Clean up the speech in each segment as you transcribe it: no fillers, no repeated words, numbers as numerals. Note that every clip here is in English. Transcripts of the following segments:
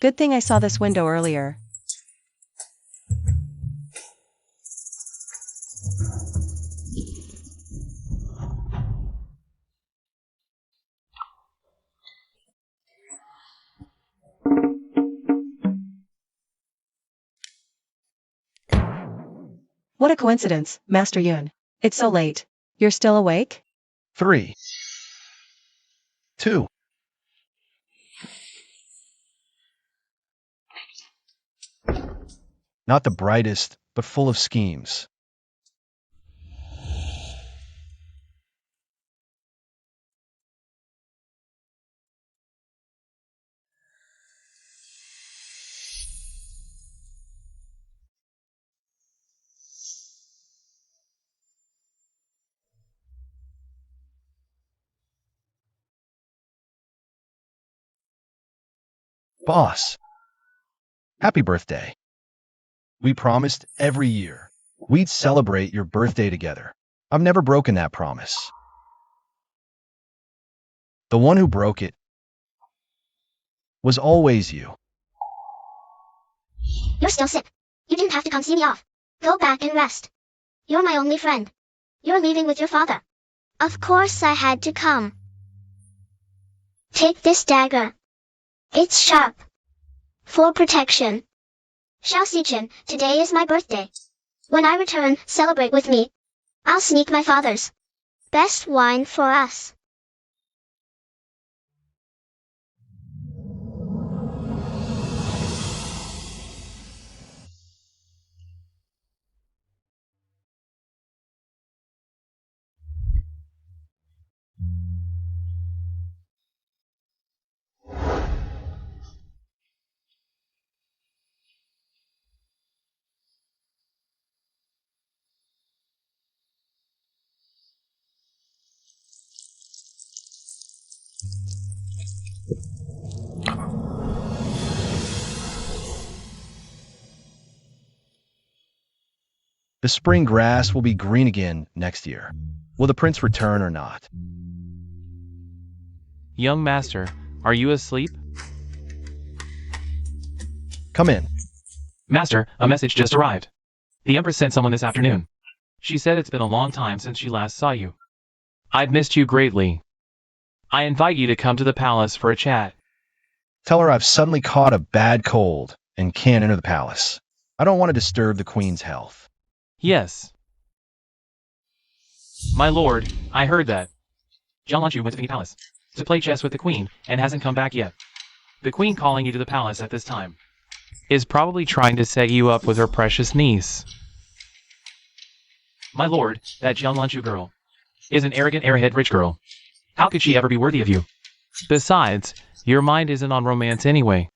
Good thing I saw this window earlier. What a coincidence, Master Yun. It's so late. You're still awake? 3, 2. Not the brightest, but full of schemes. Boss, happy birthday. We promised every year we'd celebrate your birthday together. I've never broken that promise. The one who broke it was always you. You're still sick. You didn't have to come see me off. Go back and rest. You're my only friend. You're leaving with your father. Of course I had to come. Take this dagger. It's sharp. For protection. Xiaoxichin, today is my birthday. When I return, celebrate with me. I'll sneak my father's best wine for us. The spring grass will be green again next year. Will the prince return or not? Young master, are you asleep? Come in. Master, a message just arrived. The Empress sent someone this afternoon. She said it's been a long time since she last saw you. I've missed you greatly. I invite you to come to the palace for a chat. Tell her I've suddenly caught a bad cold and can't enter the palace. I don't want to disturb the queen's health. Yes. My lord, I heard that Jiang Lanchu went to the palace to play chess with the queen and hasn't come back yet. The queen calling you to the palace at this time is probably trying to set you up with her precious niece. My lord, that Jiang Lanchu girl is an arrogant, airhead rich girl. How could she ever be worthy of you? Besides, your mind isn't on romance anyway.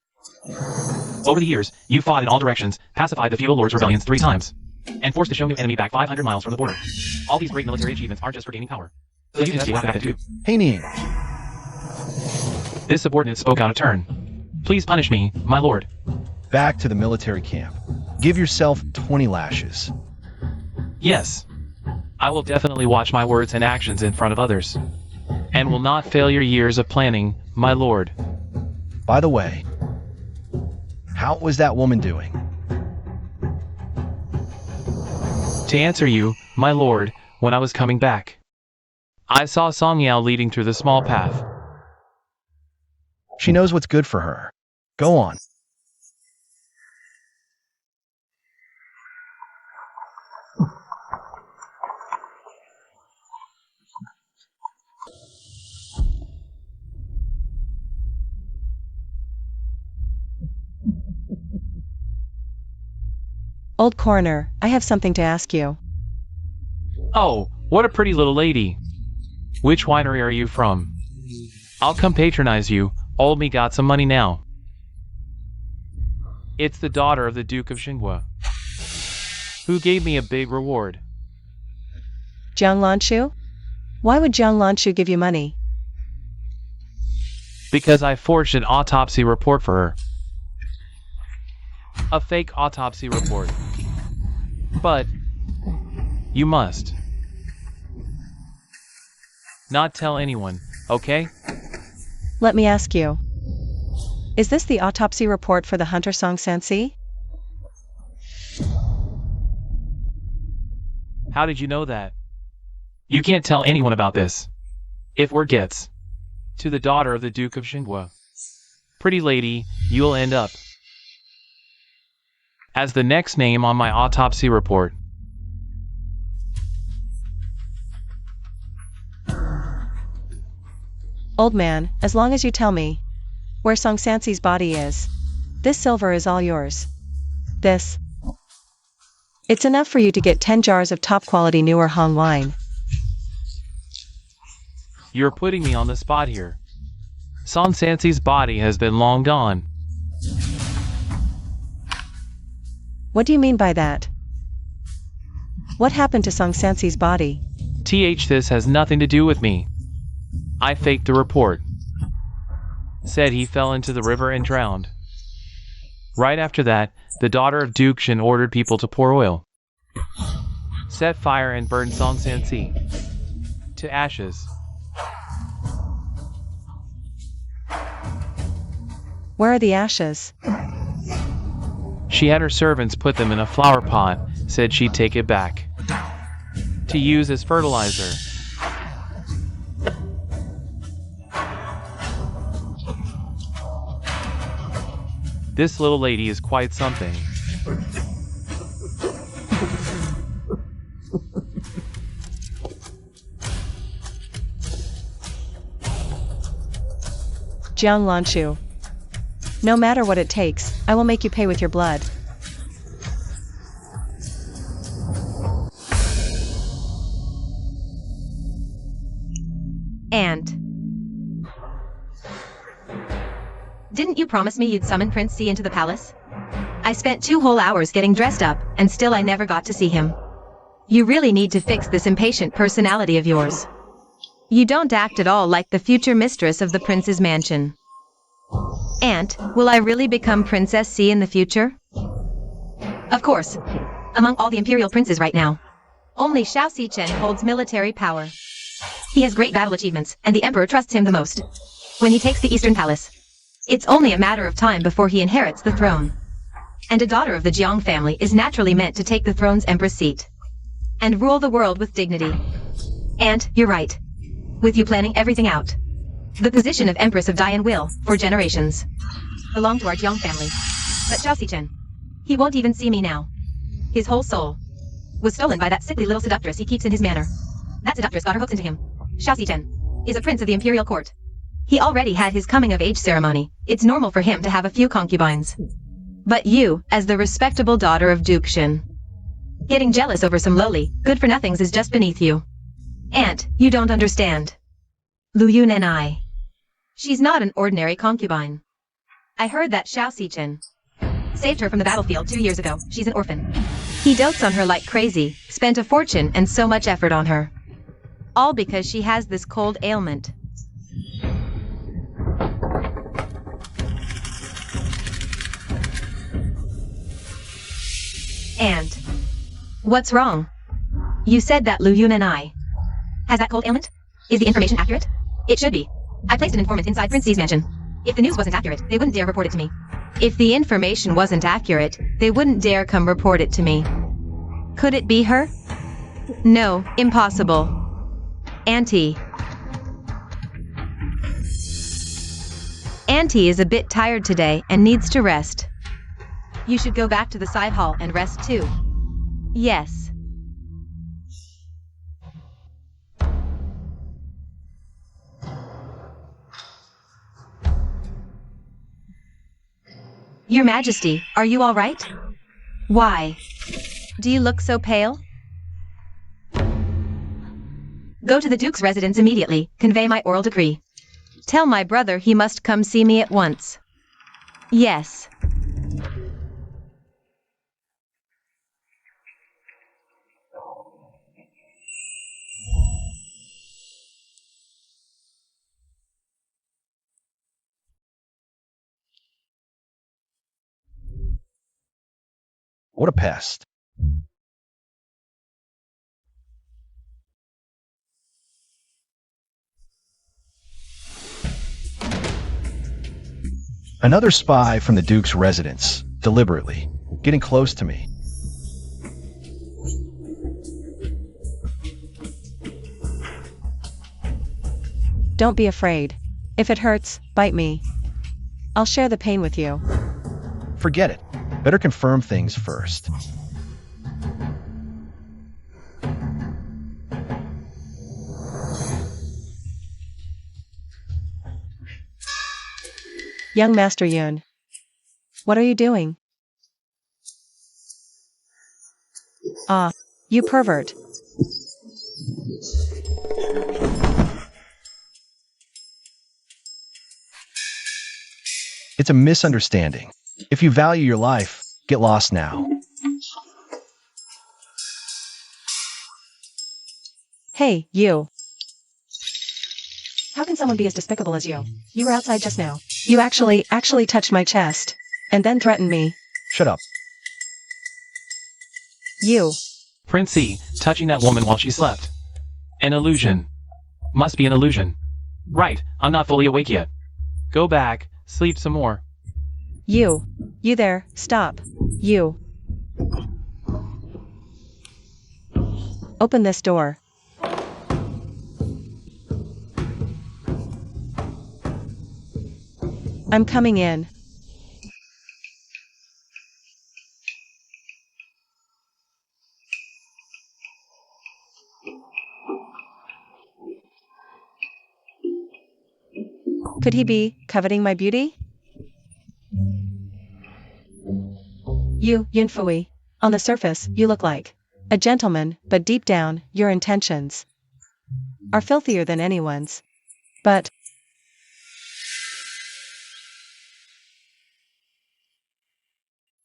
Over the years, you fought in all directions, pacified the feudal lords' rebellions 3 times, and forced the Xiongnu enemy back 500 miles from the border. All these great military achievements aren't just for gaining power. So you can see what happened too. Hey, Ning. This subordinate spoke out of turn. Please punish me, my lord. Back to the military camp. Give yourself 20 lashes. Yes. I will definitely watch my words and actions in front of others, and will not fail your years of planning, my lord. By the way, how was that woman doing? To answer you, my lord, when I was coming back, I saw Song Yao leading through the small path. She knows what's good for her. Go on. Old coroner, I have something to ask you. Oh, what a pretty little lady. Which winery are you from? I'll come patronize you. Old me got some money now. It's the daughter of the Duke of Xinghua, who gave me a big reward. Jiang Lanchu? Why would Jiang Lanchu give you money? Because I forged an autopsy report for her. A fake autopsy report. But you must Not tell anyone, okay? Let me ask you. Is this the autopsy report for the hunter Song Sansi? How did you know that? You can't tell anyone about this. If word gets to the daughter of the Duke of Xinhua, pretty lady, you'll end up as the next name on my autopsy report. Old man, as long as you tell me where Song Sansi's body is, this silver is all yours. This. It's enough for you to get 10 jars of top-quality newer Hong wine. You're putting me on the spot here. Song Sansi's body has been long gone. What do you mean by that? What happened to Song Sansi's body? This has nothing to do with me. I faked the report. Said he fell into the river and drowned. Right after that, the daughter of Duke Xin ordered people to pour oil, set fire and burn Song Sansi to ashes. Where are the ashes? She had her servants put them in a flower pot, said she'd take it back to use as fertilizer. This little lady is quite something. Jiang Lanchu. No matter what it takes, I will make you pay with your blood. And didn't you promise me you'd summon Prince C into the palace? I spent 2 whole hours getting dressed up, and still I never got to see him. You really need to fix this impatient personality of yours. You don't act at all like the future mistress of the prince's mansion. Aunt, will I really become Princess C in the future? Of course. Among all the imperial princes right now, only Xiao Xichen holds military power. He has great battle achievements, and the emperor trusts him the most. When he takes the Eastern Palace, it's only a matter of time before he inherits the throne. And a daughter of the Jiang family is naturally meant to take the throne's empress seat and rule the world with dignity. And, you're right. With you planning everything out, the position of Empress of Dian will, for generations, belong to our Jiang family. But Xiao Xichen, he won't even see me now. His whole soul was stolen by that sickly little seductress he keeps in his manor. That seductress got her hooked into him. Xiao Xichen is a prince of the imperial court. He already had his coming-of-age ceremony. It's normal for him to have a few concubines. But you, as the respectable daughter of Duke Xin, getting jealous over some lowly, good-for-nothings is just beneath you. Aunt, you don't understand. Lu Yun and I. She's not an ordinary concubine. I heard that Xiao Xichen saved her from the battlefield 2 years ago. She's an orphan. He dotes on her like crazy, spent a fortune and so much effort on her. All because she has this cold ailment. And what's wrong? You said that Lu Yun and I has that cold ailment? Is the information accurate? It should be. I placed an informant inside Prince C's mansion. If the news wasn't accurate, they wouldn't dare report it to me. If the information wasn't accurate, they wouldn't dare come report it to me. Could it be her? No, impossible. Auntie. Auntie is a bit tired today and needs to rest. You should go back to the side hall and rest too. Yes. Your Majesty, are you all right? Why? Do you look so pale? Go to the Duke's residence immediately, convey my oral decree. Tell my brother he must come see me at once. Yes. What a pest. Another spy from the Duke's residence, deliberately, getting close to me. Don't be afraid. If it hurts, bite me. I'll share the pain with you. Forget it. Better confirm things first. Young Master Yoon. What are you doing? Ah, you pervert. It's a misunderstanding. If you value your life, get lost now. Hey, you. How can someone be as despicable as you? You were outside just now. You actually touched my chest. And then threatened me. Shut up. You. Prince C, touching that woman while she slept. An illusion. Must be an illusion. Right, I'm not fully awake yet. Go back, sleep some more. You. You there, stop. You. Open this door. I'm coming in. Could he be coveting my beauty? You, Yunfui. On the surface, you look like a gentleman, but deep down, your intentions are filthier than anyone's. But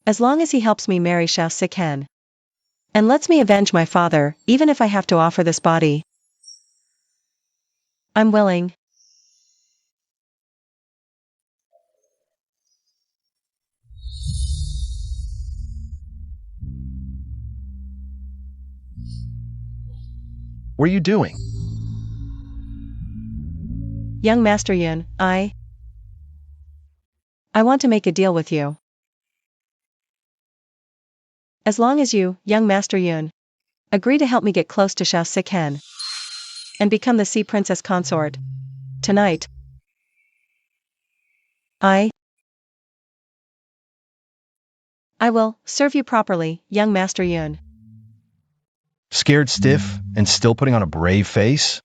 as long as he helps me marry Xiao Siken and lets me avenge my father, even if I have to offer this body, I'm willing. What are you doing? Young Master Yun, I want to make a deal with you. As long as you, young Master Yun, agree to help me get close to Xiao Siken and become the Sea Princess consort tonight, I will serve you properly, young Master Yun. Scared stiff and still putting on a brave face?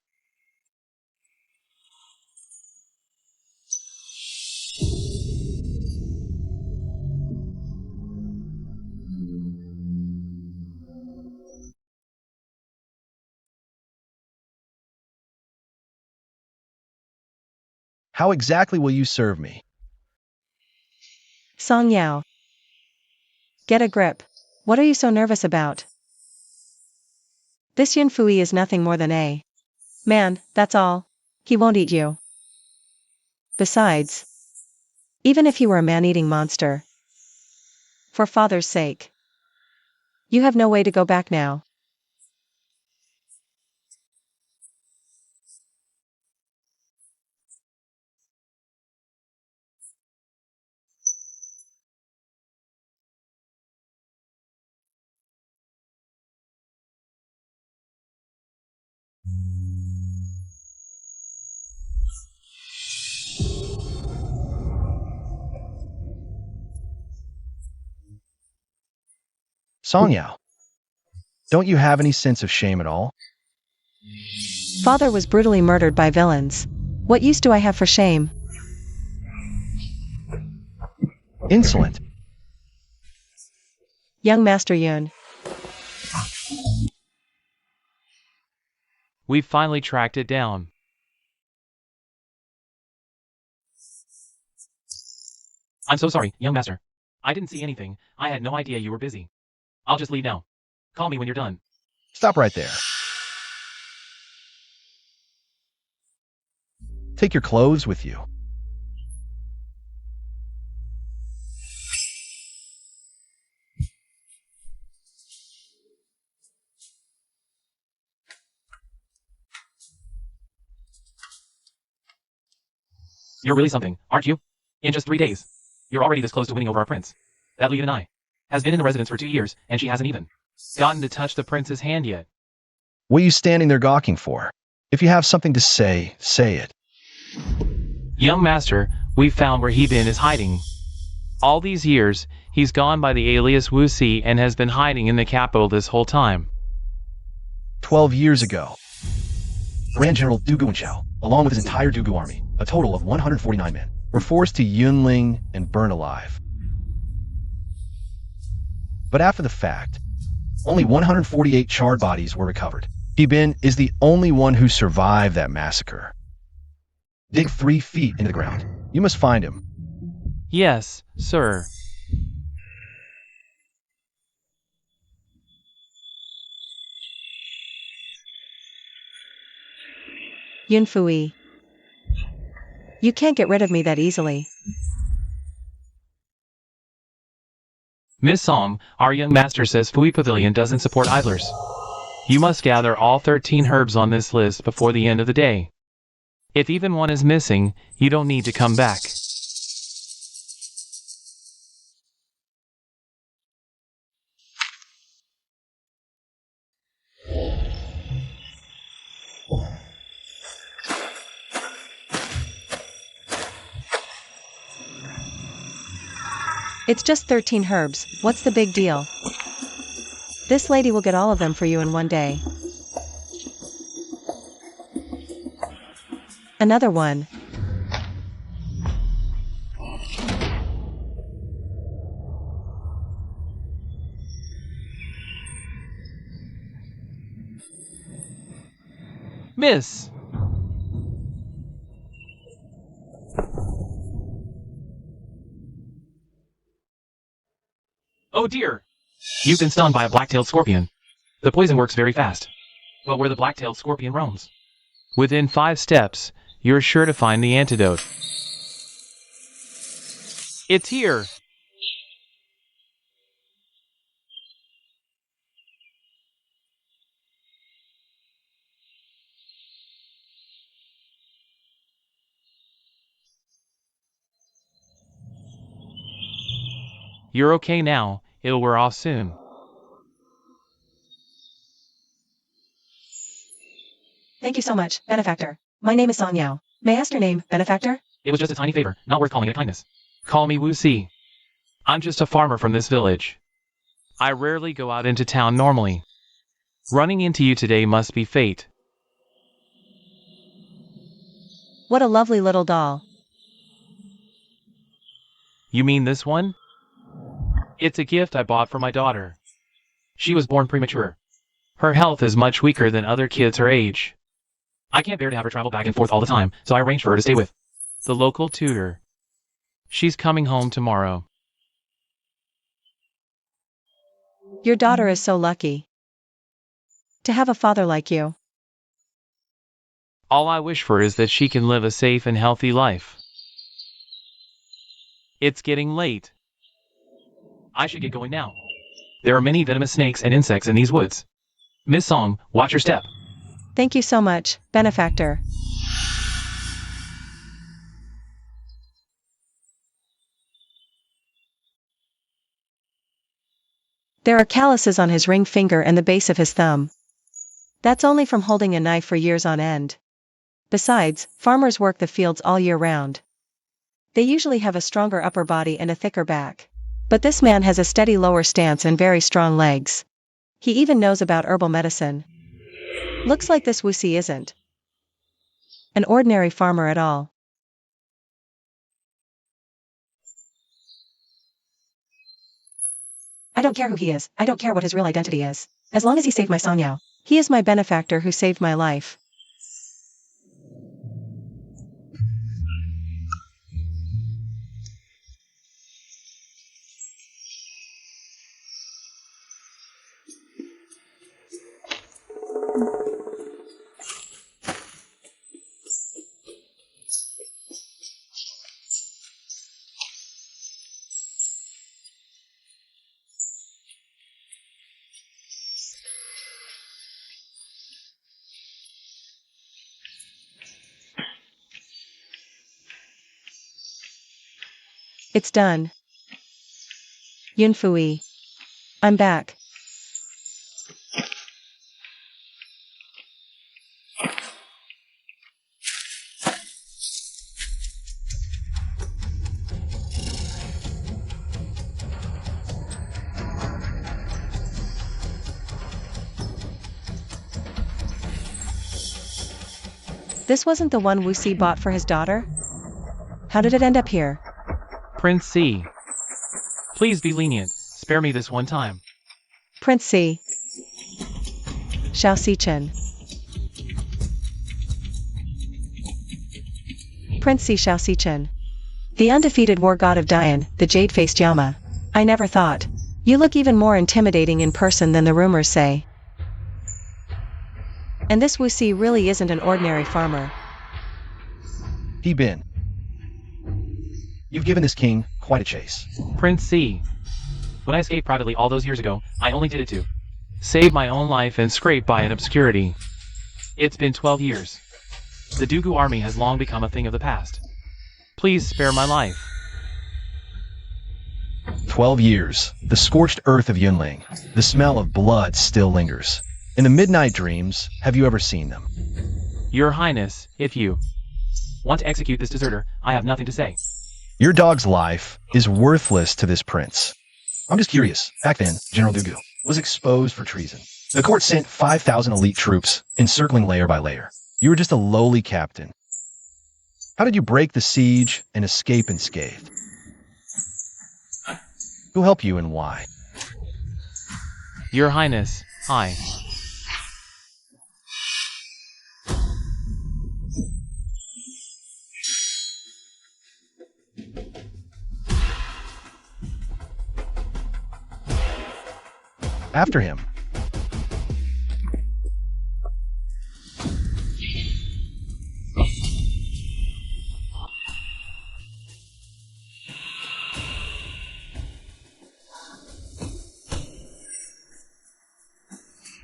How exactly will you serve me? Song Yao. Get a grip. What are you so nervous about? This Yun Fui is nothing more than a man, that's all. He won't eat you. Besides, even if he were a man-eating monster, for father's sake, you have no way to go back now. Song Yao, don't you have any sense of shame at all? Father was brutally murdered by villains. What use do I have for shame? Insolent. Young Master Yun. We've finally tracked it down. I'm so sorry, young master. I didn't see anything. I had no idea you were busy. I'll just leave now. Call me when you're done. Stop right there. Take your clothes with you. You're really something, aren't you? In just 3 days. You're already this close to winning over our prince. That Leah and I has been in the residence for 2 years, and she hasn't even gotten to touch the prince's hand yet. What are you standing there gawking for? If you have something to say, say it. Young master, we've found where he been is hiding. All these years, he's gone by the alias Wu Si and has been hiding in the capital this whole time. 12 years ago, Grand General Du Guanchao, along with his entire Dugu army, a total of 149 men, were forced to Yunling and burned alive. But after the fact, only 148 charred bodies were recovered. He Bin is the only one who survived that massacre. Dig 3 feet into the ground. You must find him. Yes, sir. Yun Fui. You can't get rid of me that easily. Miss Song, our young master says Fui Pavilion doesn't support idlers. You must gather all 13 herbs on this list before the end of the day. If even one is missing, you don't need to come back. It's just 13 herbs, what's the big deal? This lady will get all of them for you in one day. Another one. Miss! Oh dear! You've been stung by a black-tailed scorpion. The poison works very fast. But where the black-tailed scorpion roams, within 5 steps, you're sure to find the antidote. It's here! You're okay now, it'll wear off soon. Thank you so much, benefactor. My name is Song Yao. May I ask your name, benefactor? It was just a tiny favor, not worth calling it a kindness. Call me Wu Si. I'm just a farmer from this village. I rarely go out into town normally. Running into you today must be fate. What a lovely little doll. You mean this one? It's a gift I bought for my daughter. She was born premature. Her health is much weaker than other kids her age. I can't bear to have her travel back and forth all the time, so I arranged for her to stay with the local tutor. She's coming home tomorrow. Your daughter is so lucky to have a father like you. All I wish for is that she can live a safe and healthy life. It's getting late. I should get going now. There are many venomous snakes and insects in these woods. Miss Song, watch your step. Thank you so much, benefactor. There are calluses on his ring finger and the base of his thumb. That's only from holding a knife for years on end. Besides, farmers work the fields all year round. They usually have a stronger upper body and a thicker back. But this man has a steady lower stance and very strong legs. He even knows about herbal medicine. Looks like this Wu Si isn't an ordinary farmer at all. I don't care who he is, I don't care what his real identity is. As long as he saved my Song Yao. He is my benefactor who saved my life. It's done. Yunfui. I'm back. This wasn't the one Wuxi bought for his daughter? How did it end up here? Prince C. Please be lenient. Spare me this one time. Prince C. Xiao Sichen. Prince C. Xiao Sichen. The undefeated war god of Dian, the jade-faced Yama. I never thought. You look even more intimidating in person than the rumors say. And this Wuxi really isn't an ordinary farmer. He Bin. You've given this king quite a chase. Prince C. When I escaped privately all those years ago, I only did it to save my own life and scrape by in obscurity. It's been 12 years. The Dugu army has long become a thing of the past. Please spare my life. 12 years. The scorched earth of Yunling. The smell of blood still lingers. In the midnight dreams, have you ever seen them? Your Highness, if you want to execute this deserter, I have nothing to say. Your dog's life is worthless to this prince. I'm just curious. Back then, General Dugu was exposed for treason. The court sent 5,000 elite troops, encircling layer by layer. You were just a lowly captain. How did you break the siege and escape unscathed? Who helped you and why? Your Highness, I. After him.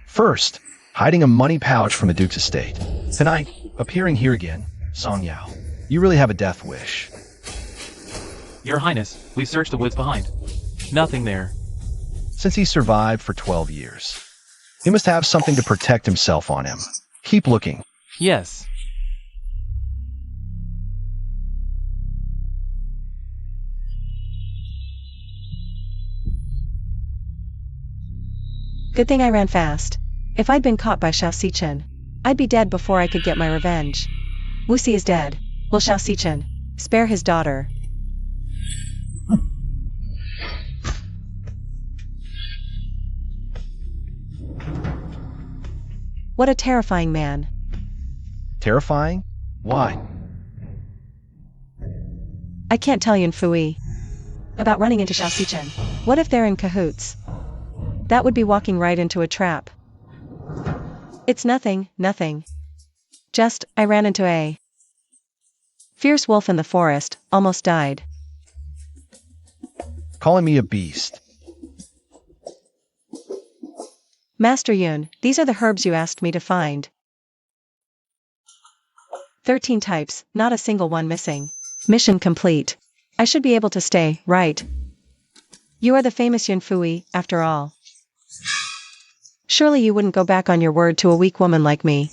First, hiding a money pouch from the Duke's estate. Tonight, appearing here again, Song Yao. You really have a death wish. Your Highness, we've searched the woods behind. Nothing there. Since he survived for 12 years, he must have something to protect himself on him. Keep looking. Yes. Good thing I ran fast. If I'd been caught by Xiao Sichen, I'd be dead before I could get my revenge. Wuxi is dead. Will Xiao Sichen spare his daughter? What a terrifying man. Terrifying? Why? I can't tell Yunfui about running into Xiao Sichen. What if they're in cahoots? That would be walking right into a trap. It's nothing, nothing. Just, I ran into a fierce wolf in the forest, almost died. Calling me a beast. Master Yun, these are the herbs you asked me to find. 13 types, not a single one missing. Mission complete. I should be able to stay, right? You are the famous Yunfui, after all. Surely you wouldn't go back on your word to a weak woman like me.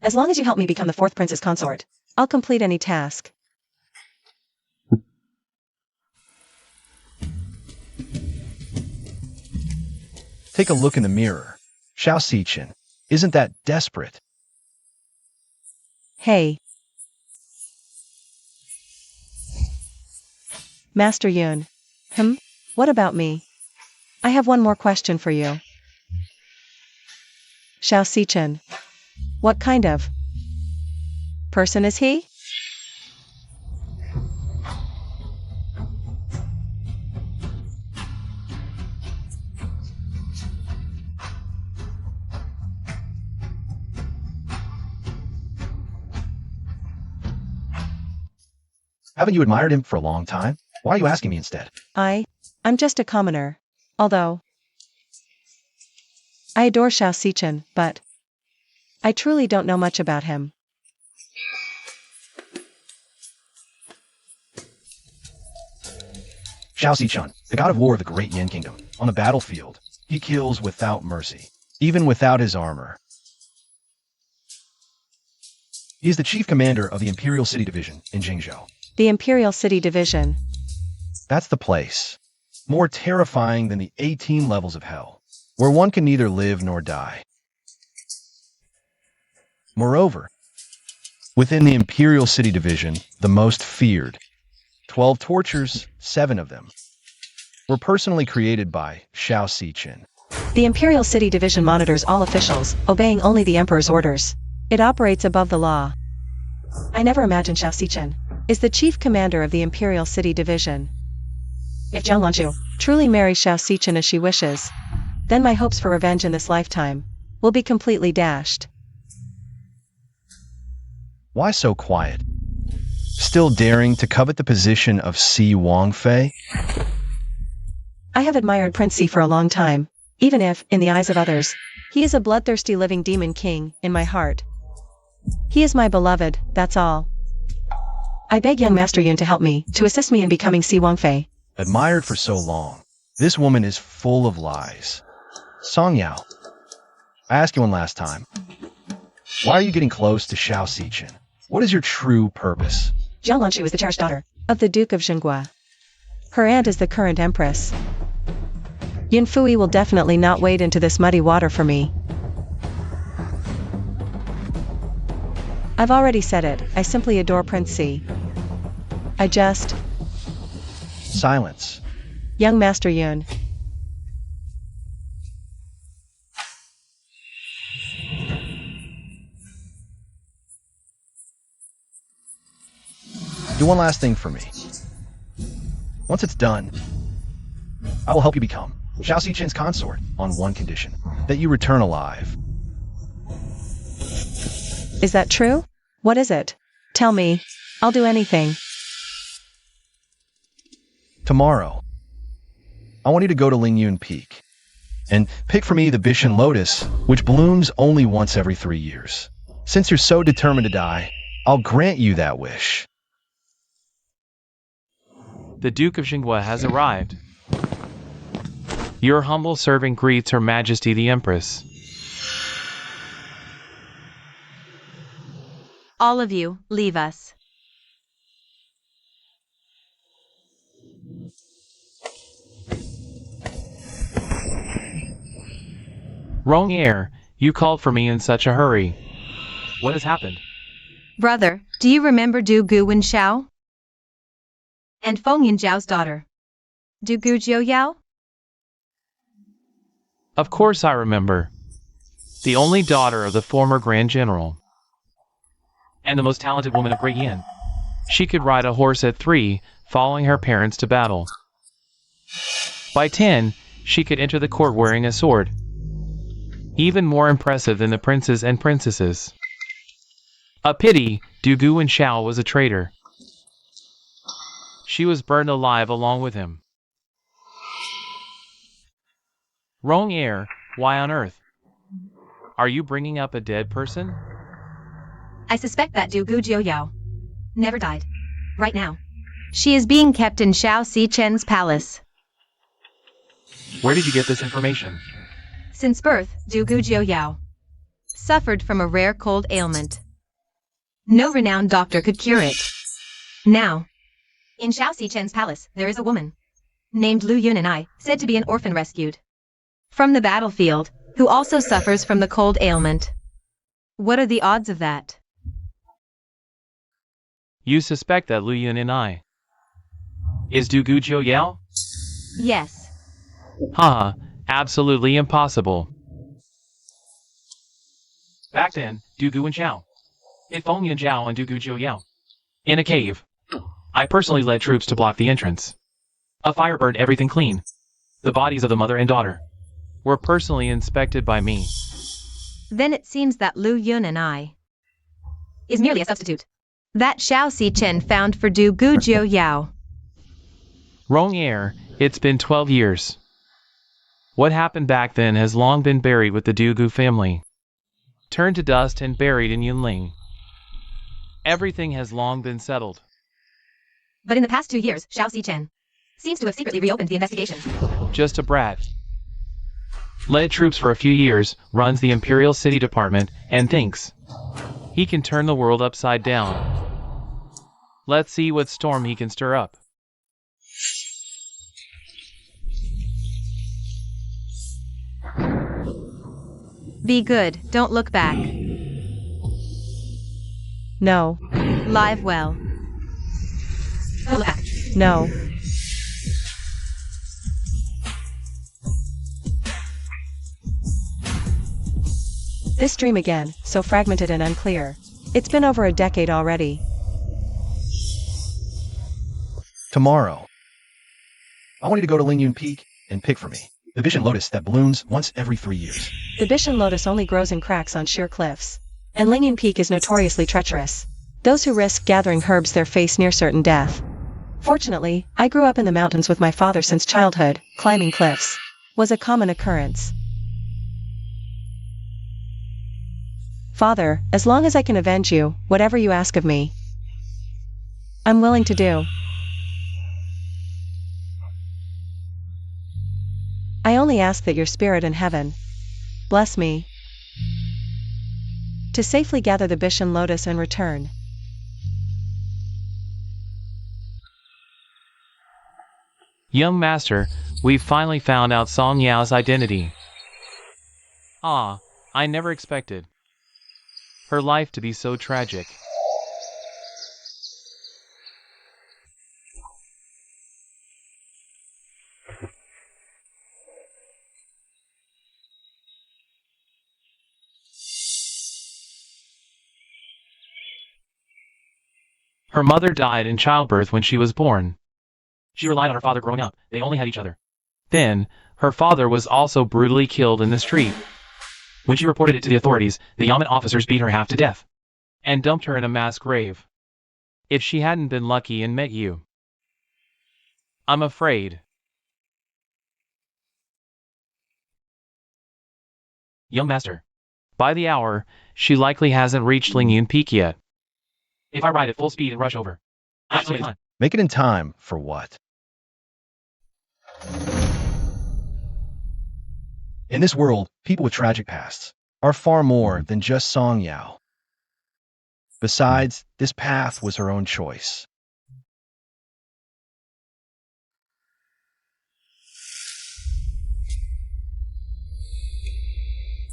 As long as you help me become the 4th prince's consort, I'll complete any task. Take a look in the mirror. Xiao Sichen, isn't that desperate? Hey. Master Yun. What about me? I have one more question for you. Xiao Sichen. What kind of person is he? Haven't you admired him for a long time? Why are you asking me instead? I'm just a commoner. Although I adore Xiao Sichen, but I truly don't know much about him. Xiao Xichun, the god of war of the Great Yin Kingdom. On the battlefield, he kills without mercy, even without his armor. He is the chief commander of the Imperial City Division in Jingzhou. The Imperial City Division. That's the place. More terrifying than the 18 levels of hell, where one can neither live nor die. Moreover, within the Imperial City Division, the most feared, 12 tortures, 7 of them, were personally created by Xiao Xiqin. The Imperial City Division monitors all officials, obeying only the Emperor's orders. It operates above the law. I never imagined Xiao Xiqin is the chief commander of the Imperial City Division. If Jiang Lanzhu truly marries Xiao Xiqin as she wishes, then my hopes for revenge in this lifetime will be completely dashed. Why so quiet? Still daring to covet the position of Si Wangfei? I have admired Prince Si for a long time, even if, in the eyes of others, he is a bloodthirsty living demon king in my heart. He is my beloved, that's all. I beg young Master Yun to help me, to assist me in becoming Si Wangfei. Admired for so long, this woman is full of lies. Song Yao, I asked you one last time. Why are you getting close to Xiao Xiqin? What is your true purpose? Jiang Lanzhu is the cherished daughter of the Duke of Xinghua. Her aunt is the current empress. Yun Fui will definitely not wade into this muddy water for me. I've already said it, I simply adore Prince Si. I just... Silence. Young Master Yun. Do one last thing for me. Once it's done, I will help you become Xiao Xiqin's consort on one condition, that you return alive. Is that true? What is it? Tell me. I'll do anything. Tomorrow, I want you to go to Lingyun Peak and pick for me the Bishan Lotus, which blooms only once every 3 years. Since you're so determined to die, I'll grant you that wish. The Duke of Xinghua has arrived. Your humble servant greets Her Majesty the Empress. All of you, leave us. Wrong air, you called for me in such a hurry. What has happened? Brother, do you remember Du Gu Wenxiao? And Feng Yinzhao's daughter, Du Gu Jiuyao? Of course I remember. The only daughter of the former Grand General. And the most talented woman of Great Yin. She could ride a horse at 3, following her parents to battle. By 10, she could enter the court wearing a sword. Even more impressive than the princes and princesses. A pity, Du Gu Wenxiao was a traitor. She was burned alive along with him. Wrong air, why on earth? Are you bringing up a dead person? I suspect that Du Gu Jiuyao never died. Right now. She is being kept in Xiao Xiqin's palace. Where did you get this information? Since birth, Du Gu Jiuyao suffered from a rare cold ailment. No renowned doctor could cure it. Now, in Xiao Xiqin's palace, there is a woman named Lu Yun and I, said to be an orphan rescued from the battlefield, who also suffers from the cold ailment. What are the odds of that? You suspect that Lu Yun and I is Du Gu Jiuyao? Yes. Haha, absolutely impossible. Back then, Du Gu Wenxiao, it Feng Yinzhao and Du Gu Jiuyao, in a cave. I personally led troops to block the entrance. A fire burned everything clean. The bodies of the mother and daughter were personally inspected by me. Then it seems that Lu Yun and I is merely a substitute that Xiao Xiqin found for Du Gu Jiuyao. Wrong air, it's been 12 years. What happened back then has long been buried with the Du Gu family. Turned to dust and buried in Yunling. Everything has long been settled. But in the past 2 years, Xiao Xiqin Seems to have secretly reopened the investigations. Just a brat. Led troops for a few years, runs the Imperial City Department, and thinks he can turn the world upside down. Let's see what storm he can stir up. Be good, don't look back. No. Live well. Look back. No. This dream again, so fragmented and unclear. It's been over a decade already. Tomorrow, I want you to go to Lingyun Peak and pick for me the vision lotus that blooms once every 3 years. The Bishan lotus only grows in cracks on sheer cliffs. And Lingyun Peak is notoriously treacherous. Those who risk gathering herbs there face near certain death. Fortunately, I grew up in the mountains with my father since childhood. Climbing cliffs was a common occurrence. Father, as long as I can avenge you, whatever you ask of me, I'm willing to do. I only ask that your spirit in heaven bless me to safely gather the Bishan lotus and return. Young master, we've finally found out Song Yao's identity. Ah, I never expected her life to be so tragic. Her mother died in childbirth when she was born. She relied on her father growing up. They only had each other. Then, her father was also brutally killed in the street. When she reported it to the authorities, the Yamen officers beat her half to death and dumped her in a mass grave. If she hadn't been lucky and met you, I'm afraid. Young master, by the hour, she likely hasn't reached Lingyun Peak yet. If I ride at full speed and rush over, I'll still get time. Make it in time for what? In this world, people with tragic pasts are far more than just Song Yao. Besides, this path was her own choice.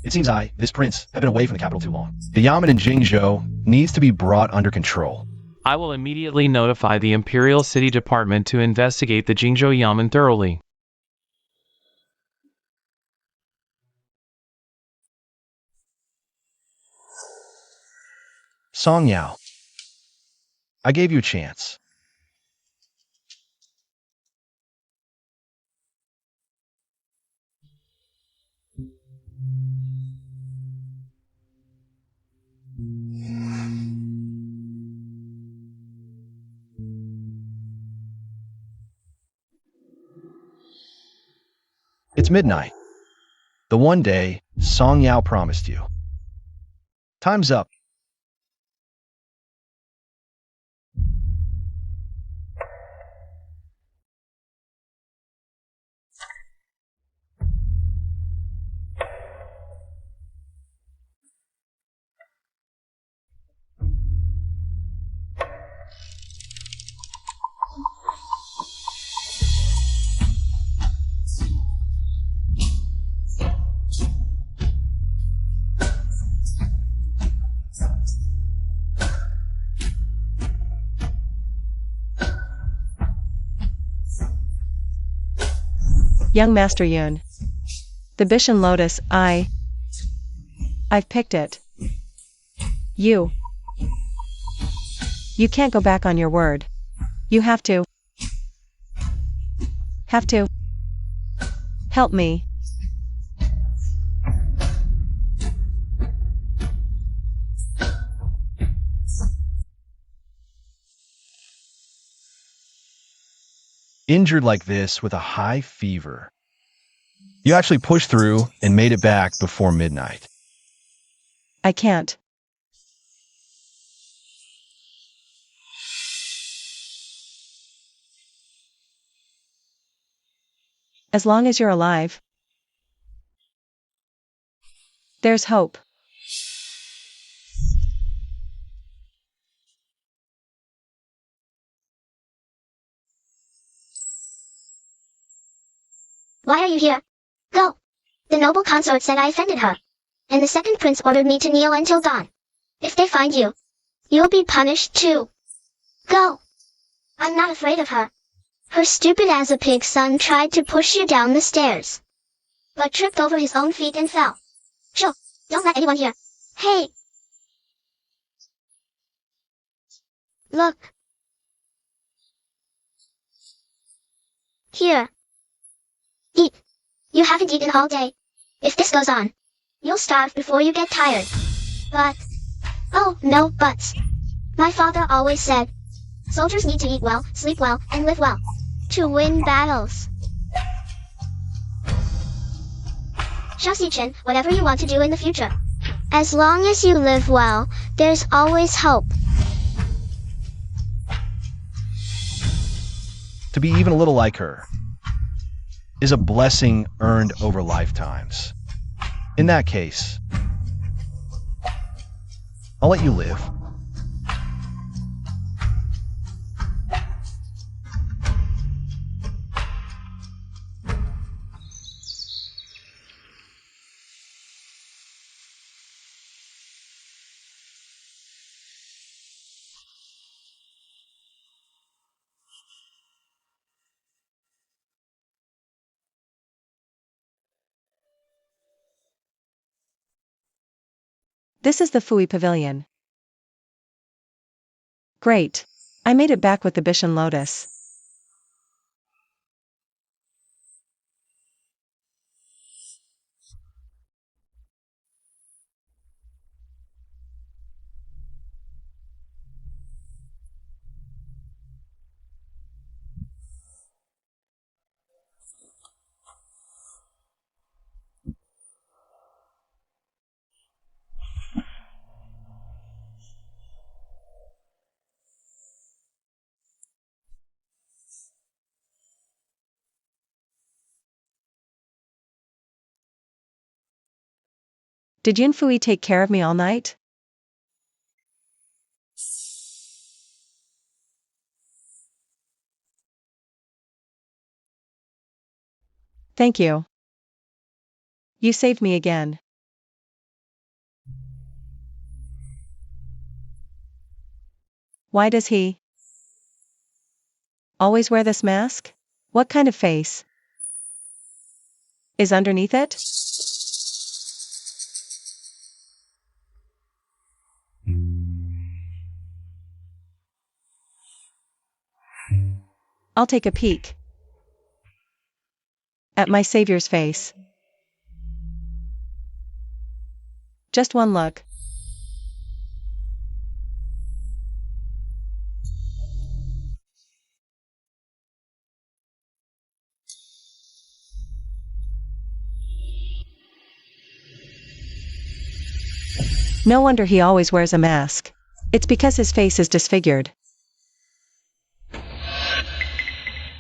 It seems this prince, have been away from the capital too long. The Yamen in Jingzhou needs to be brought under control. I will immediately notify the Imperial City Department to investigate the Jingzhou Yamen thoroughly. Song Yao, I gave you a chance. It's midnight. The one day Song Yao promised you. Time's up. Young Master Yun. The Bishan lotus, I've picked it. You can't go back on your word. You have to help me. Injured like this with a high fever. You actually pushed through and made it back before midnight. I can't. As long as you're alive, there's hope. Why are you here? Go! The noble consort said I offended her. And the second prince ordered me to kneel until dawn. If they find you, you'll be punished too. Go! I'm not afraid of her. Her stupid as a pig son tried to push you down the stairs, but tripped over his own feet and fell. Shoo! Don't let anyone hear. Hey! Look. Here. Eat. You haven't eaten all day. If this goes on, you'll starve before you get tired. But, oh, no buts. My father always said, soldiers need to eat well, sleep well, and live well, to win battles. Xiaoxichen, whatever you want to do in the future. As long as you live well, there's always hope. To be even a little like her is a blessing earned over lifetimes. In that case, I'll let you live. This is the Fui Pavilion. Great. I made it back with the Bishan Lotus. Did Yun Fui take care of me all night? Thank you. You saved me again. Why does he always wear this mask? What kind of face is underneath it? I'll take a peek at my savior's face. Just one look. No wonder he always wears a mask. It's because his face is disfigured.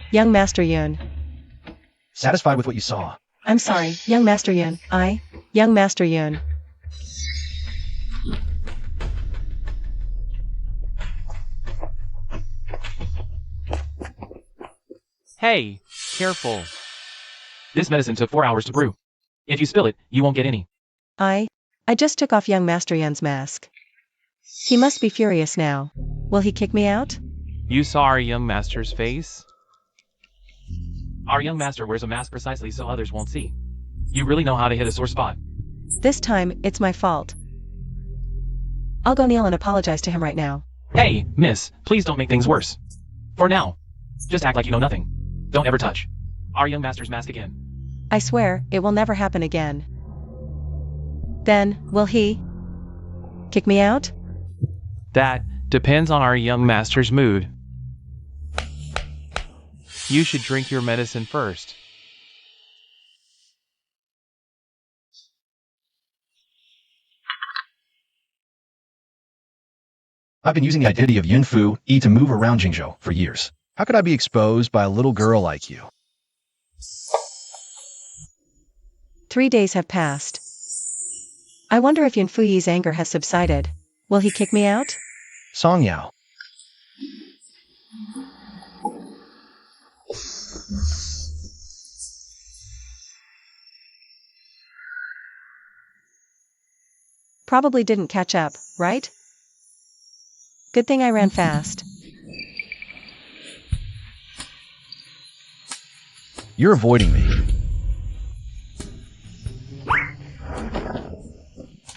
Young Master Yun. Satisfied with what you saw? I'm sorry, young Master Yun. Young Master Yun. Hey, careful. This medicine took 4 hours to brew. If you spill it, you won't get any. I just took off young Master Yun's mask. He must be furious now. Will he kick me out? You saw our young master's face? Our young master wears a mask precisely so others won't see. You really know how to hit a sore spot. This time, it's my fault. I'll go kneel and apologize to him right now. Hey, miss, please don't make things worse. For now, just act like you know nothing. Don't ever touch our young master's mask again. I swear, it will never happen again. Then, will he kick me out? That depends on our young master's mood. You should drink your medicine first. I've been using the identity of Yunfu Yi to move around Jingzhou for years. How could I be exposed by a little girl like you? 3 days have passed. I wonder if Yun Fuyi's anger has subsided. Will he kick me out? Song Yao. Probably didn't catch up, right? Good thing I ran fast. You're avoiding me.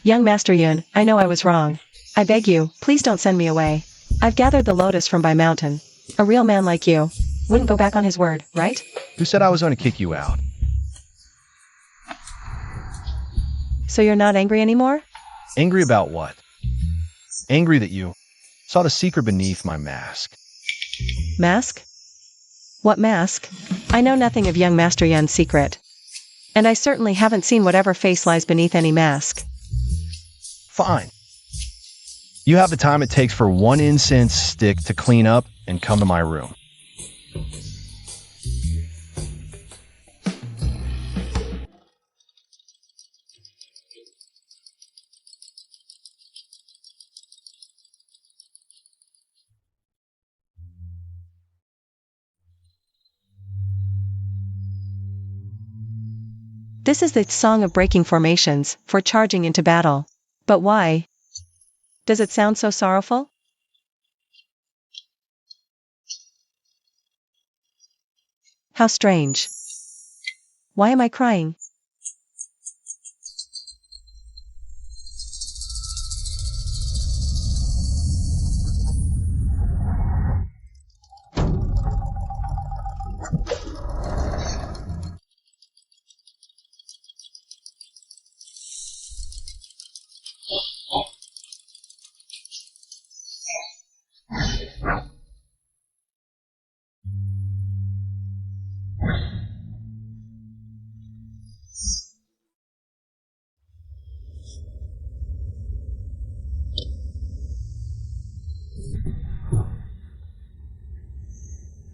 Young Master Yun, I know I was wrong. I beg you, please don't send me away. I've gathered the lotus from Bai Mountain. A real man like you wouldn't go back on his word, right? Who said I was going to kick you out? So you're not angry anymore? Angry about what? Angry that you saw the secret beneath my mask. Mask? What mask? I know nothing of young Master Yun's secret. And I certainly haven't seen whatever face lies beneath any mask. Fine. You have the time it takes for one incense stick to clean up and come to my room. This is the song of breaking formations, for charging into battle. But why? Does it sound so sorrowful? How strange. Why am I crying?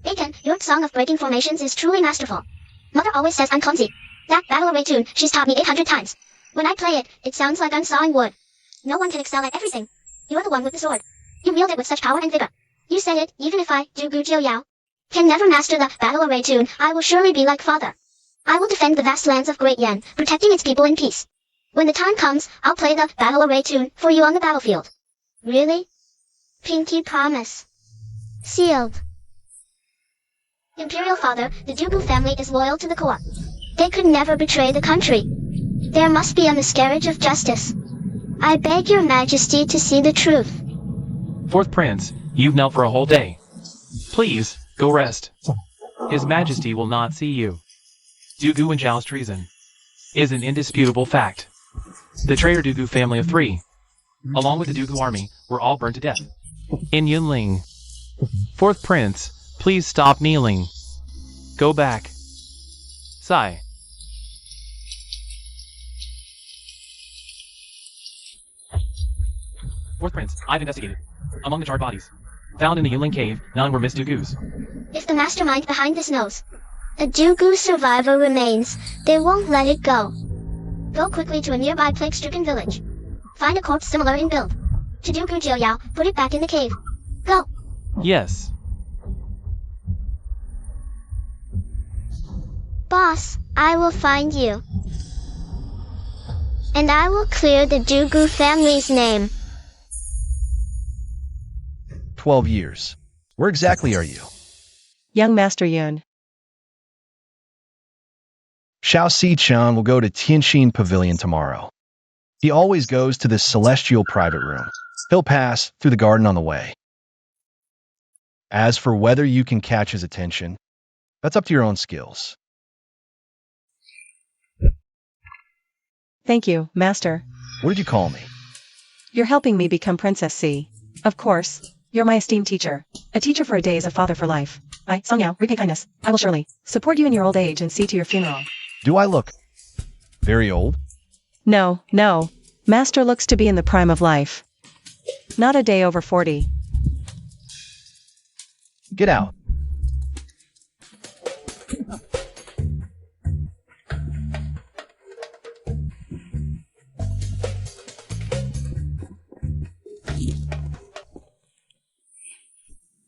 Bacon, your song of breaking formations is truly masterful. Mother always says I'm clumsy. That battle array tune she's taught me 800 times. When I play it, it sounds like I'm sawing wood. No one can excel at everything. You're the one with the sword. You wield it with such power and vigor. You said it, even if I, Gu Jiu Yao, can never master the battle array tune, I will surely be like father. I will defend the vast lands of Great Yan, protecting its people in peace. When the time comes, I'll play the battle array tune for you on the battlefield. Really? Pinky promise. Sealed. Imperial father, the Dugu family is loyal to the core. They could never betray the country. There must be a miscarriage of justice. I beg your majesty to see the truth. Fourth Prince, you've knelt for a whole day. Please, go rest. His Majesty will not see you. Dugu and Zhao's treason is an indisputable fact. The traitor Dugu family of 3, along with the Dugu army, were all burned to death. In Yunling. Fourth Prince, please stop kneeling. Go back. Sigh. Fourth Prince, I've investigated. Among the charred bodies found in the Yunling cave, none were Miss Dugu's. If the mastermind behind this knows a Dugu survivor remains, they won't let it go. Go quickly to a nearby plague-stricken village. Find a corpse similar in build to Dugu Jiuyao, put it back in the cave. Go! Yes. Boss, I will find you. And I will clear the Dugu family's name. 12 years. Where exactly are you? Young Master Yun. Xiao Si-chan will go to Tianxin Pavilion tomorrow. He always goes to this celestial private room. He'll pass through the garden on the way. As for whether you can catch his attention, that's up to your own skills. Thank you, Master. What did you call me? You're helping me become Princess C. Of course. You're my esteemed teacher. A teacher for a day is a father for life. I, Song Yao, repay kindness. I will surely support you in your old age and see to your funeral. Do I look very old? No, no. Master looks to be in the prime of life. Not a day over 40. Get out.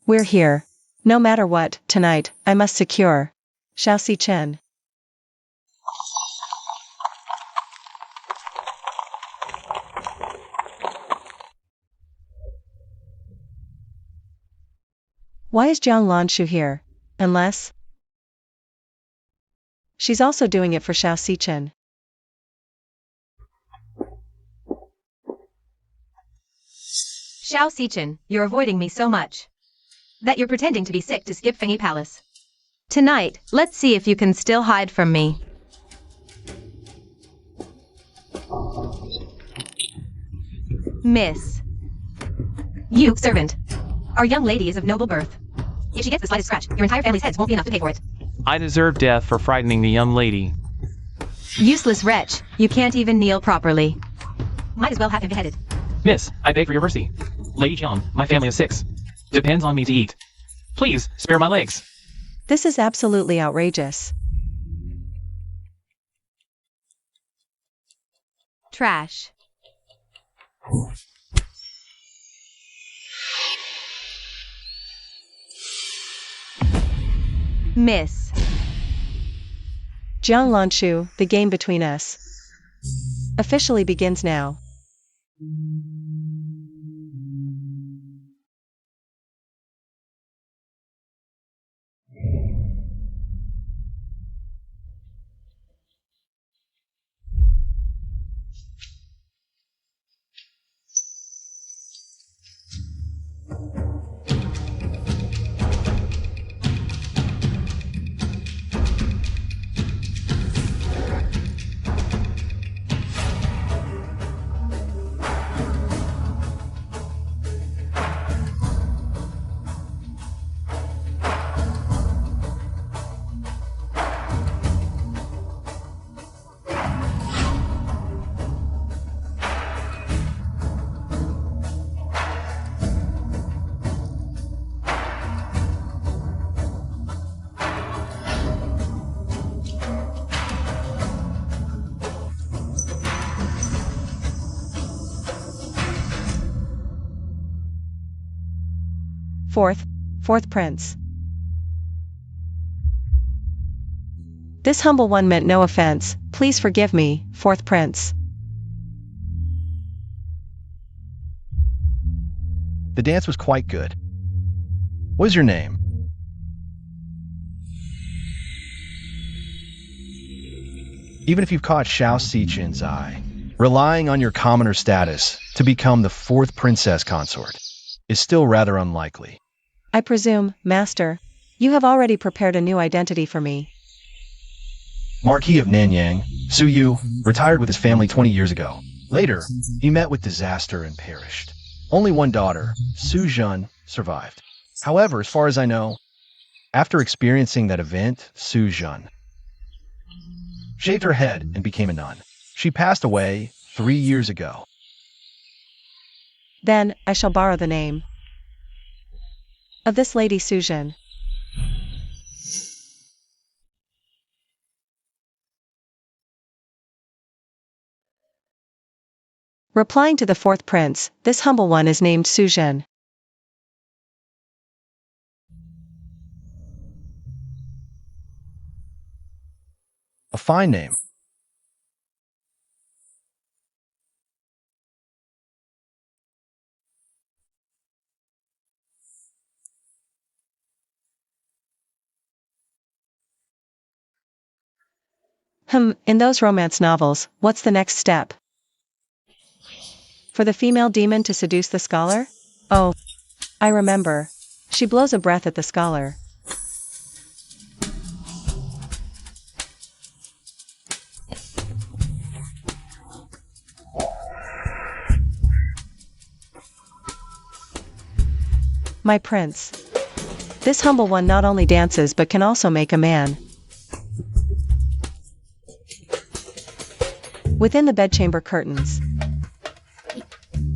We're here. No matter what, tonight, I must secure. Xiao Si Chen. Why is Jiang Lanshu here? Unless she's also doing it for Xiao Si Chen. Xiao Sichen, you're avoiding me so much that you're pretending to be sick to skip Fengi Palace. Tonight, let's see if you can still hide from me. Miss. You, servant. Our young lady is of noble birth. If she gets the slightest scratch, your entire family's heads won't be enough to pay for it. I deserve death for frightening the young lady. Useless wretch, you can't even kneel properly. Might as well have him beheaded. Miss, I beg for your mercy. Lady Jiang, my family of 6. Depends on me to eat. Please, spare my legs. This is absolutely outrageous. Trash. Miss. Jiang Lanshu, the game between us officially begins now. Fourth Prince. This humble one meant no offense, please forgive me, Fourth Prince. The dance was quite good. What is your name? Even if you've caught Xiao Sichen's eye, relying on your commoner status to become the 4th princess consort is still rather unlikely. I presume, Master, you have already prepared a new identity for me. Marquis of Nanyang, Su Yu, retired with his family 20 years ago. Later, he met with disaster and perished. Only one daughter, Su Jun, survived. However, as far as I know, after experiencing that event, Su Jun shaved her head and became a nun. She passed away 3 years ago. Then, I shall borrow the name of this lady Sujin. Replying to the 4th prince, this humble one is named Sujin. A fine name. In those romance novels, what's the next step? For the female demon to seduce the scholar? Oh, I remember. She blows a breath at the scholar. My prince. This humble one not only dances but can also make a man. Within the bedchamber curtains.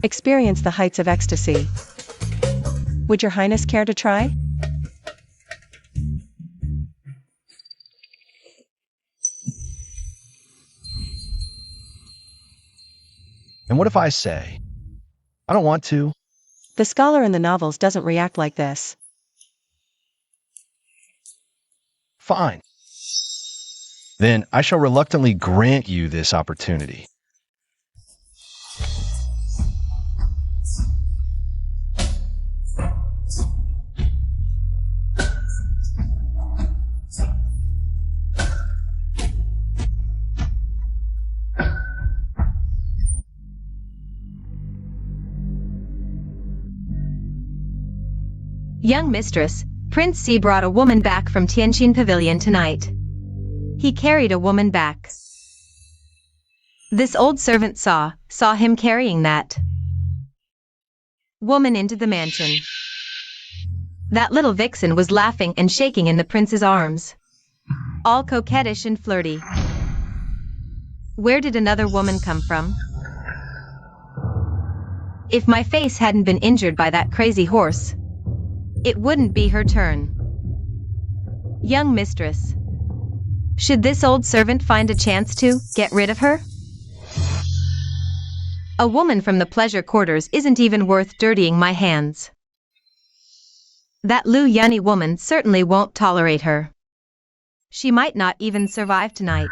Experience the heights of ecstasy. Would your highness care to try? And what if I say, I don't want to? The scholar in the novels doesn't react like this. Fine. Then I shall reluctantly grant you this opportunity. Young mistress, Prince C brought a woman back from Tianjin Pavilion tonight. He carried a woman back. This old servant saw him carrying that woman into the mansion. That little vixen was laughing and shaking in the prince's arms, all coquettish and flirty. Where did another woman come from? If my face hadn't been injured by that crazy horse, it wouldn't be her turn. Young mistress, should this old servant find a chance to get rid of her? A woman from the pleasure quarters isn't even worth dirtying my hands. That Lu Yunny woman certainly won't tolerate her. She might not even survive tonight.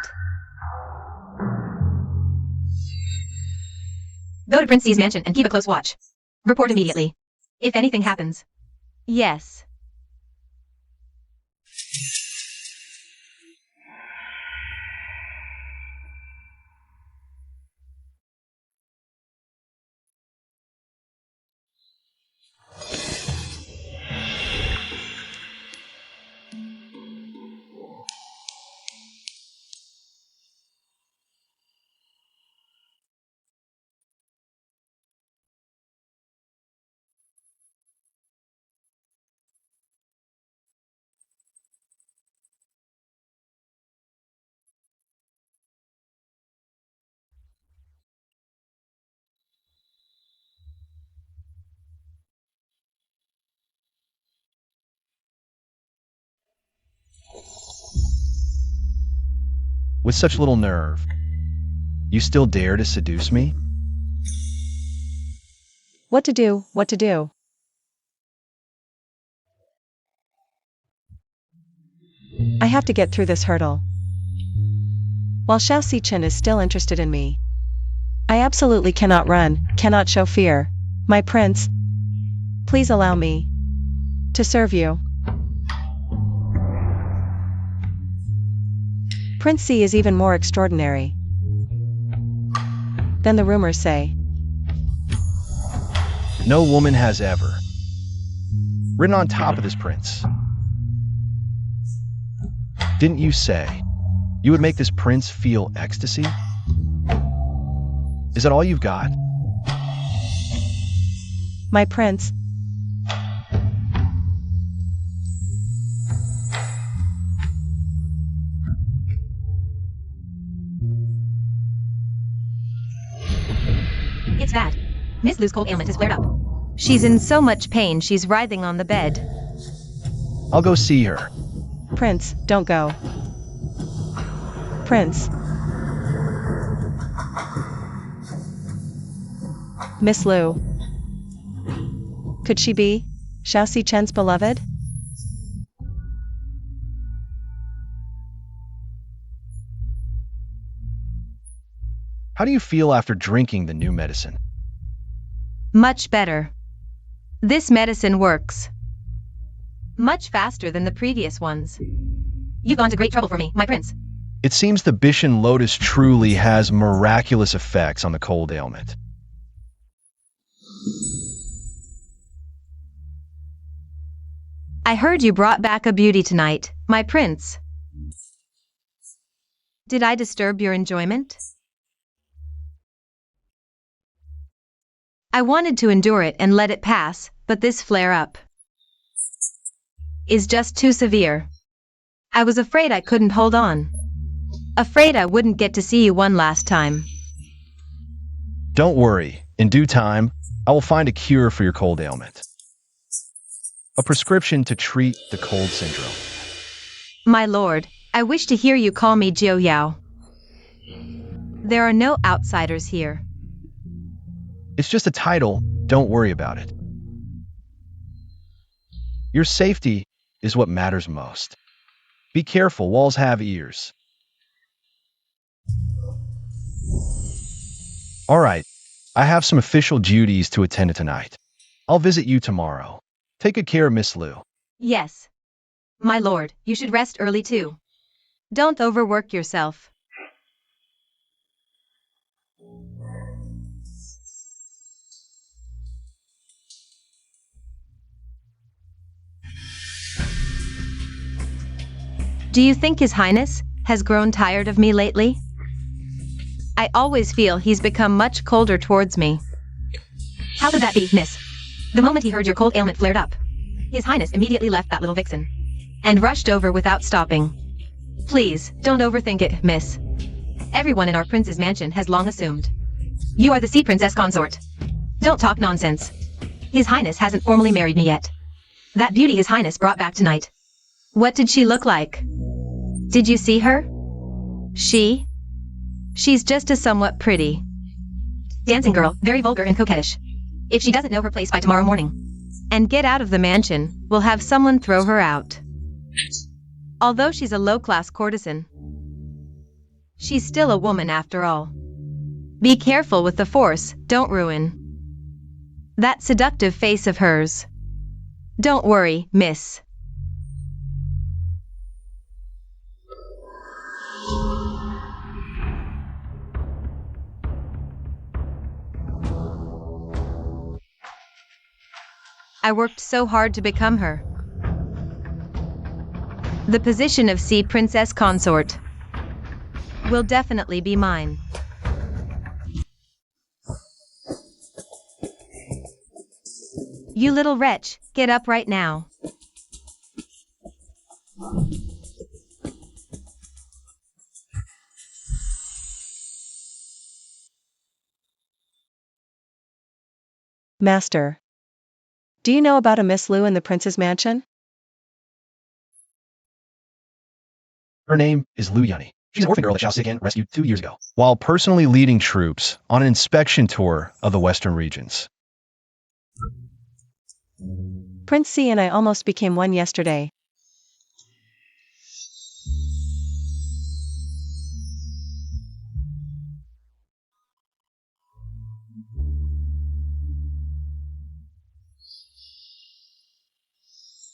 Go to Prince C's mansion and keep a close watch. Report immediately if anything happens. Yes. With such little nerve, you still dare to seduce me? What to do, what to do? I have to get through this hurdle. While Xiao Xichen is still interested in me, I absolutely cannot run, cannot show fear. My prince, please allow me to serve you. Prince C is even more extraordinary than the rumors say. No woman has ever ridden on top of this prince. Didn't you say you would make this prince feel ecstasy? Is that all you've got? My prince, It's bad. Miss Lu's cold ailment has flared up. She's in so much pain she's writhing on the bed. I'll go see her. Prince, don't go. Prince. Miss Lu. Could she be Xiao Xichen's beloved? How do you feel after drinking the new medicine? Much better. This medicine works much faster than the previous ones. You've gone to great trouble for me, my prince. It seems the Bishan lotus truly has miraculous effects on the cold ailment. I heard you brought back a beauty tonight, my prince. Did I disturb your enjoyment? I wanted to endure it and let it pass, but this flare-up is just too severe. I was afraid I couldn't hold on. Afraid I wouldn't get to see you one last time. Don't worry. In due time, I will find a cure for your cold ailment. A prescription to treat the cold syndrome. My lord, I wish to hear you call me Jiu Yao. There are no outsiders here. It's just a title. Don't worry about it. Your safety is what matters most. Be careful, walls have ears. All right, I have some official duties to attend to tonight. I'll visit you tomorrow. Take good care, Miss Liu. Yes. My lord, you should rest early too. Don't overwork yourself. Do you think His Highness has grown tired of me lately? I always feel he's become much colder towards me. How could that be, miss? The moment he heard your cold ailment flared up, His Highness immediately left that little vixen and rushed over without stopping. Please, don't overthink it, miss. Everyone in our prince's mansion has long assumed you are the sea princess consort. Don't talk nonsense. His Highness hasn't formally married me yet. That beauty His Highness brought back tonight. What did she look like? Did you see her? She's just a somewhat pretty dancing girl, very vulgar and coquettish. If she doesn't know her place by tomorrow morning and get out of the mansion, we'll have someone throw her out. Although she's a low-class courtesan, she's still a woman after all. Be careful with the force, don't ruin that seductive face of hers. Don't worry, miss. I worked so hard to become her. The position of Sea Princess Consort will definitely be mine. You little wretch, get up right now. Master. Do you know about a Miss Liu in the prince's mansion? Her name is Liu Yunny. She's an orphan girl that Xiao Sikan rescued 2 years ago, while personally leading troops on an inspection tour of the western regions. Prince C and I almost became one yesterday.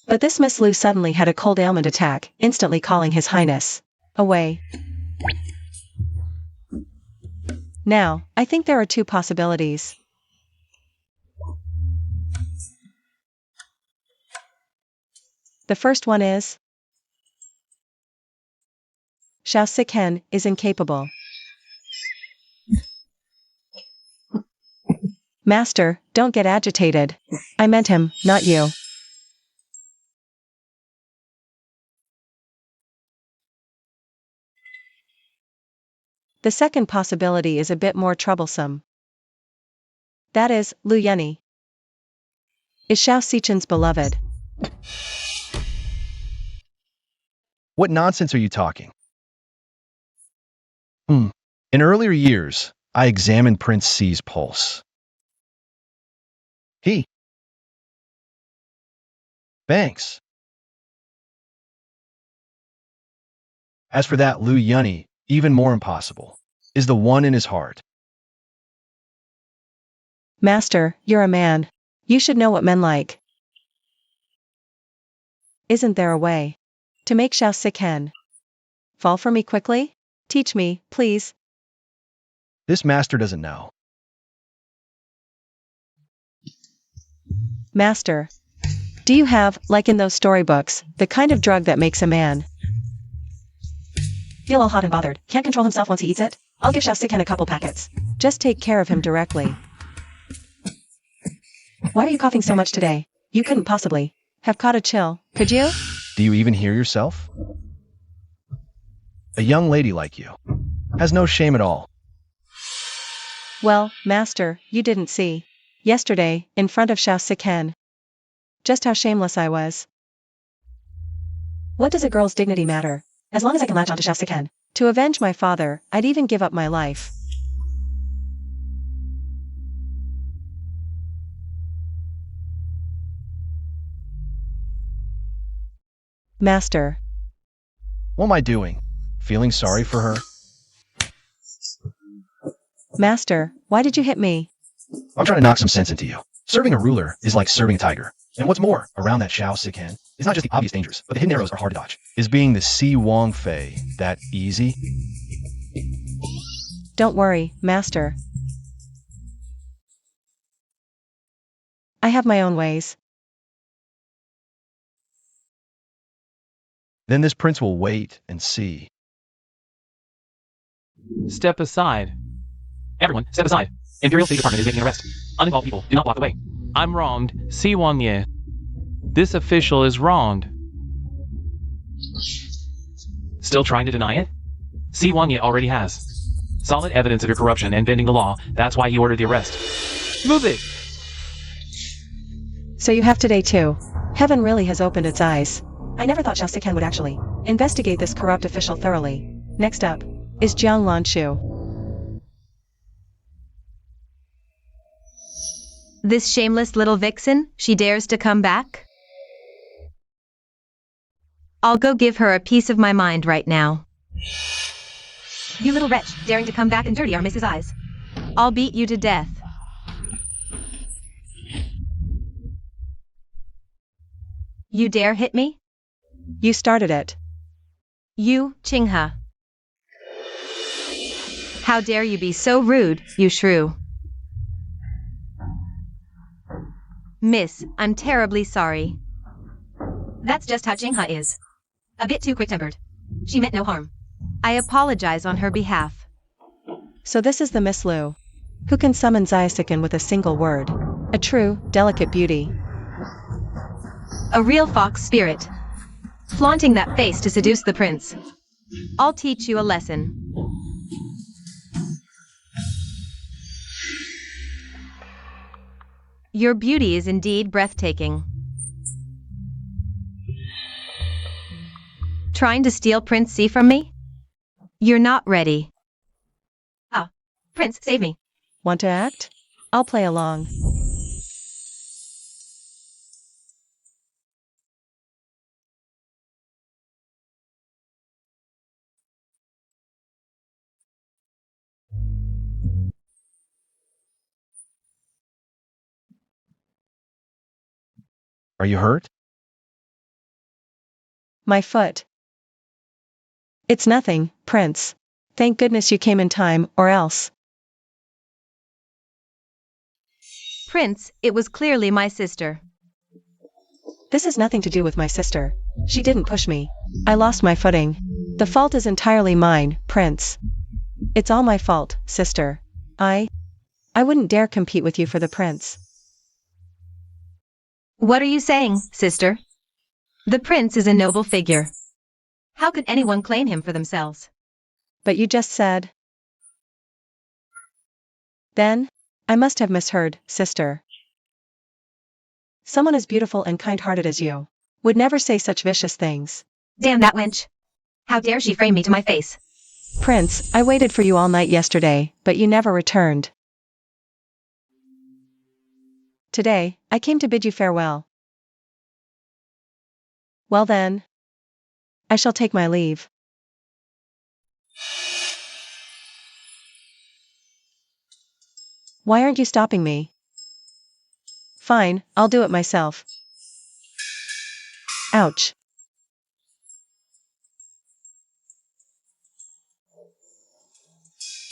But this Miss Liu suddenly had a cold ailment attack, instantly calling His Highness away. Now, I think there are 2 possibilities. The first one is Xiao Siken is incapable. Master, don't get agitated. I meant him, not you. The second possibility is a bit more troublesome. That is, Liu Yunny is Xiao Sichen's beloved. What nonsense are you talking? In earlier years, I examined Prince C's pulse. Thanks. As for that Liu Yunny, even more impossible, is the one in his heart. Master, you're a man. You should know what men like. Isn't there a way to make Xiao Siken fall for me quickly? Teach me, please. This master doesn't know. Master, do you have, like in those storybooks, the kind of drug that makes a man feel all hot and bothered, can't control himself once he eats it? I'll give Xiao Siken a couple packets. Just take care of him directly. Why are you coughing so much today? You couldn't possibly have caught a chill, could you? Do you even hear yourself? A young lady like you has no shame at all. Well, Master, you didn't see yesterday, in front of Xiao Siken, just how shameless I was. What does a girl's dignity matter? As long as I can latch onto Xiao Siken. To avenge my father, I'd even give up my life. Master. What am I doing? Feeling sorry for her? Master, why did you hit me? I'm trying to knock some sense into you. Serving a ruler is like serving a tiger. And what's more, around that Xiao sick hen is not just the obvious dangers, but the hidden arrows are hard to dodge. Is being the Si Wong Fei that easy? Don't worry, Master. I have my own ways. Then this prince will wait and see. Step aside. Everyone, step aside. Imperial State Department is making an arrest. Uninvolved people, do not block the way. I'm wronged. Si Wang. This official is wronged. Still trying to deny it? Si Wang already has solid evidence of your corruption and bending the law. That's why he ordered the arrest. Move it! So you have today too. Heaven really has opened its eyes. I never thought Xiao Sikan would actually investigate this corrupt official thoroughly. Next up is Jiang Lanchu. This shameless little vixen, she dares to come back? I'll go give her a piece of my mind right now. You little wretch, daring to come back and dirty our Mrs. Eyes. I'll beat you to death. You dare hit me? You started it. You, Qinghe. How dare you be so rude, you shrew. Miss, I'm terribly sorry. That's just how Qinghe is. A bit too quick-tempered. She meant no harm. I apologize on her behalf. So this is the Miss Lu, who can summon Xiaosikan with a single word. A true, delicate beauty. A real fox spirit. Flaunting that face to seduce the prince. I'll teach you a lesson. Your beauty is indeed breathtaking. Trying to steal Prince C from me? You're not ready. Ah, Prince, save me. Want to act? I'll play along. Are you hurt? My foot. It's nothing, Prince. Thank goodness you came in time, or else. Prince, it was clearly my sister. This has nothing to do with my sister. She didn't push me. I lost my footing. The fault is entirely mine, Prince. It's all my fault, sister. I wouldn't dare compete with you for the prince. What are you saying, sister? The prince is a noble figure. How could anyone claim him for themselves? But you just said. Then, I must have misheard, sister. Someone as beautiful and kind-hearted as you would never say such vicious things. Damn that wench. How dare she frame me to my face? Prince, I waited for you all night yesterday, but you never returned. Today, I came to bid you farewell. Well then, I shall take my leave. Why aren't you stopping me? Fine, I'll do it myself. Ouch.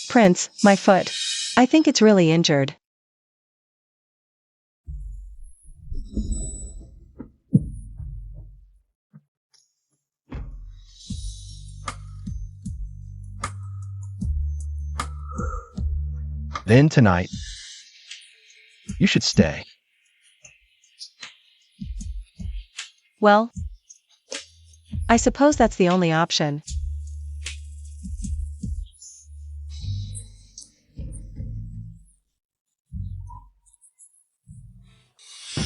Prince, my foot. I think it's really injured. Then tonight, you should stay. Well, I suppose that's the only option.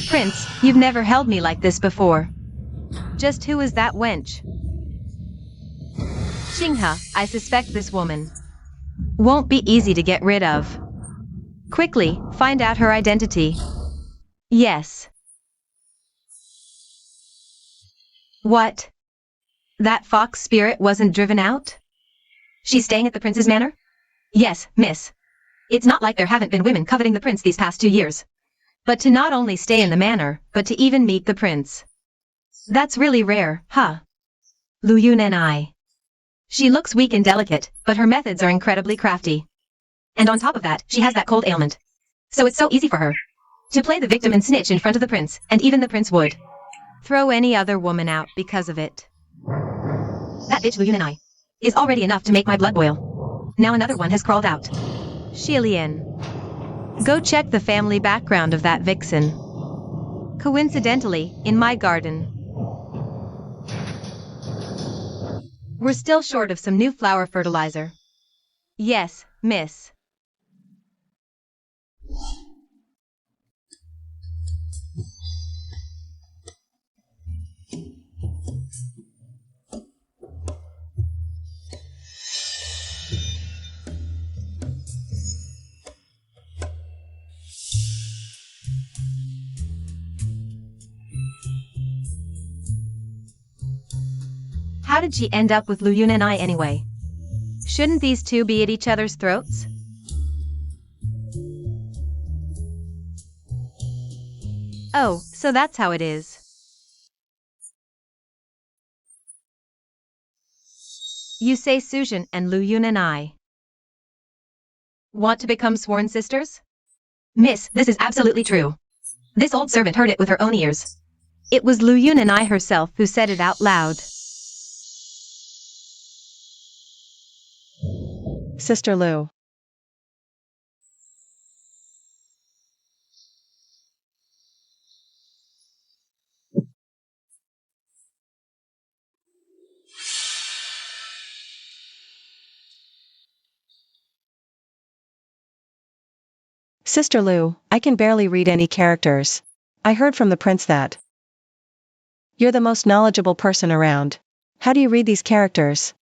Prince, you've never held me like this before. Just who is that wench? Qinghe, I suspect this woman won't be easy to get rid of. Quickly, find out her identity. Yes. What? That fox spirit wasn't driven out? She's staying at the prince's manor? Yes, miss. It's not like there haven't been women coveting the prince these past 2 years. But to not only stay in the manor, but to even meet the prince. That's really rare, huh? Lu Yun and I. She looks weak and delicate, but her methods are incredibly crafty. And on top of that, she has that cold ailment. So it's so easy for her to play the victim and snitch in front of the prince, and even the prince would throw any other woman out because of it. That bitch Lu Yun and I is already enough to make my blood boil. Now another one has crawled out. Shilian, go check the family background of that vixen. Coincidentally, in my garden. We're still short of some new flower fertilizer. Yes, miss. How did she end up with Lu Yun and I anyway? Shouldn't these two be at each other's throats? Oh, so that's how it is. You say Sujin and Lu Yun and I want to become sworn sisters? Miss, this is absolutely true. This old servant heard it with her own ears. It was Lu Yun and I herself who said it out loud. Sister Lu. Sister Lu, I can barely read any characters. I heard from the prince that you're the most knowledgeable person around. How do you read these characters?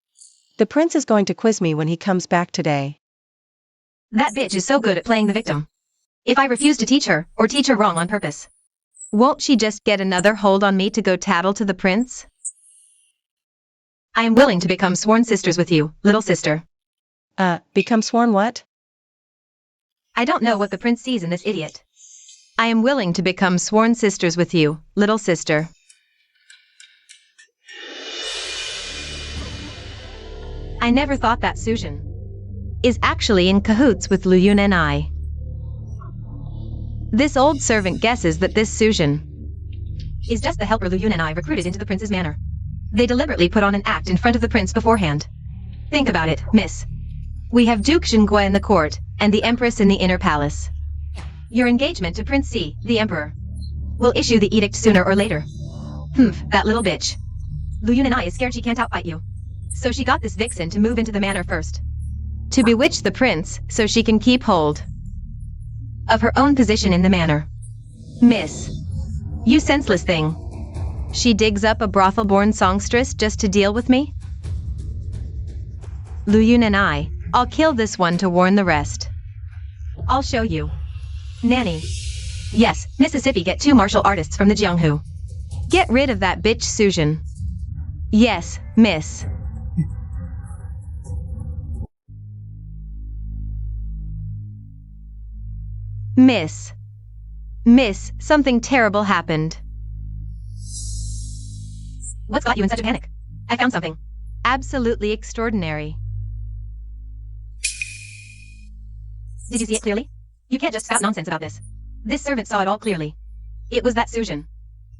The prince is going to quiz me when he comes back today. That bitch is so good at playing the victim. If I refuse to teach her, or teach her wrong on purpose, won't she just get another hold on me to go tattle to the prince? I am willing to become sworn sisters with you, little sister. Become sworn what? I don't know what the prince sees in this idiot. I am willing to become sworn sisters with you, little sister. I never thought that Sujin is actually in cahoots with Lu Yun and I. This old servant guesses that this Sujin is just the helper Lu Yun and I recruited into the prince's manor. They deliberately put on an act in front of the prince beforehand. Think about it, miss. We have Duke Xingguo in the court, and the Empress in the inner palace. Your engagement to Prince C, the Emperor, will issue the edict sooner or later. That little bitch. Lu Yun and I is scared she can't outfight you. So she got this vixen to move into the manor first. To bewitch the prince, so she can keep hold of her own position in the manor. Miss, you senseless thing. She digs up a brothel-born songstress just to deal with me? Lu Yun and I'll kill this one to warn the rest. I'll show you. Nanny. Yes, Mississippi get 2 martial artists from the Jianghu. Get rid of that bitch Sujin. Yes, miss. Miss, something terrible happened. What's got you in such a panic? I found something absolutely extraordinary. Did you see it clearly? You can't just spout nonsense about this. This servant saw it all clearly. It was that Sujin.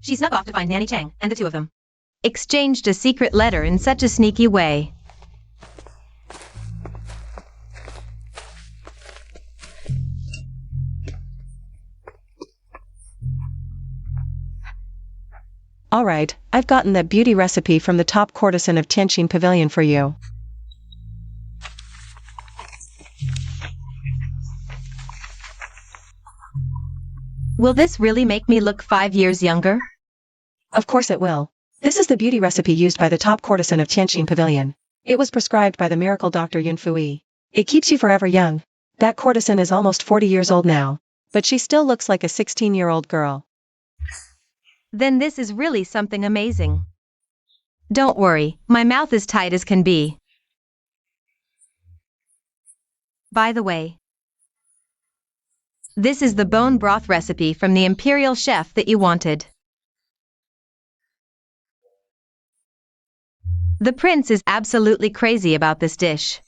She snuck off to find Nanny Chang, and the two of them exchanged a secret letter in such a sneaky way. Alright, I've gotten that beauty recipe from the top courtesan of Tianqin Pavilion for you. Will this really make me look 5 years younger? Of course it will. This is the beauty recipe used by the top courtesan of Tianqin Pavilion. It was prescribed by the miracle doctor Yun Fui. It keeps you forever young. That courtesan is almost 40 years old now, but she still looks like a 16-year-old girl. Then this is really something amazing. Don't worry, my mouth is tight as can be. By the way, this is the bone broth recipe from the imperial chef that you wanted. The prince is absolutely crazy about this dish.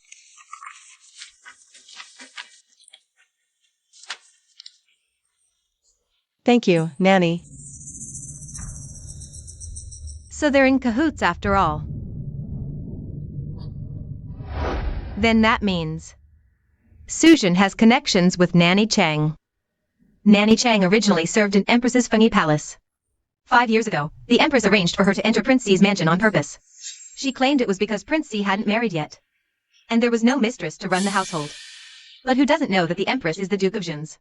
Thank you, Nanny. So they're in cahoots after all. Then that means Suzhan has connections with Nanny Chang. Nanny Chang originally served in Empress's Fengyi Palace. 5 years ago, the Empress arranged for her to enter Prince Xi's mansion on purpose. She claimed it was because Prince Xi hadn't married yet, and there was no mistress to run the household. But who doesn't know that the Empress is the Duke of Jun's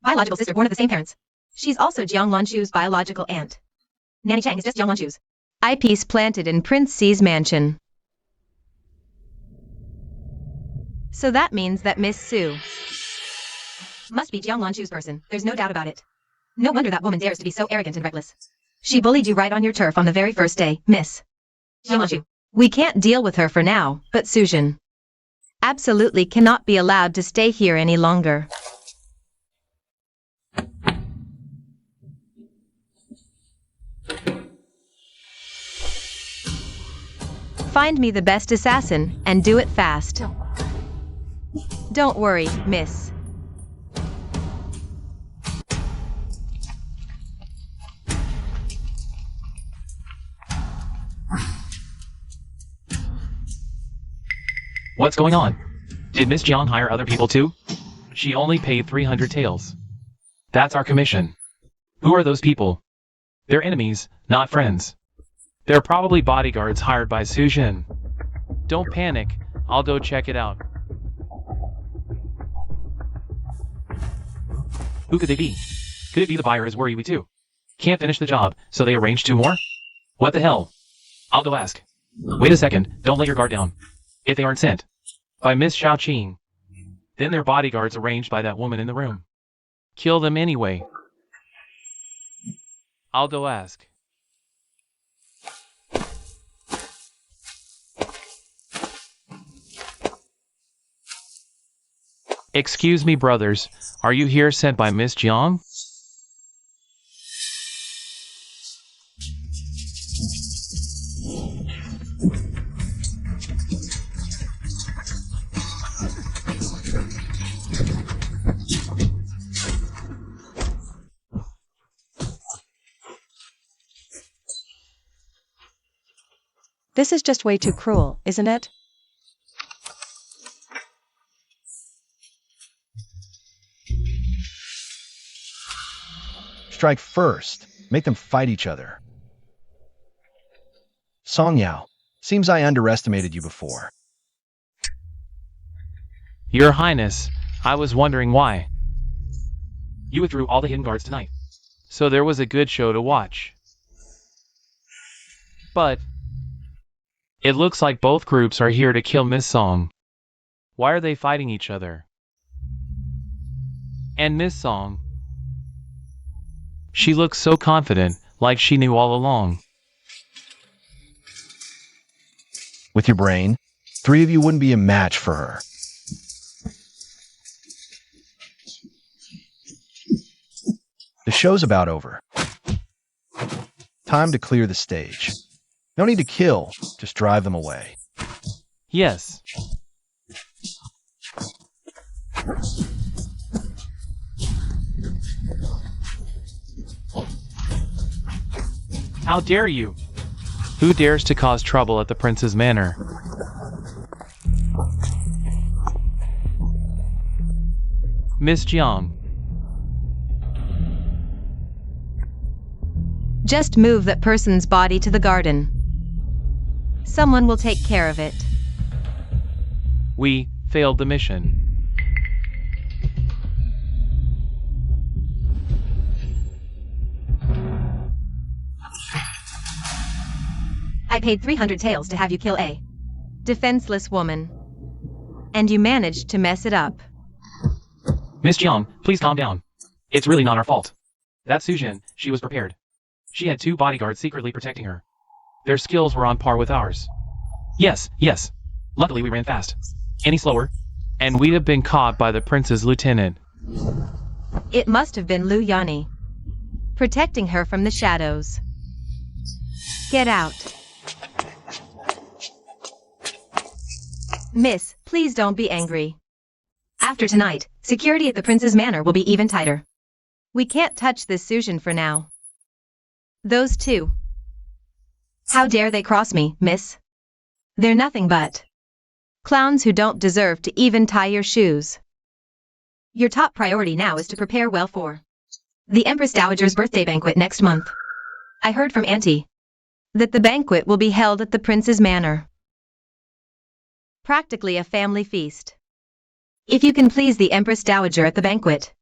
biological sister born of the same parents? She's also Jiang Lanchu's biological aunt. Nanny Chang is just Jiang Lanchu's eyepiece planted in Prince Xi's mansion. So that means that Miss Su must be Jiang Lanchu's person, there's no doubt about it. No wonder that woman dares to be so arrogant and reckless. She bullied you right on your turf on the very first day, Miss Jiang Lanchu. We can't deal with her for now, but Suzhan absolutely cannot be allowed to stay here any longer. Find me the best assassin, and do it fast. Don't worry, miss. What's going on? Did Miss Jiang hire other people too? She only paid 300 taels. That's our commission. Who are those people? They're enemies, not friends. They're probably bodyguards hired by Suzhan. Don't panic, I'll go check it out. Who could they be? Could it be the buyer is worried we too can't finish the job, so they arranged 2 more? What the hell? I'll go ask. Wait a second, don't let your guard down. If they aren't sent by Miss Xiaoqing, then they're bodyguards arranged by that woman in the room. Kill them anyway. I'll go ask. Excuse me, brothers. Are you here sent by Miss Jiang? This is just way too cruel, isn't it? Strike first. Make them fight each other. Song Yao, seems I underestimated you before. Your Highness, I was wondering why. You withdrew all the hidden guards tonight, so there was a good show to watch. But it looks like both groups are here to kill Miss Song. Why are they fighting each other? And Miss Song, she looks so confident, like she knew all along. With your brain, 3 of you wouldn't be a match for her. The show's about over. Time to clear the stage. No need to kill, just drive them away. Yes. How dare you? Who dares to cause trouble at the prince's manor? Miss Jiang. Just move that person's body to the garden. Someone will take care of it. We failed the mission. I paid 300 taels to have you kill a defenseless woman. And you managed to mess it up. Miss Jiang, please calm down. It's really not our fault. That's Suzhan, she was prepared. She had 2 bodyguards secretly protecting her. Their skills were on par with ours. Yes, yes. Luckily we ran fast. Any slower, and we'd have been caught by the prince's lieutenant. It must have been Lu Yani, protecting her from the shadows. Get out. Miss, please don't be angry. After tonight, security at the prince's manor will be even tighter. We can't touch this Sujin for now. Those two. How dare they cross me, miss? They're nothing but clowns who don't deserve to even tie your shoes. Your top priority now is to prepare well for the Empress Dowager's birthday banquet next month. I heard from Auntie that the banquet will be held at the prince's manor. Practically a family feast. If you can please the Empress Dowager at the banquet,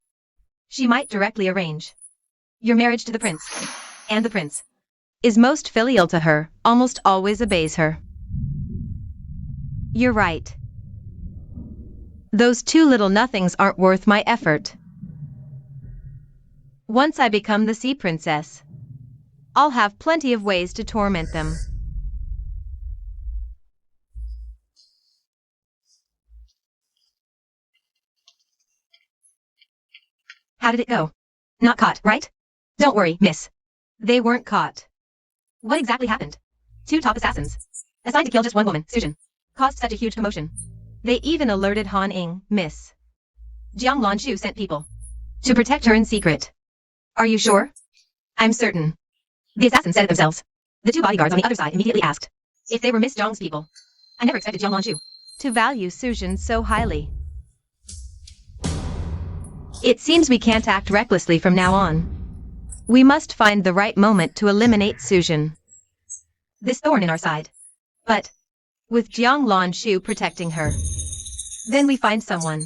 she might directly arrange your marriage to the prince, and the prince is most filial to her, almost always obeys her. You're right. Those two little nothings aren't worth my effort. Once I become the sea princess, I'll have plenty of ways to torment them. How did it go? Not caught, right? Don't worry, miss. They weren't caught. What exactly happened? Two top assassins, assigned to kill just one woman, Sujin, caused such a huge commotion. They even alerted Han Ing, miss. Jiang Lanshu sent people to protect her in secret. Are you sure? I'm certain. The assassins said it themselves. The two bodyguards on the other side immediately asked if they were Miss Zhang's people. I never expected Jiang Lanshu to value Sujin so highly. It seems we can't act recklessly from now on. We must find the right moment to eliminate Sujin, this thorn in our side. But with Jiang Lanshu protecting her, then we find someone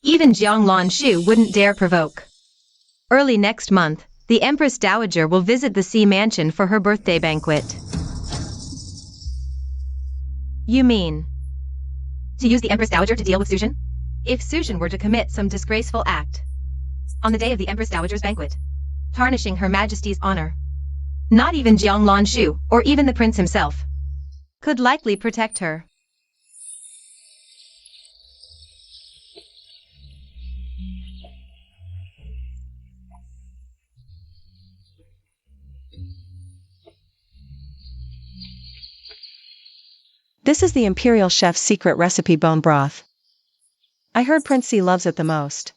even Jiang Lanshu wouldn't dare provoke. Early next month, the Empress Dowager will visit the Sea Mansion for her birthday banquet. You mean to use the Empress Dowager to deal with Sujin? If Sujin were to commit some disgraceful act on the day of the Empress Dowager's banquet, tarnishing Her Majesty's honor, not even Jiang Lanshu, or even the prince himself, could likely protect her. This is the Imperial Chef's secret recipe bone broth. I heard Prince C loves it the most.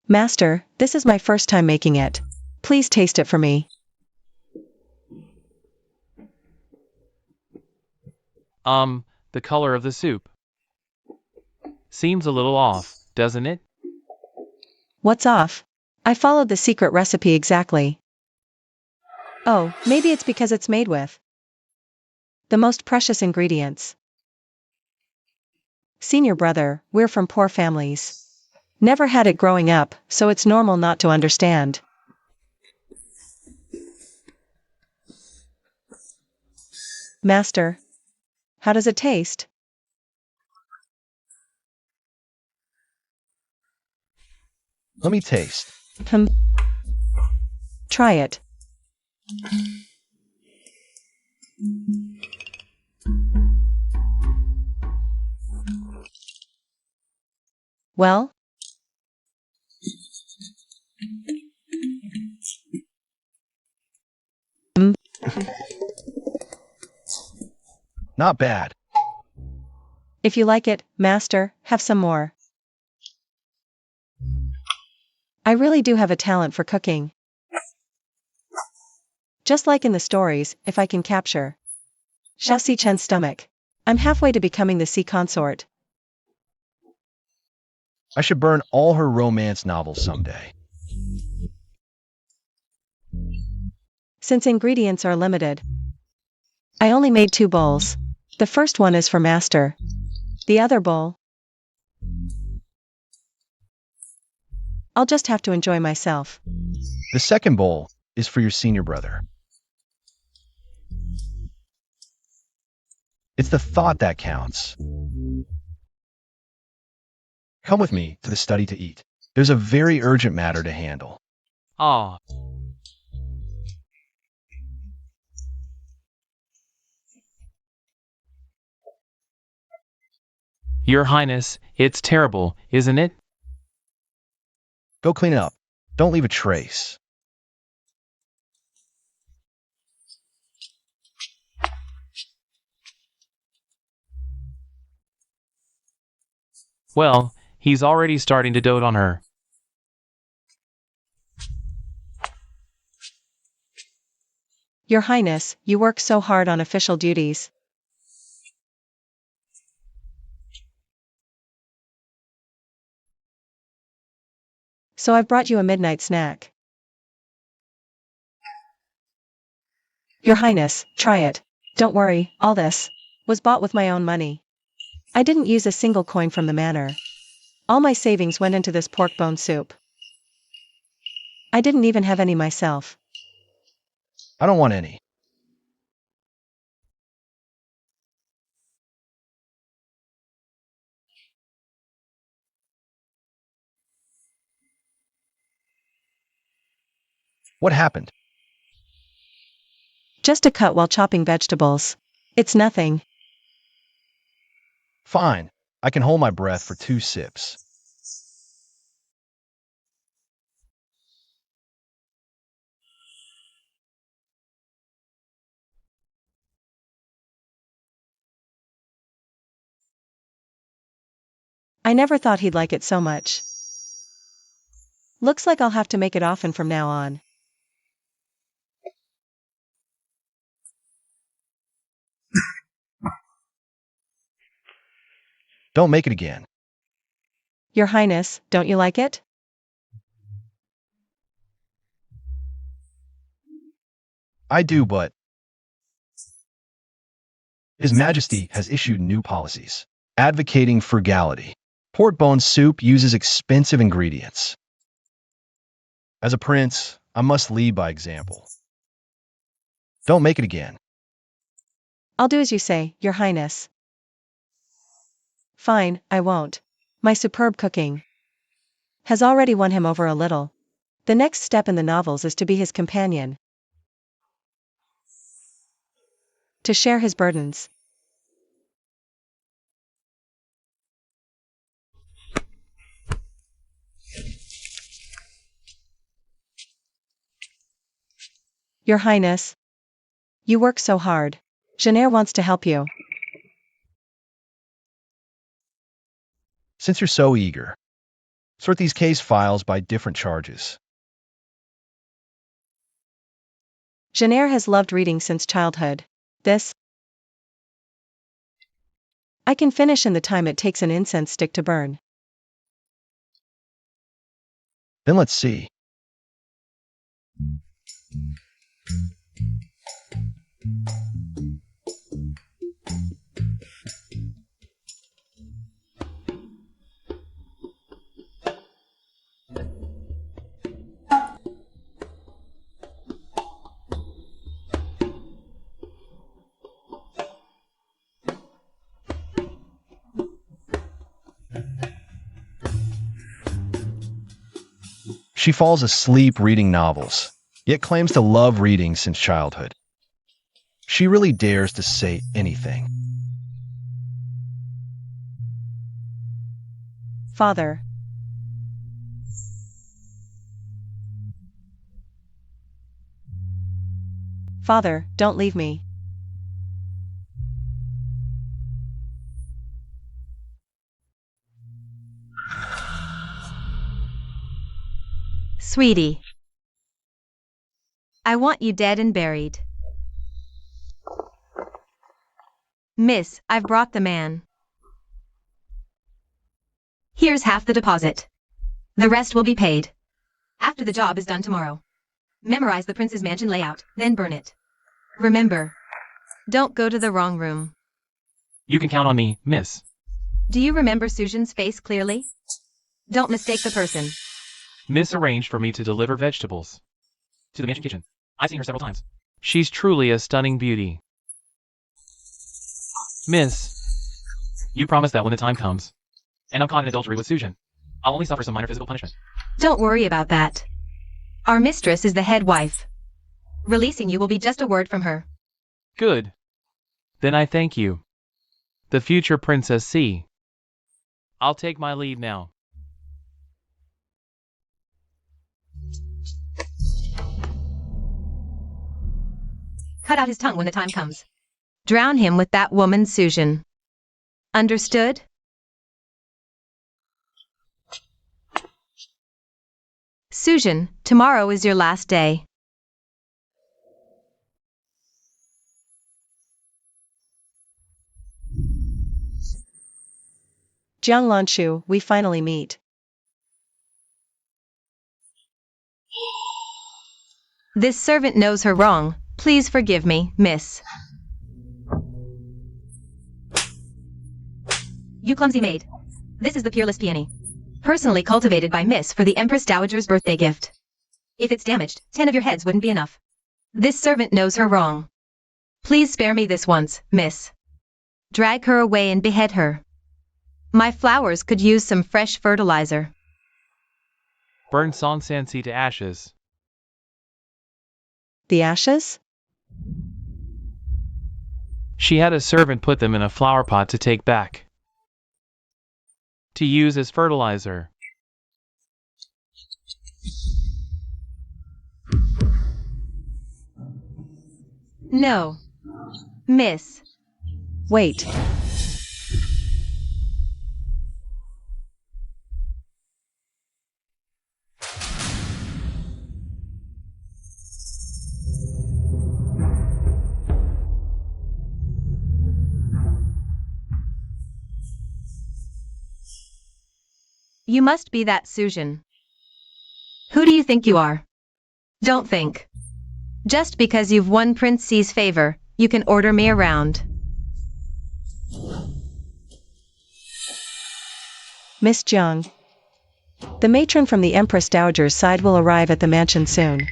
Master, this is my first time making it. Please taste it for me. The color of the soup seems a little off, doesn't it? What's off? I followed the secret recipe exactly. Oh, maybe it's because it's made with the most precious ingredients. Senior brother, we're from poor families. Never had it growing up, so it's normal not to understand. Master, how does it taste? Let me taste. Try it. Well? Not bad. If you like it, Master, have some more. I really do have a talent for cooking. Just like in the stories, if I can capture Xia Xichen's stomach, I'm halfway to becoming the sea consort. I should burn all her romance novels someday. Since ingredients are limited, I only made 2 bowls. The first one is for Master. The other bowl, I'll just have to enjoy myself. The second bowl is for your senior brother. It's the thought that counts. Come with me to the study to eat. There's a very urgent matter to handle. Ah. Your Highness, it's terrible, isn't it? Go clean it up. Don't leave a trace. Well, he's already starting to dote on her. Your Highness, you work so hard on official duties. So I've brought you a midnight snack. Your Highness, try it. Don't worry, all this was bought with my own money. I didn't use a single coin from the manor. All my savings went into this pork bone soup. I didn't even have any myself. I don't want any. What happened? Just a cut while chopping vegetables. It's nothing. Fine. I can hold my breath for 2 sips. I never thought he'd like it so much. Looks like I'll have to make it often from now on. Don't make it again. Your Highness, don't you like it? I do, but His Majesty has issued new policies, advocating frugality. Pork bone soup uses expensive ingredients. As a prince, I must lead by example. Don't make it again. I'll do as you say, Your Highness. Fine, I won't. My superb cooking has already won him over a little. The next step in the novels is to be his companion. To share his burdens. Your Highness, you work so hard. Jenner wants to help you. Since you're so eager, sort these case files by different charges. Jenner has loved reading since childhood. This I can finish in the time it takes an incense stick to burn. Then let's see. She falls asleep reading novels, yet claims to love reading since childhood. She really dares to say anything. Father. Father, don't leave me. Sweetie. I want you dead and buried. Miss, I've brought the man. Here's half the deposit. The rest will be paid after the job is done tomorrow. Memorize the prince's mansion layout, then burn it. Remember, don't go to the wrong room. You can count on me, miss. Do you remember Susan's face clearly? Don't mistake the person. Miss arranged for me to deliver vegetables to the mansion kitchen. I've seen her several times. She's truly a stunning beauty. Miss, you promised that when the time comes, and I'm caught in adultery with Susan, I'll only suffer some minor physical punishment. Don't worry about that. Our mistress is the head wife. Releasing you will be just a word from her. Good. Then I thank you. The future Princess C. I'll take my leave now. Cut out his tongue when the time comes. Drown him with that woman Susan. Understood? Susan, tomorrow is your last day. Jiang Lanshu, we finally meet. This servant knows her wrong. Please forgive me, miss. You clumsy maid. This is the peerless peony. Personally cultivated by Miss for the Empress Dowager's birthday gift. If it's damaged, 10 of your heads wouldn't be enough. This servant knows her wrong. Please spare me this once, miss. Drag her away and behead her. My flowers could use some fresh fertilizer. Burn Song Sansi to ashes. The ashes? She had a servant put them in a flower pot to take back. To use as fertilizer. No. Miss. Wait. You must be that Susan. Who do you think you are? Don't think. Just because you've won Prince C's favor, you can order me around. Miss Jiang. The matron from the Empress Dowager's side will arrive at the mansion soon.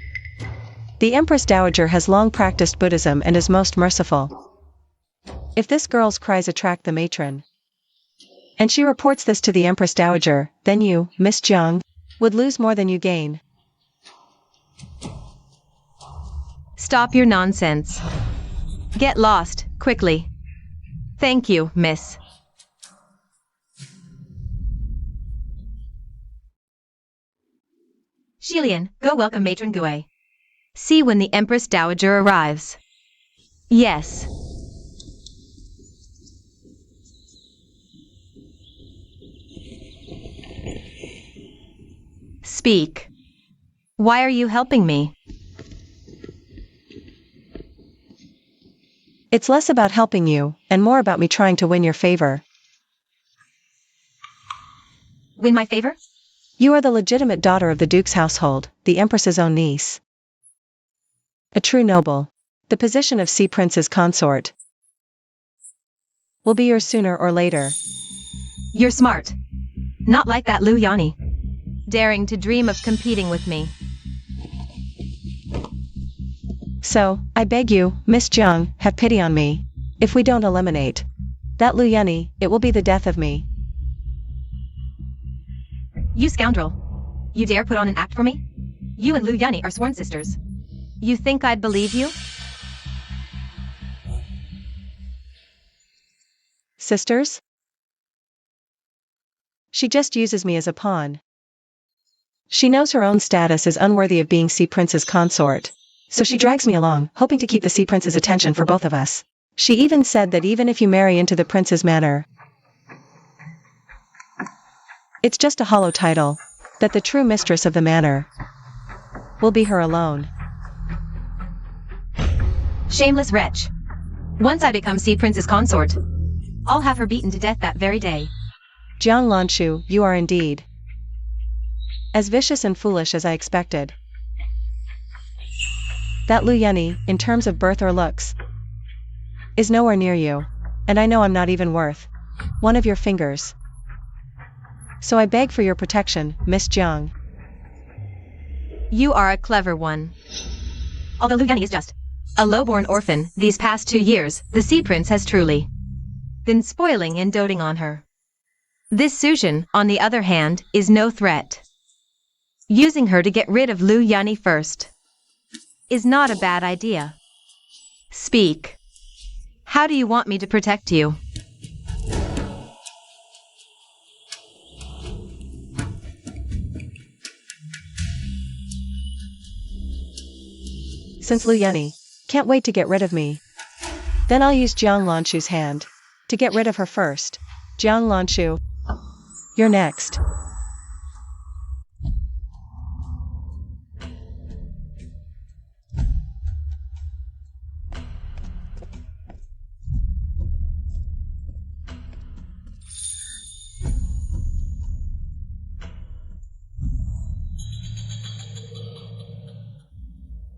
The Empress Dowager has long practiced Buddhism and is most merciful. If this girl's cries attract the matron, and she reports this to the Empress Dowager, then you, Miss Jiang, would lose more than you gain. Stop your nonsense. Get lost, quickly. Thank you, miss. Shilian, go welcome Matron Gui. See when the Empress Dowager arrives. Yes. Speak. Why are you helping me? It's less about helping you, and more about me trying to win your favor. Win my favor? You are the legitimate daughter of the Duke's household, the Empress's own niece. A true noble. The position of Sea Prince's consort will be yours sooner or later. You're smart. Not like that Lu Yani. Daring to dream of competing with me. So, I beg you, Miss Jiang, have pity on me. If we don't eliminate that Lu Yani, it will be the death of me. You scoundrel. You dare put on an act for me? You and Lu Yani are sworn sisters. You think I'd believe you? Sisters? She just uses me as a pawn. She knows her own status is unworthy of being Sea Prince's consort. So she drags me along, hoping to keep the Sea Prince's attention for both of us. She even said that even if you marry into the prince's manor, it's just a hollow title, that the true mistress of the manor will be her alone. Shameless wretch. Once I become Sea Prince's consort, I'll have her beaten to death that very day. Jiang Lanshu, you are indeed as vicious and foolish as I expected. That Lu Yani, in terms of birth or looks, is nowhere near you, and I know I'm not even worth one of your fingers. So I beg for your protection, Miss Jiang. You are a clever one. Although Lu Yani is just a low-born orphan, these past 2 years, the Sea Prince has truly been spoiling and doting on her. This Susan, on the other hand, is no threat. Using her to get rid of Lu Yani first is not a bad idea. Speak. How do you want me to protect you? since Liu Yeni can't wait to get rid of me. Then I'll use Jiang Lanchu's hand to get rid of her first. Jiang Lanchu, you're next.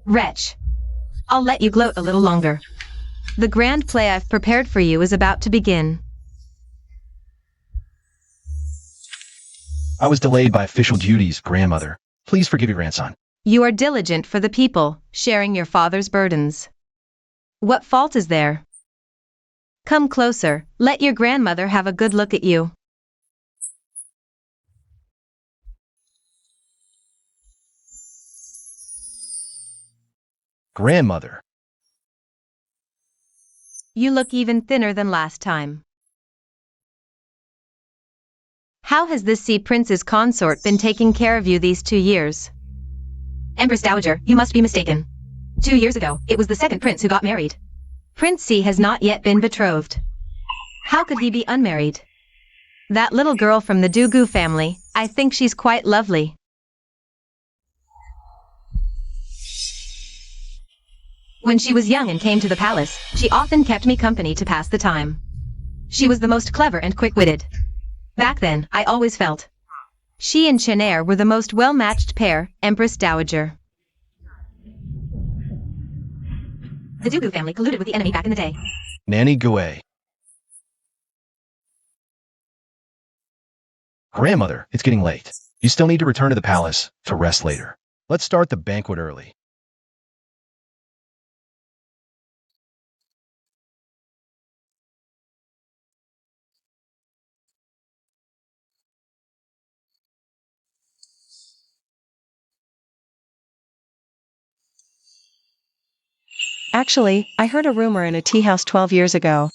Wretch. I'll let you gloat a little longer. The grand play I've prepared for you is about to begin. I was delayed by official duties, grandmother. Please forgive your grandson. You are diligent for the people, sharing your father's burdens. What fault is there? Come closer, let your grandmother have a good look at you. Grandmother. You look even thinner than last time. How has this sea prince's consort been taking care of you these 2 years? Empress Dowager, you must be mistaken. 2 years ago, it was the second prince who got married. Prince C has not yet been betrothed. How could he be unmarried? That little girl from the Dugu family, I think she's quite lovely. When she was young and came to the palace, she often kept me company to pass the time. She was the most clever and quick-witted. Back then, I always felt she and Chenair were the most well-matched pair, Empress Dowager. The Dugu family colluded with the enemy back in the day. Nanny Gouet. Grandmother, it's getting late. You still need to return to the palace to rest later. Let's start the banquet early. Actually, I heard a rumor in a tea house 12 years ago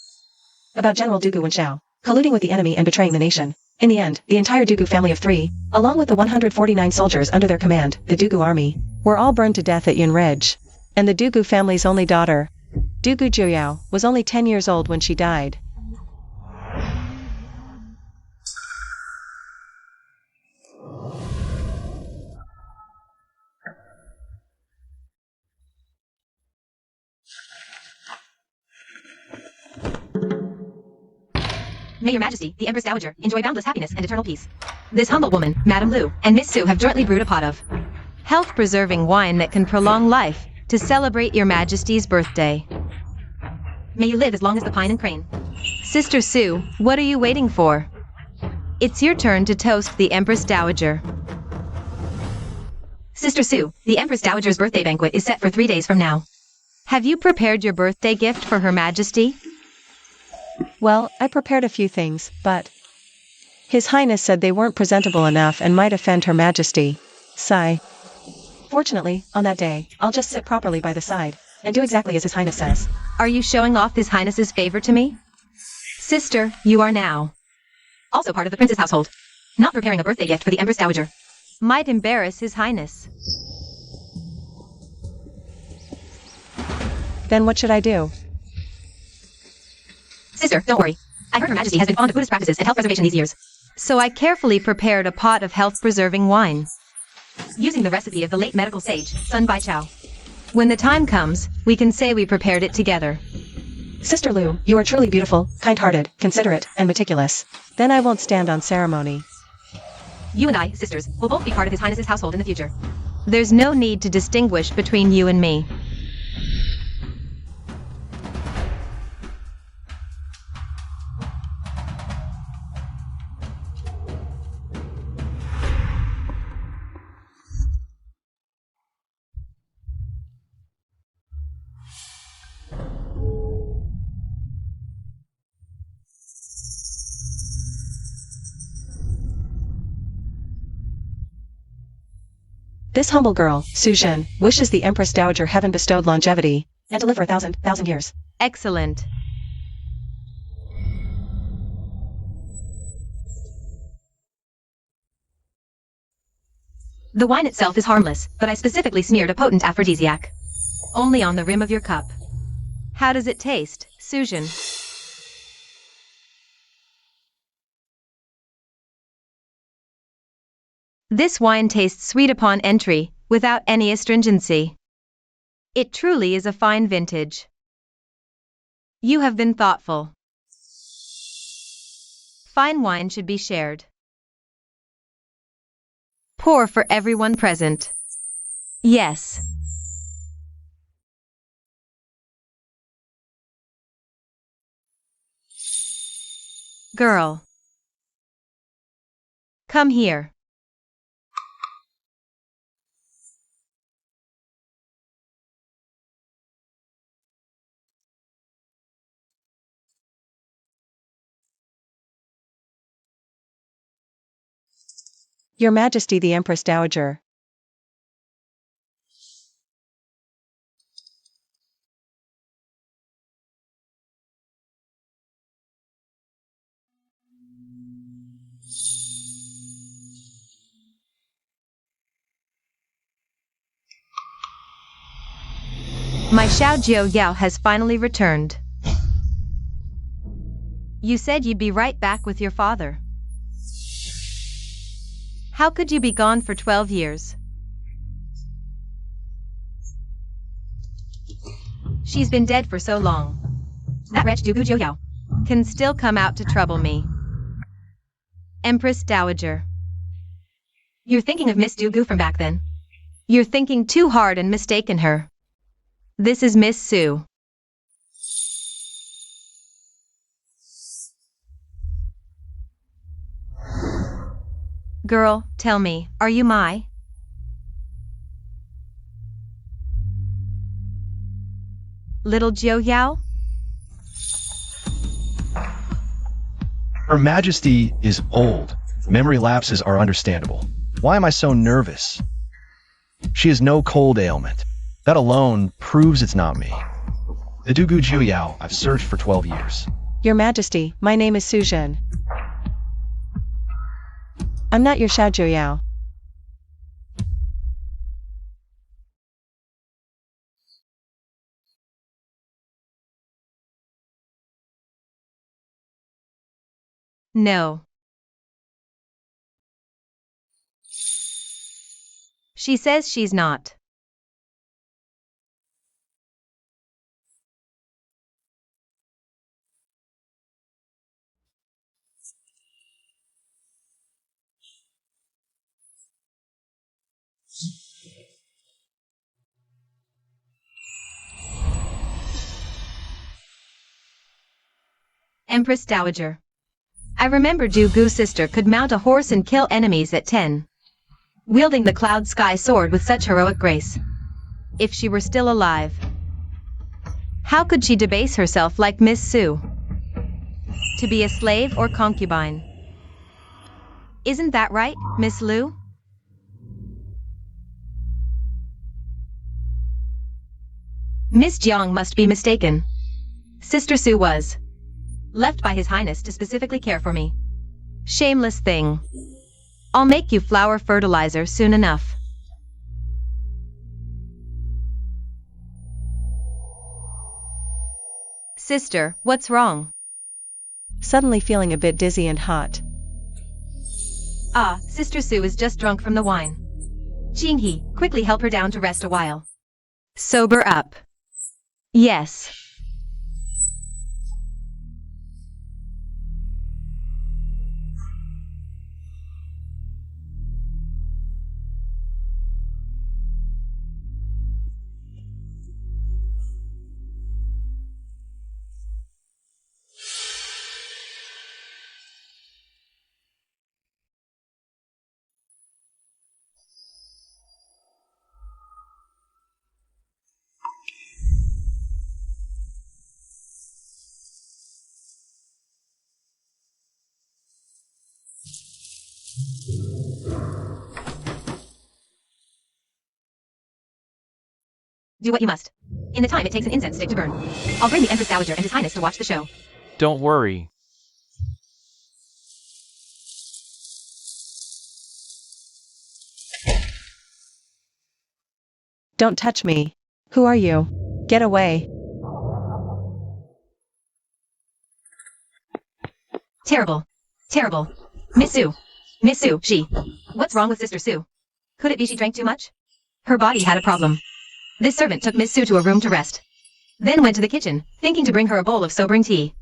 about General Dugu Wenshao colluding with the enemy and betraying the nation. In the end, the entire Dugu family of 3, along with the 149 soldiers under their command, the Dugu army, were all burned to death at Yunrej. And the Dugu family's only daughter, Dugu Juyao, was only 10 years old when she died. May your majesty, the Empress Dowager, enjoy boundless happiness and eternal peace. This humble woman, Madame Lu, and Miss Su have jointly brewed a pot of health-preserving wine that can prolong life, to celebrate your majesty's birthday. May you live as long as the pine and crane. Sister Su, what are you waiting for? It's your turn to toast the Empress Dowager. Sister Su, the Empress Dowager's birthday banquet is set for 3 days from now. Have you prepared your birthday gift for Her Majesty? Well, I prepared a few things, but His Highness said they weren't presentable enough and might offend Her Majesty. Sigh. Fortunately, on that day, I'll just sit properly by the side and do exactly as His Highness says. Are you showing off His Highness's favor to me? Sister, you are now also part of the prince's household. Not preparing a birthday gift for the Empress Dowager might embarrass His Highness. Then what should I do? Sister, don't worry. I heard Her Majesty has been fond of Buddhist practices and health preservation these years. So I carefully prepared a pot of health-preserving wine, using the recipe of the late medical sage, Sun Bai Chao. When the time comes, we can say we prepared it together. Sister Lu, you are truly beautiful, kind-hearted, considerate, and meticulous. Then I won't stand on ceremony. You and I, sisters, will both be part of His Highness's household in the future. There's no need to distinguish between you and me. This humble girl, Su Zhen, wishes the Empress Dowager heaven-bestowed longevity, and to live for 1,000 years. Excellent. The wine itself is harmless, but I specifically smeared a potent aphrodisiac. only on the rim of your cup. How does it taste, Suzhan? This wine tastes sweet upon entry, without any astringency. It truly is a fine vintage. You have been thoughtful. Fine wine should be shared. Pour for everyone present. Yes. Girl. Come here. Your Majesty the Empress Dowager. My Xiao Jiu Yao has finally returned. You said you'd be right back with your father. How could you be gone for 12 years? She's been dead for so long. That wretch Dugu Jiu Yao can still come out to trouble me. Empress Dowager. You're thinking of Miss Dugu from back then. You're thinking too hard and mistaken her. This is Miss Sue. Girl, tell me, are you my? Little Jiu Yao? Her Majesty is old. Memory lapses are understandable. Why am I so nervous? She has no cold ailment. That alone proves it's not me. The Dugu Jiu Yao I've searched for 12 years. Your Majesty, my name is Suzhan. I'm not your Xiao Jiu Yao. No. She says she's not. Empress Dowager. I remember Dugu's sister could mount a horse and kill enemies at 10. Wielding the cloud sky sword with such heroic grace. If she were still alive. How could she debase herself like Miss Sue? To be a slave or concubine. Isn't that right, Miss Lu? Miss Jiang must be mistaken. Sister Sue was left by His Highness to specifically care for me. Shameless thing. I'll make you flower fertilizer soon enough. Sister, what's wrong? Suddenly feeling a bit dizzy and hot. Ah, Sister Sue is just drunk from the wine. Jinghe, quickly help her down to rest a while. Sober up. Yes. Do what you must. In the time it takes an incense stick to burn. I'll bring the Empress Dowager and His Highness to watch the show. Don't worry. Don't touch me. Who are you? Get away. Terrible. Terrible. Miss Sue. Miss Sue, What's wrong with Sister Sue? Could it be she drank too much? Her body had a problem. This servant took Miss Sue to a room to rest. Then went to the kitchen, thinking to bring her a bowl of sobering tea.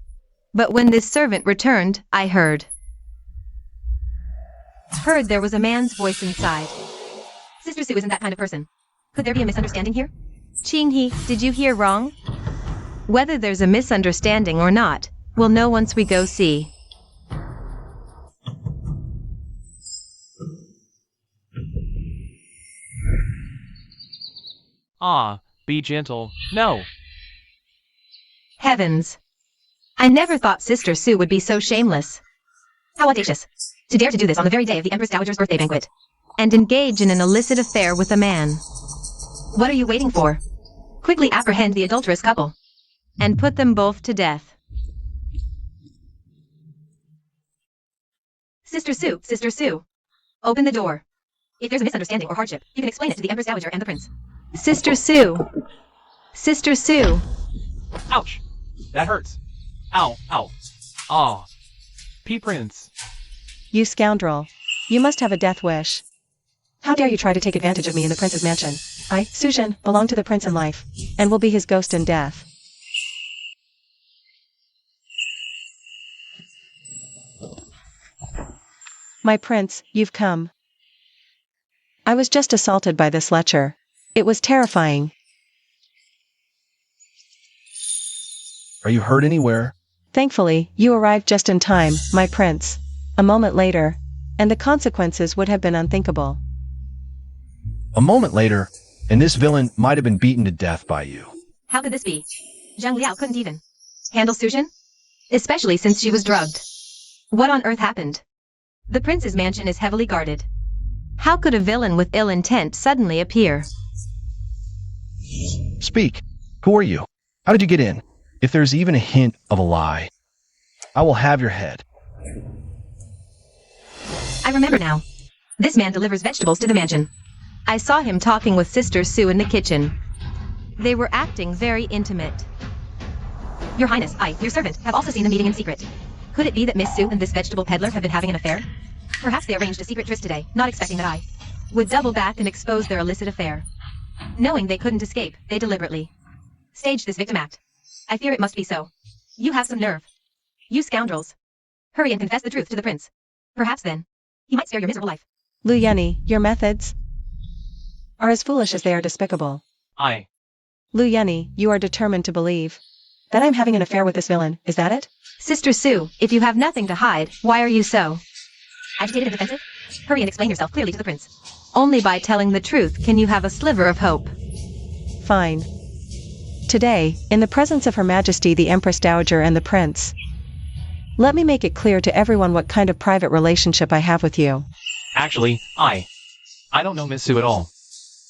But when this servant returned, I heard there was a man's voice inside. Sister Sue isn't that kind of person. Could there be a misunderstanding here? Ching-hee, did you hear wrong? Whether there's a misunderstanding or not, we'll know once we go see. Ah, be gentle. No. Heavens. I never thought Sister Sue would be so shameless. How audacious. To dare to do this on the very day of the Empress Dowager's birthday banquet. And engage in an illicit affair with a man. What are you waiting for? Quickly apprehend the adulterous couple. And put them both to death. Sister Sue. Open the door. If there's a misunderstanding or hardship, you can explain it to the Empress Dowager and the Prince. Sister Sue. Sister Sue. Ouch. That hurts. Ow, ow. Ah. Prince. You scoundrel. You must have a death wish. How dare you try to take advantage of me in the prince's mansion? I, Sujin, belong to the prince in life, and will be his ghost in death. My prince, you've come. I was just assaulted by this lecher. It was terrifying. Are you hurt anywhere? Thankfully, you arrived just in time, my prince. A moment later, and the consequences would have been unthinkable. A moment later, and this villain might have been beaten to death by you. How could this be? Zhang Liao couldn't even handle Sujin? Especially since she was drugged. What on earth happened? The prince's mansion is heavily guarded. How could a villain with ill intent suddenly appear? Speak. Who are you? How did you get in? If there's even a hint of a lie, I will have your head. I remember now. This man delivers vegetables to the mansion. I saw him talking with Sister Sue in the kitchen. They were acting very intimate. Your Highness, I, your servant, have also seen the meeting in secret. Could it be that Miss Sue and this vegetable peddler have been having an affair? Perhaps they arranged a secret tryst today, not expecting that I would double back and expose their illicit affair. Knowing they couldn't escape, they deliberately staged this victim act. I fear it must be so. You have some nerve. You scoundrels. Hurry and confess the truth to the prince. Perhaps then, he might spare your miserable life. Lu Yeni, your methods are as foolish as they are despicable. Lu Yeni, you are determined to believe that I'm having an affair with this villain, is that it? Sister Sue, if you have nothing to hide, why are you so agitated and defensive? Hurry and explain yourself clearly to the prince. Only by telling the truth can you have a sliver of hope. Fine. Today, in the presence of Her Majesty the Empress Dowager and the Prince, let me make it clear to everyone what kind of private relationship I have with you. Actually, I don't know Miss Sue at all.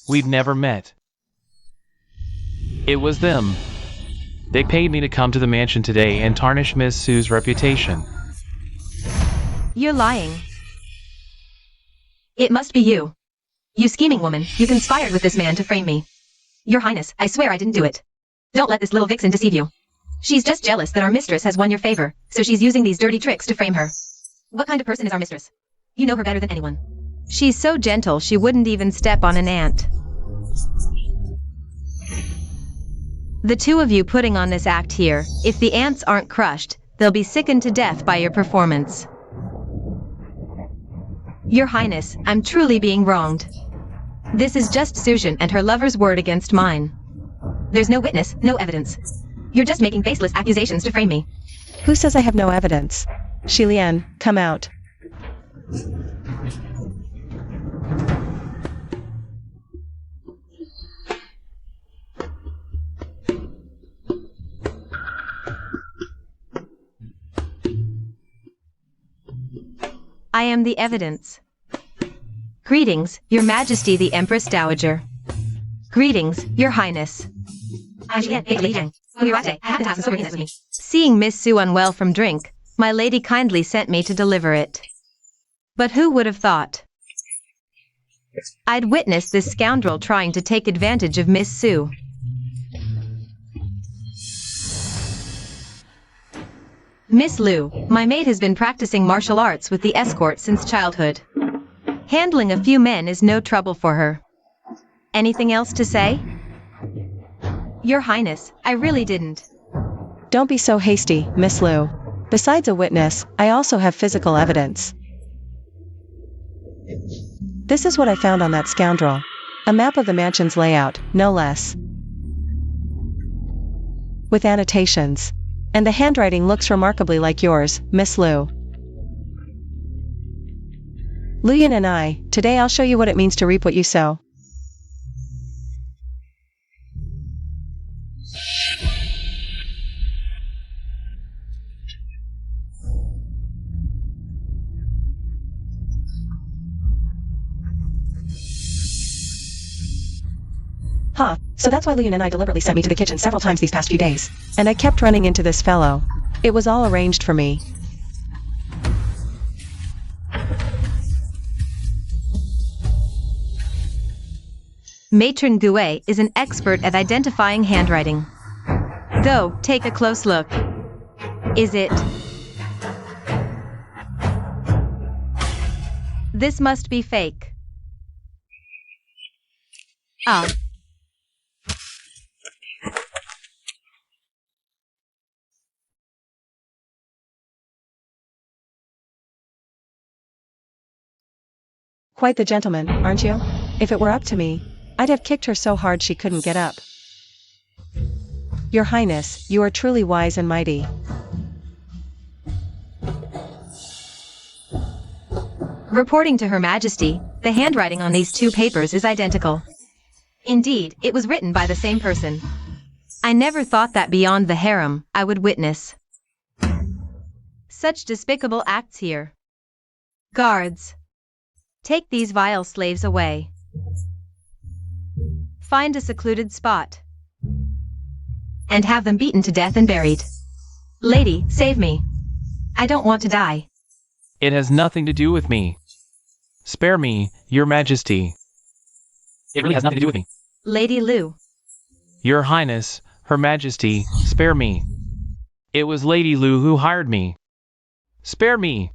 We've never met. It was them. They paid me to come to the mansion today and tarnish Miss Sue's reputation. You're lying. It must be you. You scheming woman, you conspired with this man to frame me. Your Highness, I swear I didn't do it. Don't let this little vixen deceive you. She's just jealous that our mistress has won your favor, so she's using these dirty tricks to frame her. What kind of person is our mistress? You know her better than anyone. She's so gentle she wouldn't even step on an ant. The two of you putting on this act here, if the ants aren't crushed, they'll be sickened to death by your performance. Your Highness, I'm truly being wronged. This is just Sujin and her lover's word against mine. There's no witness, no evidence. You're just making baseless accusations to frame me. Who says I have no evidence? Shilian, come out. I am the evidence. Greetings, Your Majesty the Empress Dowager. Greetings, Your Highness. Seeing Miss Sue unwell from drink, my lady kindly sent me to deliver it. But who would have thought I'd witnessed this scoundrel trying to take advantage of Miss Sue. Miss Liu, my maid has been practicing martial arts with the escort since childhood. Handling a few men is no trouble for her. Anything else to say? Your Highness, I really didn't. Don't be so hasty, Miss Liu. Besides a witness, I also have physical evidence. This is what I found on that scoundrel. A map of the mansion's layout, no less. With annotations. And the handwriting looks remarkably like yours, Miss Liu. Luyan and I, today I'll show you what it means to reap what you sow. Huh, so that's why Luyan and I deliberately sent me to the kitchen several times these past few days. And I kept running into this fellow. It was all arranged for me. Matron Gouet is an expert at identifying handwriting. Though, take a close look. Is it? This must be fake. Ah. Quite the gentleman, aren't you? If it were up to me, I'd have kicked her so hard she couldn't get up. Your Highness, you are truly wise and mighty. Reporting to Her Majesty, the handwriting on these two papers is identical. Indeed, it was written by the same person. I never thought that beyond the harem, I would witness such despicable acts here. Guards, take these vile slaves away. Find a secluded spot. And have them beaten to death and buried. Lady, save me. I don't want to die. It has nothing to do with me. Spare me, Your Majesty. It really has nothing to do with me. Lady Liu. Your Highness, Her Majesty, spare me. It was Lady Liu who hired me. Spare me.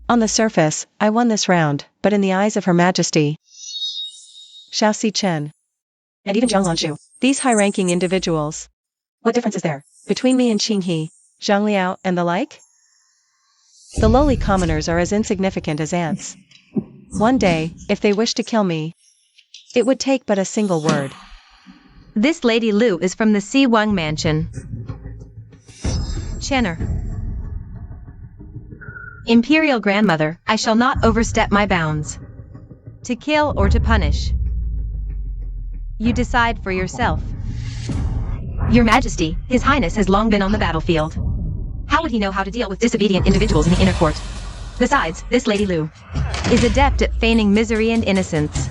On the surface, I won this round, but in the eyes of Her Majesty, Xiao Si Chen, and even Zhang Lanzhu, these high-ranking individuals, what difference is there between me and Qing He, Zhang Liao, and the like? The lowly commoners are as insignificant as ants. One day, if they wish to kill me, it would take but a single word. This Lady Liu is from the Si Wang Mansion. Chenner. Imperial Grandmother, I shall not overstep my bounds. To kill or to punish. You decide for yourself. Your Majesty, His Highness has long been on the battlefield. How would he know how to deal with disobedient individuals in the inner court? Besides, this Lady Liu is adept at feigning misery and innocence.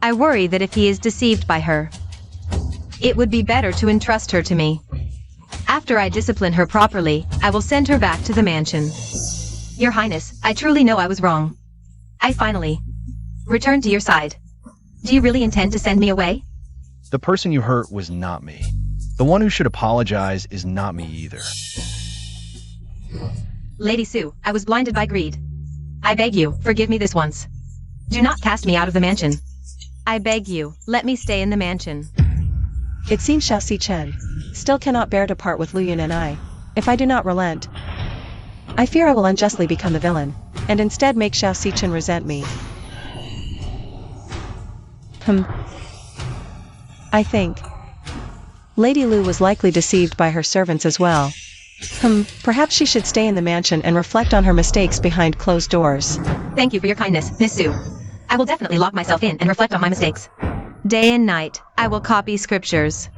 I worry that if he is deceived by her, it would be better to entrust her to me. After I discipline her properly, I will send her back to the mansion. Your Highness, I truly know I was wrong. I finally return to your side. Do you really intend to send me away? The person you hurt was not me. The one who should apologize is not me either. Lady Su, I was blinded by greed. I beg you, forgive me this once. Do not cast me out of the mansion. I beg you, let me stay in the mansion. It seems Xiao Si Chen still cannot bear to part with Luyan and I. If I do not relent, I fear I will unjustly become the villain, and instead make Xiao Si Chen resent me. I think Lady Liu was likely deceived by her servants as well. Perhaps she should stay in the mansion and reflect on her mistakes behind closed doors. Thank you for your kindness, Miss Su. I will definitely lock myself in and reflect on my mistakes. Day and night, I will copy scriptures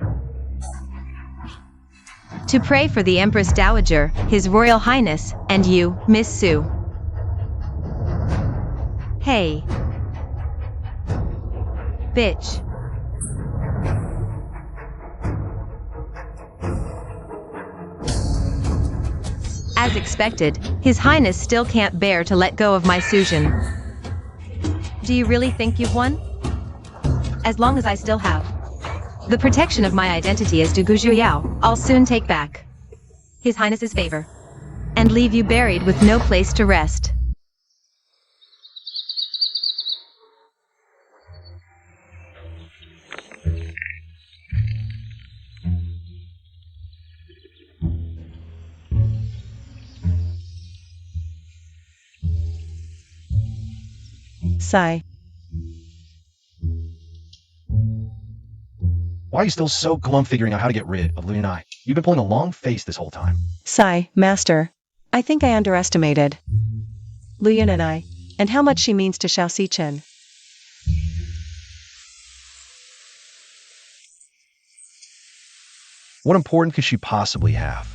to pray for the Empress Dowager, His Royal Highness, and you, Miss Su. Hey. Bitch. As expected, His Highness still can't bear to let go of my Suzhen. Do you really think you've won? As long as I still have the protection of my identity as Du Guzhu Yao, I'll soon take back His Highness's favor, and leave you buried with no place to rest. Sigh. Why are you still so glum figuring out how to get rid of Louie and I? You've been pulling a long face this whole time. Sigh, Master. I think I underestimated Luyun and I, and how much she means to Xiao Sichen. What importance could she possibly have?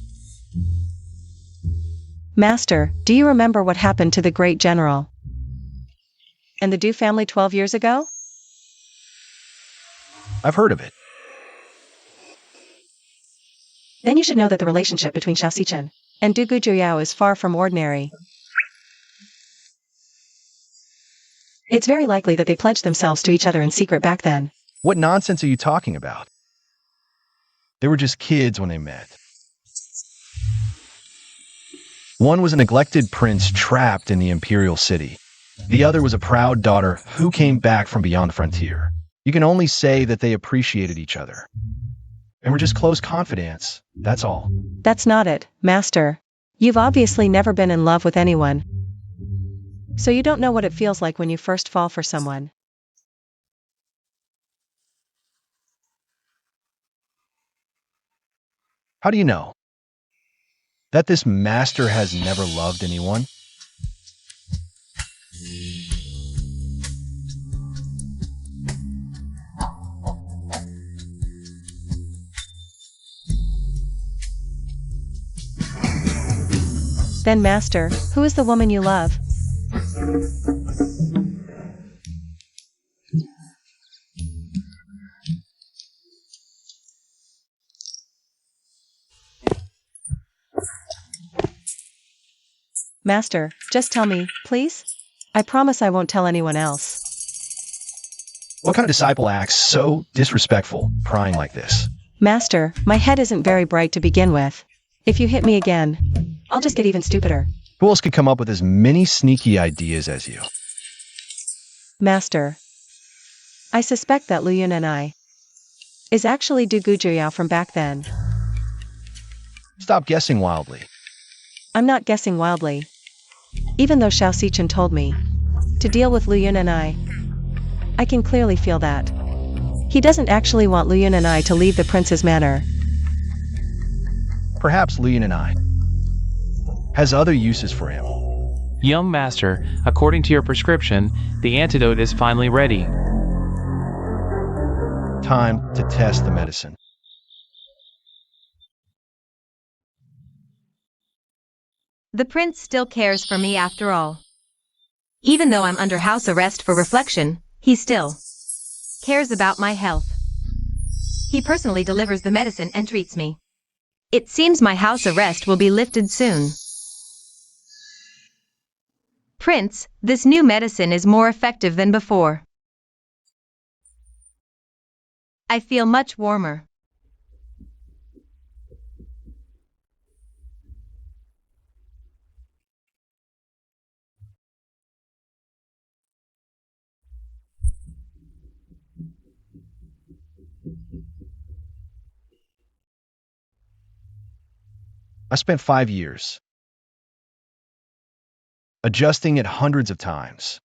Master, do you remember what happened to the great general and the Du family 12 years ago? I've heard of it. Then you should know that the relationship between Xiao Sichen and Du Gujiuyao is far from ordinary. It's very likely that they pledged themselves to each other in secret back then. What nonsense are you talking about? They were just kids when they met. One was a neglected prince trapped in the imperial city. The other was a proud daughter who came back from beyond the frontier. You can only say that they appreciated each other. And were just close confidants, that's all. That's not it, Master. You've obviously never been in love with anyone. So you don't know what it feels like when you first fall for someone. How do you know that this master has never loved anyone? Then, Master, who is the woman you love? Master, just tell me, please? I promise I won't tell anyone else. What kind of disciple acts so disrespectful, prying like this? Master, my head isn't very bright to begin with. If you hit me again, I'll just get even stupider. Who else could come up with as many sneaky ideas as you? Master, I suspect that Luyun and I is actually Du Gujiuyao from back then. Stop guessing wildly. I'm not guessing wildly. Even though Xiao Sichen told me to deal with Luyun and I can clearly feel that he doesn't actually want Luyun and I to leave the prince's manor. Perhaps Luyun and I has other uses for him. Young master, according to your prescription, the antidote is finally ready. Time to test the medicine. The prince still cares for me after all. Even though I'm under house arrest for reflection, he still cares about my health. He personally delivers the medicine and treats me. It seems my house arrest will be lifted soon. Prince, this new medicine is more effective than before. I feel much warmer. I spent 5 years adjusting it hundreds of times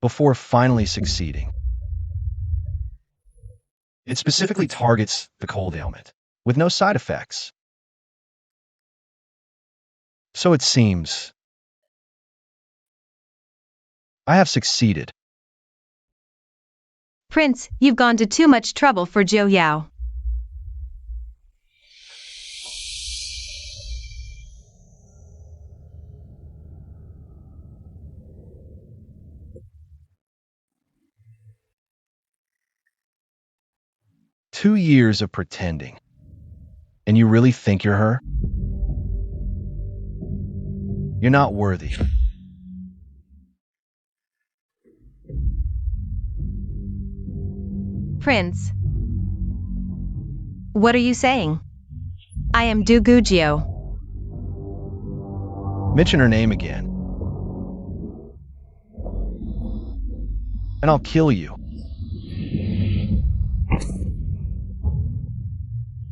before finally succeeding. It specifically targets the cold ailment with no side effects. So it seems I have succeeded. Prince, you've gone to too much trouble for Zhou Yao. Two years of pretending. And you really think you're her? You're not worthy. Prince. What are you saying? I am Du Gugio. Mention her name again, and I'll kill you.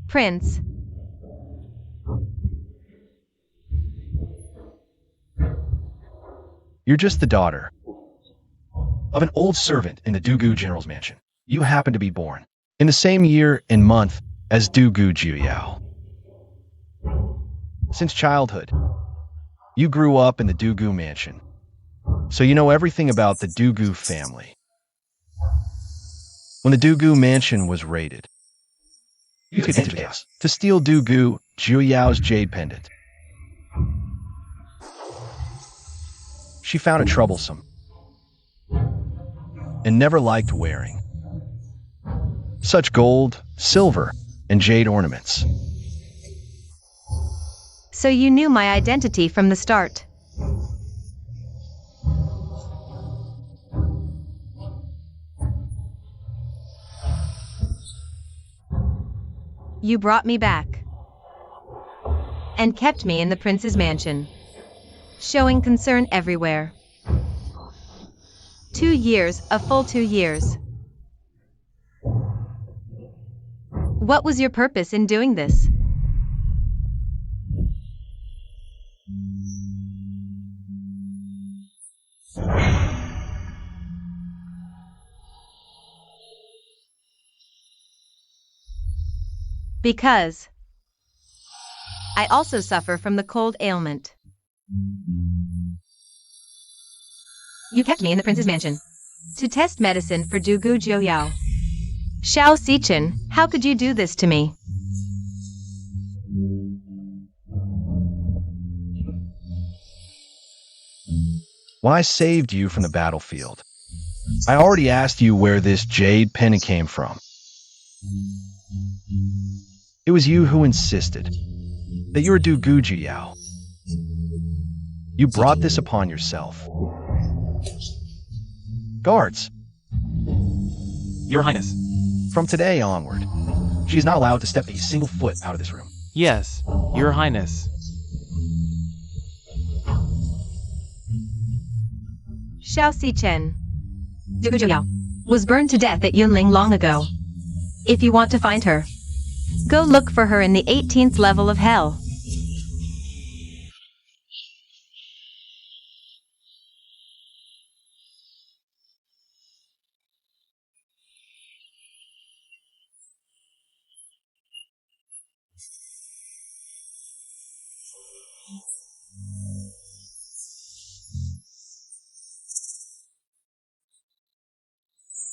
Prince. You're just the daughter of an old servant in the Dugu General's mansion. You happen to be born in the same year and month as Dugu Jiuyao. Since childhood, you grew up in the Dugu mansion, so you know everything about the Dugu family. When the Dugu mansion was raided, you took advantage of chaos to steal Dugu Jiuyao's jade pendant. She found it troublesome and never liked wearing such gold, silver, and jade ornaments. So you knew my identity from the start. You brought me back and kept me in the prince's mansion, showing concern everywhere. 2 years, a full 2 years. What was your purpose in doing this? Because I also suffer from the cold ailment. You kept me in the prince's mansion to test medicine for Dugu Jiuyao. Xiao Sichen, how could you do this to me? When I saved you from the battlefield, I already asked you where this jade pendant came from. It was you who insisted that you were Dugu Jiuyao. You brought this upon yourself. Guards, Your Highness. from today onward, she is not allowed to step a single foot out of this room. Yes, Your Highness. Xiao Sichen. Dugu Jiuyao was burned to death at Yunling long ago. If you want to find her, go look for her in the 18th level of hell.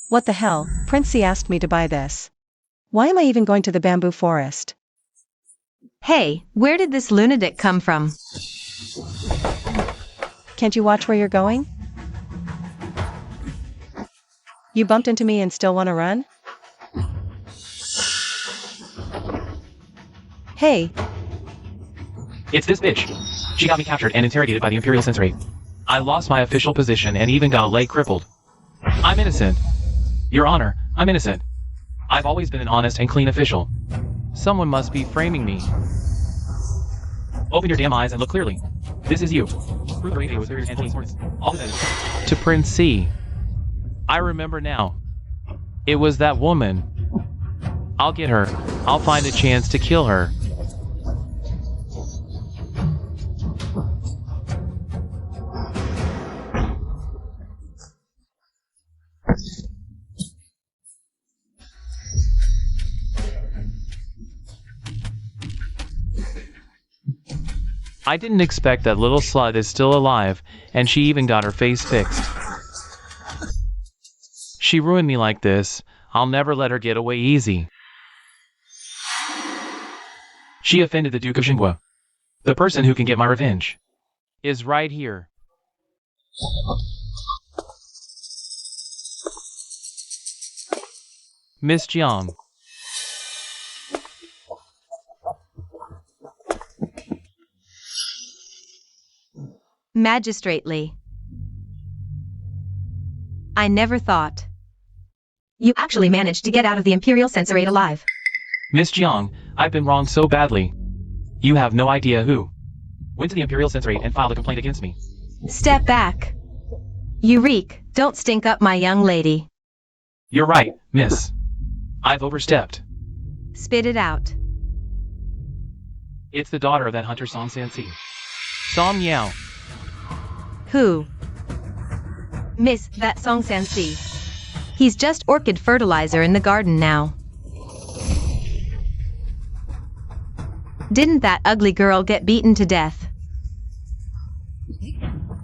What the hell? Princey asked me to buy this. Why am I even going to the bamboo forest? Hey, where did this lunatic come from? Can't you watch where you're going? You bumped into me and still want to run? Hey, It's this bitch. She got me captured and interrogated by the Imperial Sensory. I lost my official position and even got a leg crippled. I'm innocent. Your Honor, I'm innocent. I've always been an honest and clean official. Someone must be framing me. Open your damn eyes and look clearly. This is you. Through the radio, and police. All that. To Prince C. I remember now. It was that woman. I'll get her. I'll find a chance to kill her. I didn't expect that little slut is still alive, and she even got her face fixed. She ruined me like this. I'll never let her get away easy. She offended the Duke of Xinhua. The person who can get my revenge is right here. Miss Jiang. Magistrately. I never thought. You actually managed to get out of the Imperial Censorate alive. Miss Jiang, I've been wronged so badly. You have no idea who went to the Imperial Censorate and filed a complaint against me. Step back. You reek, don't stink up my young lady. You're right, miss. I've overstepped. Spit it out. It's the daughter of that hunter Song Sansi. Song Yao. Who? Miss, that Song Sansi. He's just orchid fertilizer in the garden now. Didn't that ugly girl get beaten to death?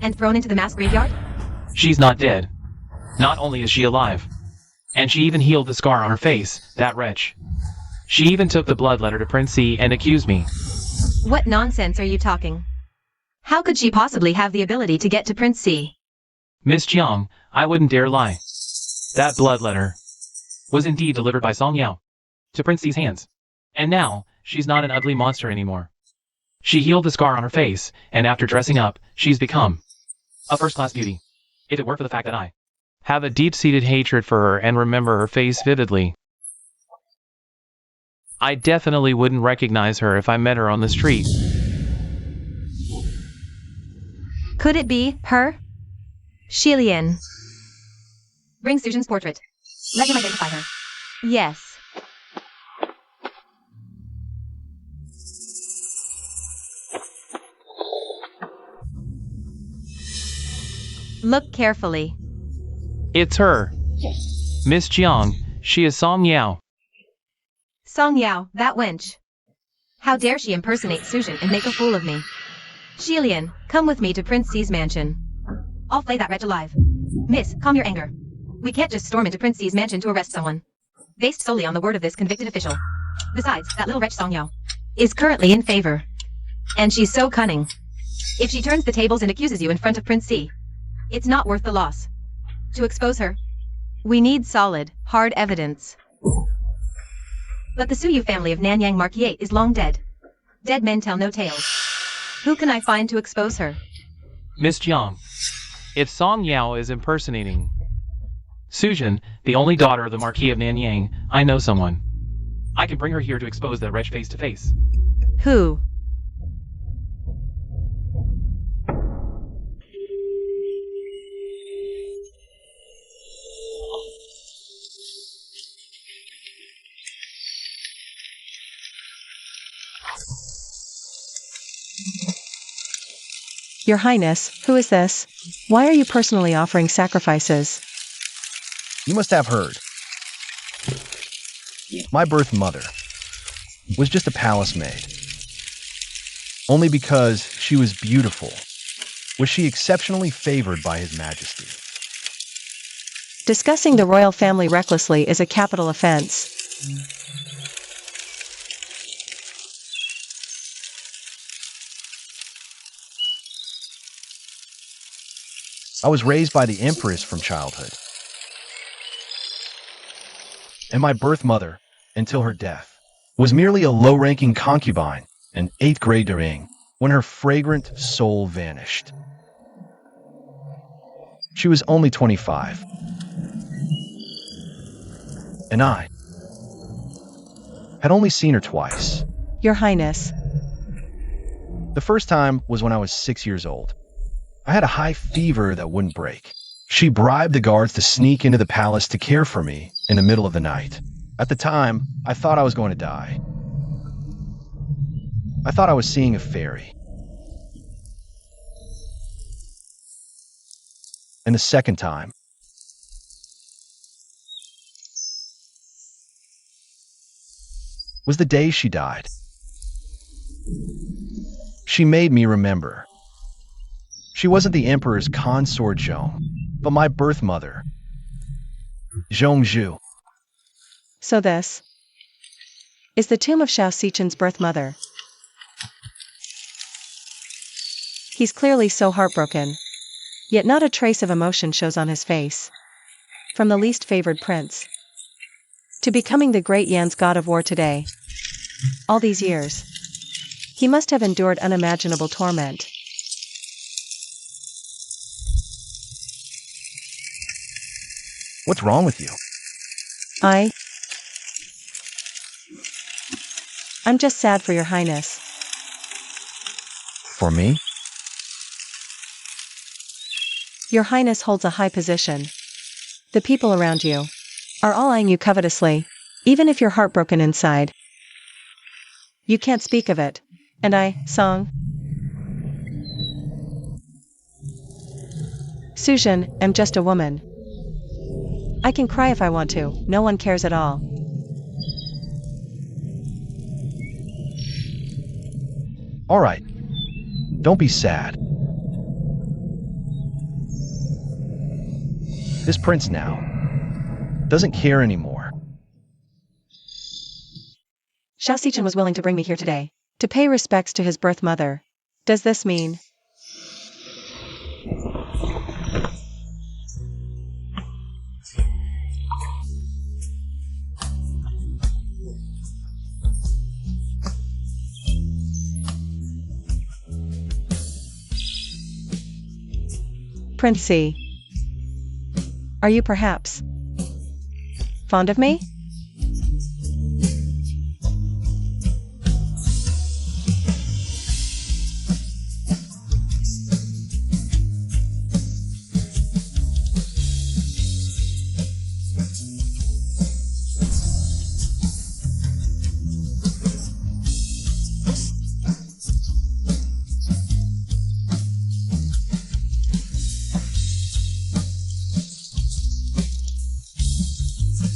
And thrown into the mass graveyard? She's not dead. Not only is she alive, and she even healed the scar on her face, that wretch. She even took the blood letter to Prince C and accused me. What nonsense are you talking? How could she possibly have the ability to get to Prince C? Miss Jiang, I wouldn't dare lie. That blood letter was indeed delivered by Song Yao to Prince C's hands. And now, she's not an ugly monster anymore. She healed the scar on her face, and after dressing up, she's become a first-class beauty. If it weren't for the fact that I have a deep-seated hatred for her and remember her face vividly, I definitely wouldn't recognize her if I met her on the street. Could it be her? Shilian. Bring Sujin's portrait. Let him identify her. Yes. Look carefully. It's her. Miss Jiang, she is Song Yao. Song Yao, that wench. How dare she impersonate Sujin and make a fool of me? Shilian, come with me to Prince C's mansion. I'll flay that wretch alive. Miss, calm your anger. We can't just storm into Prince C's mansion to arrest someone, based solely on the word of this convicted official. Besides, that little wretch Song Yao is currently in favor. And she's so cunning. If she turns the tables and accuses you in front of Prince C, it's not worth the loss. To expose her, we need solid, hard evidence. But the Suyu family of Nanyang Marquis is long dead. Dead men tell no tales. Who can I find to expose her? Miss Jiang, if Song Yao is impersonating Sujin, the only daughter of the Marquis of Nanyang, I know someone. I can bring her here to expose that wretch face to face. Who? Your Highness, who is this? Why are you personally offering sacrifices? You must have heard. My birth mother was just a palace maid. Only because she was beautiful was she exceptionally favored by His Majesty. Discussing the royal family recklessly is a capital offense. I was raised by the Empress from childhood. And my birth mother, until her death, was merely a low-ranking concubine, an 8th grade Daring, when her fragrant soul vanished. She was only 25. And I had only seen her twice. Your Highness. The first time was when I was 6 years old. I had a high fever that wouldn't break. She bribed the guards to sneak into the palace to care for me in the middle of the night. At the time, I thought I was going to die. I thought I was seeing a fairy. And the second time was the day she died. She made me remember. She wasn't the emperor's consort Zhong, but my birth mother, Zhongzhu. So this is the tomb of Xiao Xichen's birth mother. He's clearly so heartbroken. Yet not a trace of emotion shows on his face. From the least favored prince to becoming the great Yan's god of war today. All these years, he must have endured unimaginable torment. What's wrong with you? I'm just sad for your highness. For me? Your Highness holds a high position. The people around you are all eyeing you covetously, even if you're heartbroken inside. You can't speak of it. And I, Song, Sujin, am just a woman. I can cry if I want to, no one cares at all. All right. Don't be sad. This prince now doesn't care anymore. Xiao Xichen was willing to bring me here today, to pay respects to his birth mother. Does this mean? Prince C. Are you perhaps fond of me?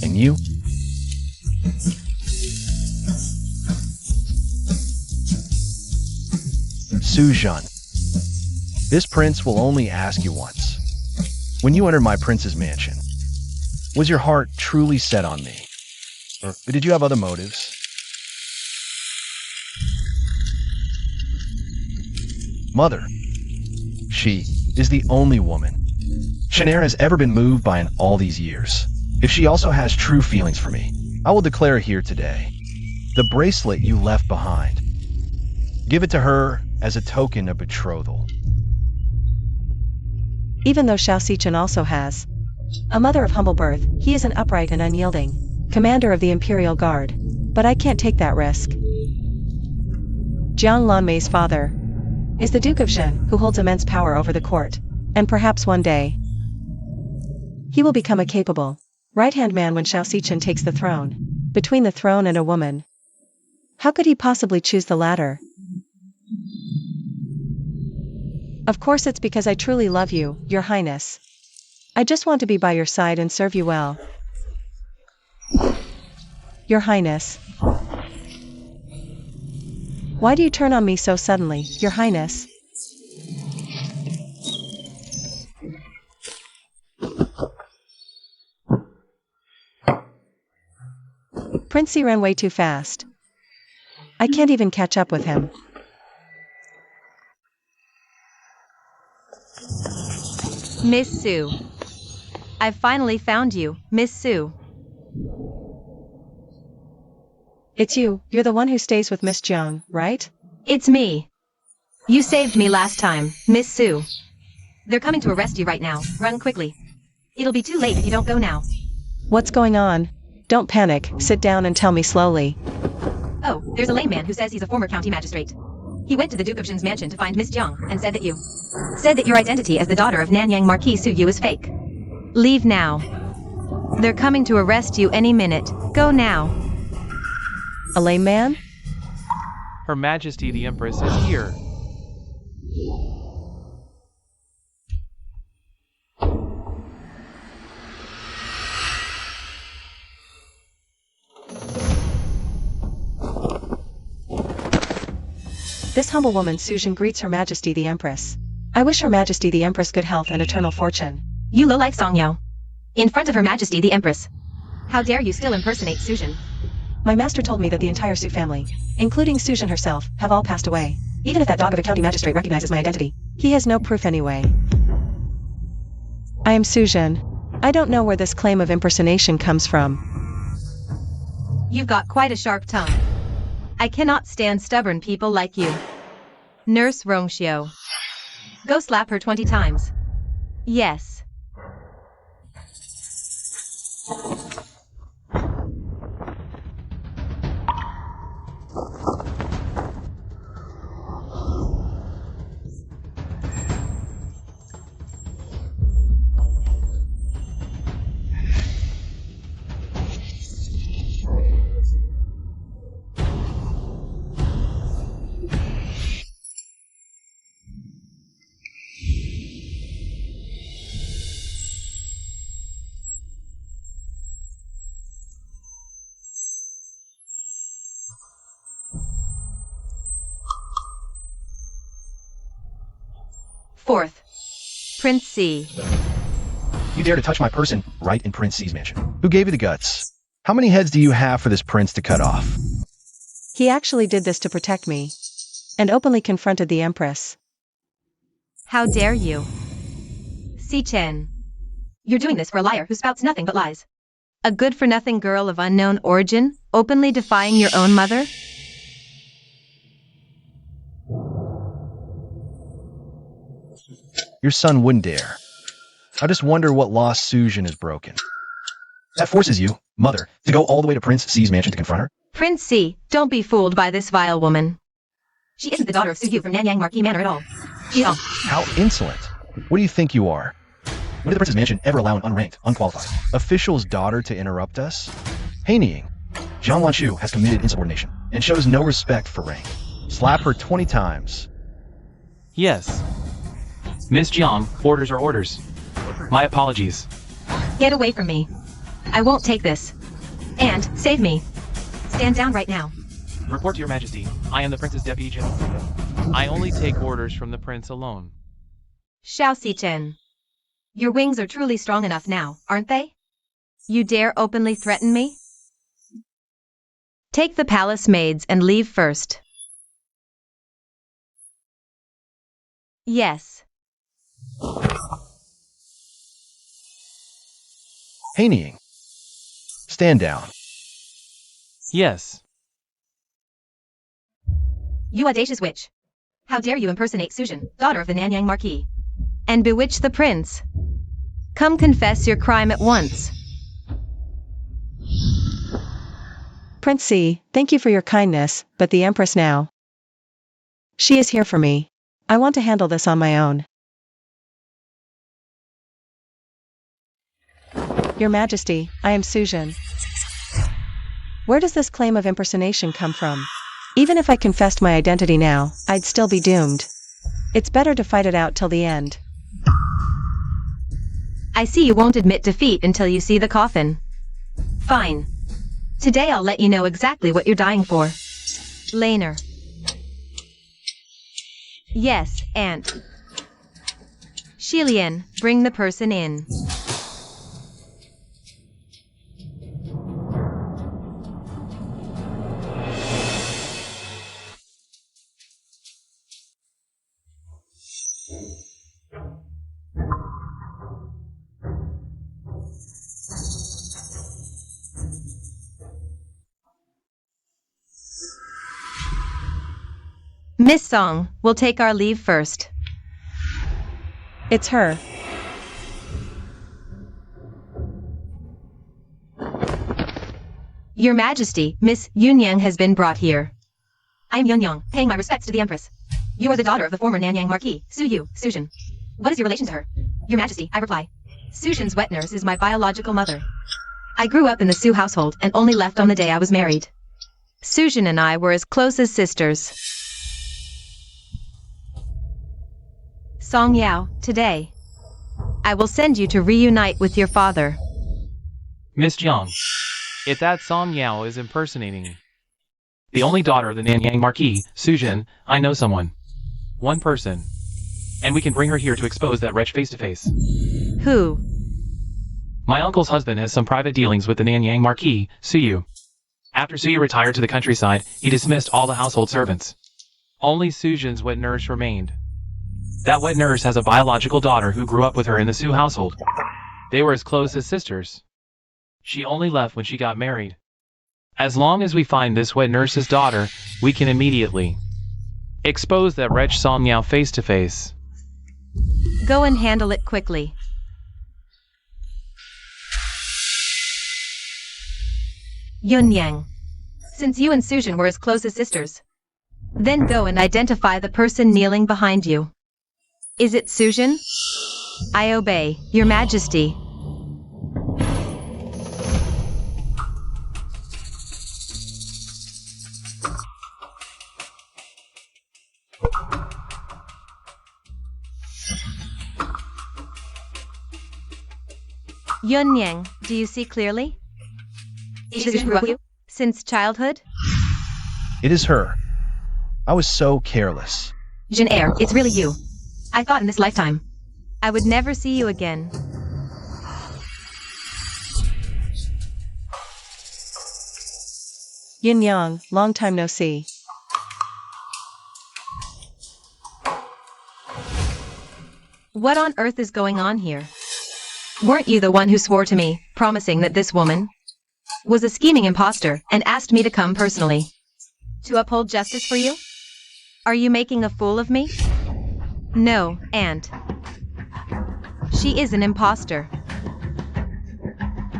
And you? Sujin. This prince will only ask you once. When you entered my prince's mansion, was your heart truly set on me? Or did you have other motives? Mother. She is the only woman Shanair has ever been moved by in all these years. If she also has true feelings for me, I will declare here today. The bracelet you left behind. Give it to her as a token of betrothal. Even though Xiao Xichen also has a mother of humble birth, he is an upright and unyielding commander of the Imperial Guard. But I can't take that risk. Jiang Lanmei's father is the Duke of Shen, who holds immense power over the court. And perhaps one day, he will become a capable right-hand man when Xiao Xichen takes the throne. Between the throne and a woman, how could he possibly choose the latter? Of course it's because I truly love you, Your Highness. I just want to be by your side and serve you well. Your Highness. Why do you turn on me so suddenly, Your Highness? Prince C ran way too fast. I can't even catch up with him. Miss Sue. I've finally found you, Miss Sue. It's you, you're the one who stays with Miss Jiang, right? It's me. You saved me last time, Miss Sue. They're coming to arrest you right now. Run quickly. It'll be too late if you don't go now. What's going on? Don't panic, sit down and tell me slowly. Oh, there's a lame man who says he's a former county magistrate. He went to the Duke of Shen's mansion to find Miss Jiang and said that your identity as the daughter of Nanyang Marquis Su Yu is fake. Leave now. They're coming to arrest you any minute. Go now. A lame man? Her Majesty the Empress is here. This humble woman Sujin greets Her Majesty the Empress. I wish Her Majesty the Empress good health and eternal fortune. You lowlife Song Yao. In front of Her Majesty the Empress. How dare you still impersonate Sujin? My master told me that the entire Su family, including Sujin herself, have all passed away. Even if that dog of a county magistrate recognizes my identity, he has no proof anyway. I am Sujin. I don't know where this claim of impersonation comes from. You've got quite a sharp tongue. I cannot stand stubborn people like you. Nurse Rongxiu. Go slap her 20 times. Yes. Fourth, Prince C. You dare to touch my person right in Prince C's mansion. Who gave you the guts? How many heads do you have for this prince to cut off? He actually did this to protect me. And openly confronted the Empress. How dare you? C. Chen. You're doing this for a liar who spouts nothing but lies. A good-for-nothing girl of unknown origin, openly defying your own mother? Your son wouldn't dare. I just wonder what law Suzhan has broken. That forces you, mother, to go all the way to Prince C's mansion to confront her? Prince C, don't be fooled by this vile woman. She isn't the daughter of Su Yu from Nanyang Marquis Manor at all. How insolent. What do you think you are? When did the prince's mansion ever allow an unranked, unqualified official's daughter to interrupt us? Haining, Jiang Wanchu has committed insubordination and shows no respect for rank. Slap her 20 times. Yes. Miss Jiang, orders are orders. My apologies. Get away from me. I won't take this. And, save me. Stand down right now. Report to your majesty. I am the prince's deputy general. I only take orders from the prince alone. Xiao Xichen. Your wings are truly strong enough now, aren't they? You dare openly threaten me? Take the palace maids and leave first. Yes. Haining, stand down. Yes. You audacious witch. How dare you impersonate Suzhan, daughter of the Nanyang Marquis, and bewitch the prince? Come confess your crime at once. Prince C, thank you for your kindness, but the Empress now. She is here for me. I want to handle this on my own. Your Majesty, I am Suzhan. Where does this claim of impersonation come from? Even if I confessed my identity now, I'd still be doomed. It's better to fight it out till the end. I see you won't admit defeat until you see the coffin. Fine. Today I'll let you know exactly what you're dying for. Laner. Yes, Aunt. Shilian, bring the person in. Miss Song, we'll take our leave first. It's her. Your Majesty, Miss Yunyang has been brought here. I'm Yunyang, paying my respects to the Empress. You are the daughter of the former Nanyang Marquis, Su Yu, Suzhan. What is your relation to her? Your Majesty, I reply. Suzhan's wet nurse is my biological mother. I grew up in the Su household and only left on the day I was married. Suzhan and I were as close as sisters. Song Yao, today, I will send you to reunite with your father. Miss Jiang, if that Song Yao is impersonating the only daughter of the Nanyang Marquis, Suzhan, I know someone. One person. And we can bring her here to expose that wretch face to face. Who? My uncle's husband has some private dealings with the Nanyang Marquis, Su Yu. After Su Yu retired to the countryside, he dismissed all the household servants. Only Suzhan's wet nurse remained. That wet nurse has a biological daughter who grew up with her in the Su household. They were as close as sisters. She only left when she got married. As long as we find this wet nurse's daughter, we can immediately expose that wretch Song Yao face to face. Go and handle it quickly. Yunyang. Since you and Suzhan were as close as sisters, then go and identify the person kneeling behind you. Is it Suzhan? I obey, Your Majesty. Yunyang, do you see clearly? Is Suzhan grew up with you? Since childhood? It is her. I was so careless. Jin Air, it's really you. I thought in this lifetime, I would never see you again. Yin Yang, long time no see. What on earth is going on here? Weren't you the one who swore to me, promising that this woman was a scheming imposter and asked me to come personally to uphold justice for you? Are you making a fool of me? No, Aunt. She is an imposter.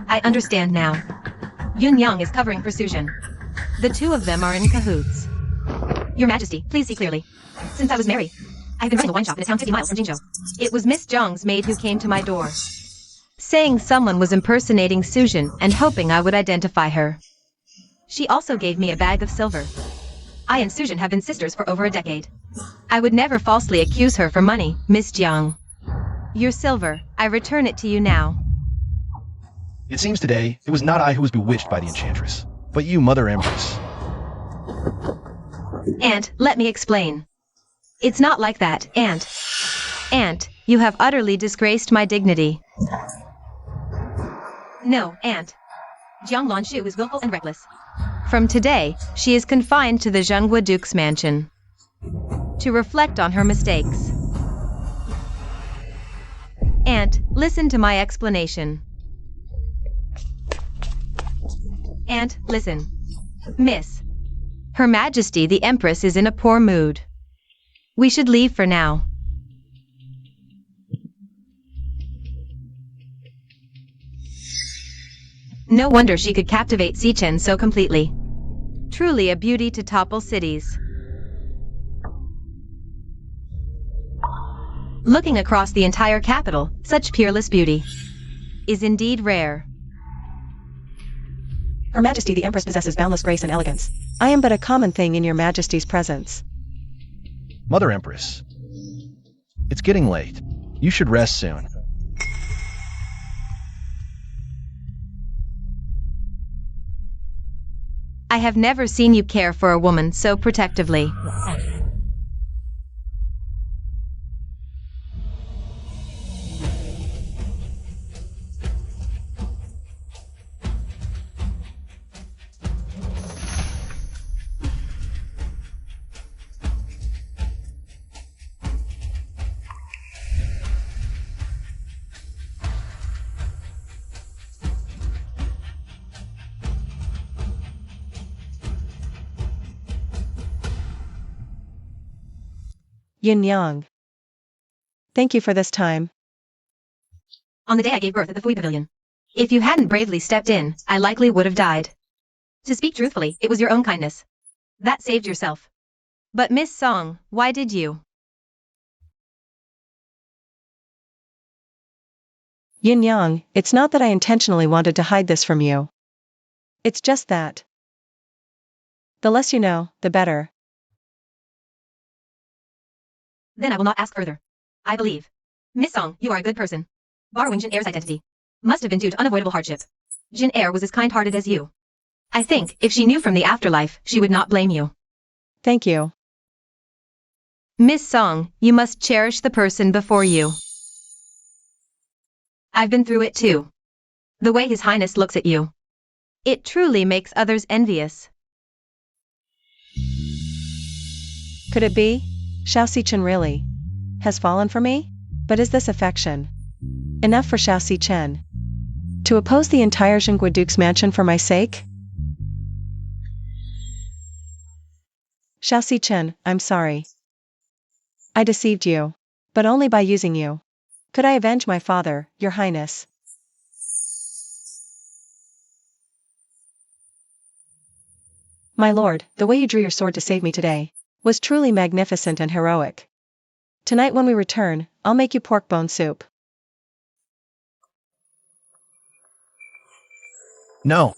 I understand now. Yun Yang is covering for Sujin. The two of them are in cahoots. Your Majesty, please see clearly. Since I was married, I've been running a wine shop in a town 50 miles from Jingzhou. It was Miss Zhang's maid who came to my door, saying someone was impersonating Sujin and hoping I would identify her. She also gave me a bag of silver. I and Sujin have been sisters for over a decade. I would never falsely accuse her for money, Miss Jiang. Your silver, I return it to you now. It seems today it was not I who was bewitched by the enchantress, but you, Mother Empress. Aunt, let me explain. It's not like that, Aunt. Aunt, you have utterly disgraced my dignity. No, Aunt. Jiang Lanshu is willful and reckless. From today, she is confined to the Zhenghua Duke's mansion to reflect on her mistakes. Aunt, listen to my explanation. Aunt, listen. Miss. Her Majesty the Empress is in a poor mood. We should leave for now. No wonder she could captivate Xichen so completely. Truly a beauty to topple cities. Looking across the entire capital, such peerless beauty is indeed rare. Her Majesty the Empress possesses boundless grace and elegance. I am but a common thing in your Majesty's presence. Mother Empress. It's getting late. You should rest soon. I have never seen you care for a woman so protectively. Yin Yang. Thank you for this time. On the day I gave birth at the Fui Pavilion. If you hadn't bravely stepped in, I likely would have died. To speak truthfully, it was your own kindness that saved yourself. But Miss Song, why did you? Yin Yang, it's not that I intentionally wanted to hide this from you. It's just that the less you know, the better. Then I will not ask further. I believe. Miss Song, you are a good person. Borrowing Jin Er's identity must have been due to unavoidable hardship. Jin Er was as kind-hearted as you. I think, if she knew from the afterlife, she would not blame you. Thank you. Miss Song, you must cherish the person before you. I've been through it too. The way His Highness looks at you. It truly makes others envious. Could it be? Xiao Xichen really has fallen for me? But is this affection enough for Xiao Xichen to oppose the entire Zhenghua Duke's mansion for my sake? Xiao Xichen, I'm sorry. I deceived you, but only by using you. Could I avenge my father, your highness? My lord, the way you drew your sword to save me today was truly magnificent and heroic. Tonight when we return, I'll make you pork bone soup. No.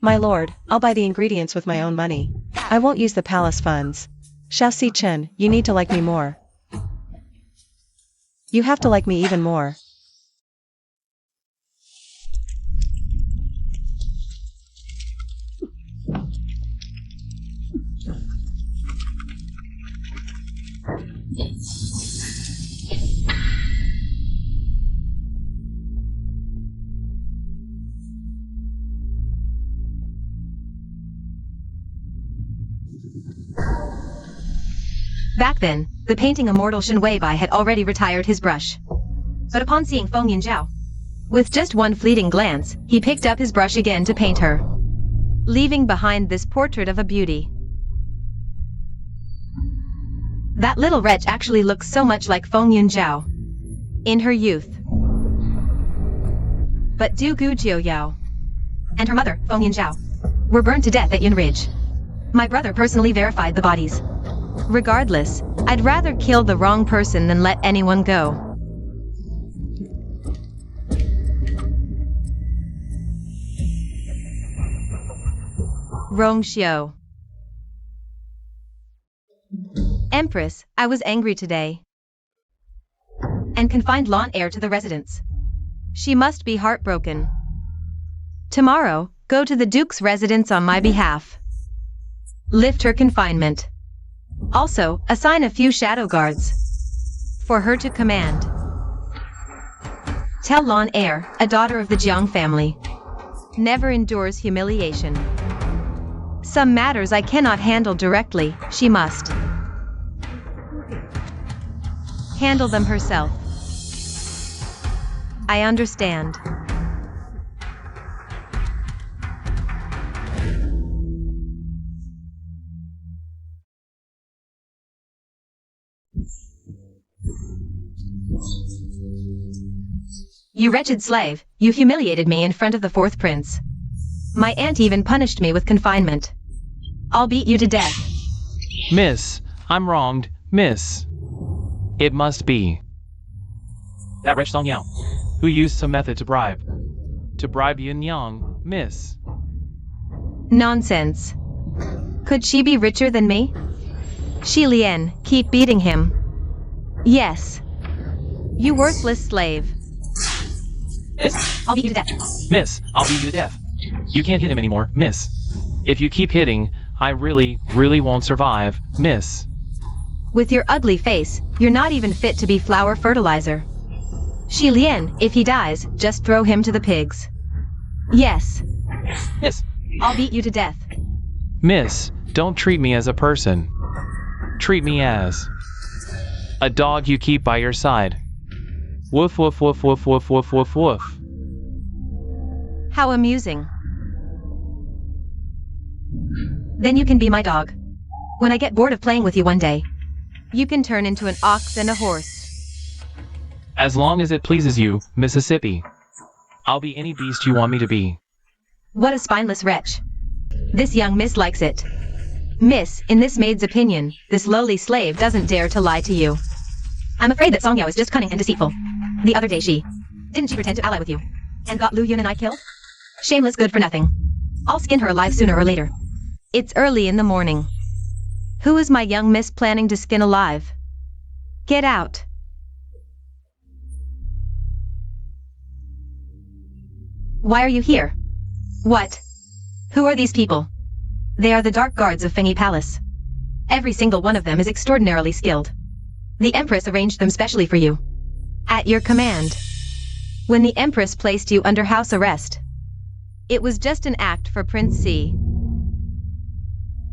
My lord, I'll buy the ingredients with my own money. I won't use the palace funds. Xiao Xichen, you need to like me more. You have to like me even more. Back then, the painting immortal Shen Weibai had already retired his brush. But upon seeing Feng Yunjiao, with just one fleeting glance, he picked up his brush again to paint her, leaving behind this portrait of a beauty. That little wretch actually looks so much like Feng Yunjiao in her youth. But Du Gujiu Yao and her mother, Feng Yunjiao, were burned to death at Yun Ridge. My brother personally verified the bodies. Regardless, I'd rather kill the wrong person than let anyone go. Rongxiu. Empress, I was angry today and confined Lan Heir to the residence. She must be heartbroken. Tomorrow, go to the Duke's residence on my behalf. Lift her confinement. Also, assign a few shadow guards for her to command. Tell Lan Heir, a daughter of the Jiang family, never endures humiliation. Some matters I cannot handle directly, she must handle them herself. I understand. You wretched slave, you humiliated me in front of the fourth prince. My aunt even punished me with confinement. I'll beat you to death. Miss, I'm wronged, miss. It must be that wretch Song Yao, who used some method to bribe Yin Yang, miss. Nonsense. Could she be richer than me? Shi Lian, keep beating him. Yes. You worthless slave. Miss, I'll beat you to death. miss, I'll beat you to death. You can't hit him anymore, miss. If you keep hitting, I really won't survive, miss. With your ugly face, you're not even fit to be flower fertilizer. Shi Lian, if he dies, just throw him to the pigs. Yes. Miss, I'll beat you to death. miss, don't treat me as a person. Treat me as a dog you keep by your side. Woof woof woof woof woof woof woof woof. How amusing. Then you can be my dog. When I get bored of playing with you one day, you can turn into an ox and a horse. As long as it pleases you, Mississippi. I'll be any beast you want me to be. What a spineless wretch. This young miss likes it. Miss, in this maid's opinion, this lowly slave doesn't dare to lie to you. I'm afraid that Song Yao is just cunning and deceitful. The other day didn't she pretend to ally with you? And got Lu Yun and I killed? Shameless good for nothing. I'll skin her alive sooner or later. It's early in the morning. Who is my young miss planning to skin alive? Get out. Why are you here? What? Who are these people? They are the dark guards of Fengyi Palace. Every single one of them is extraordinarily skilled. The Empress arranged them specially for you. At your command. When the Empress placed you under house arrest, it was just an act for Prince C.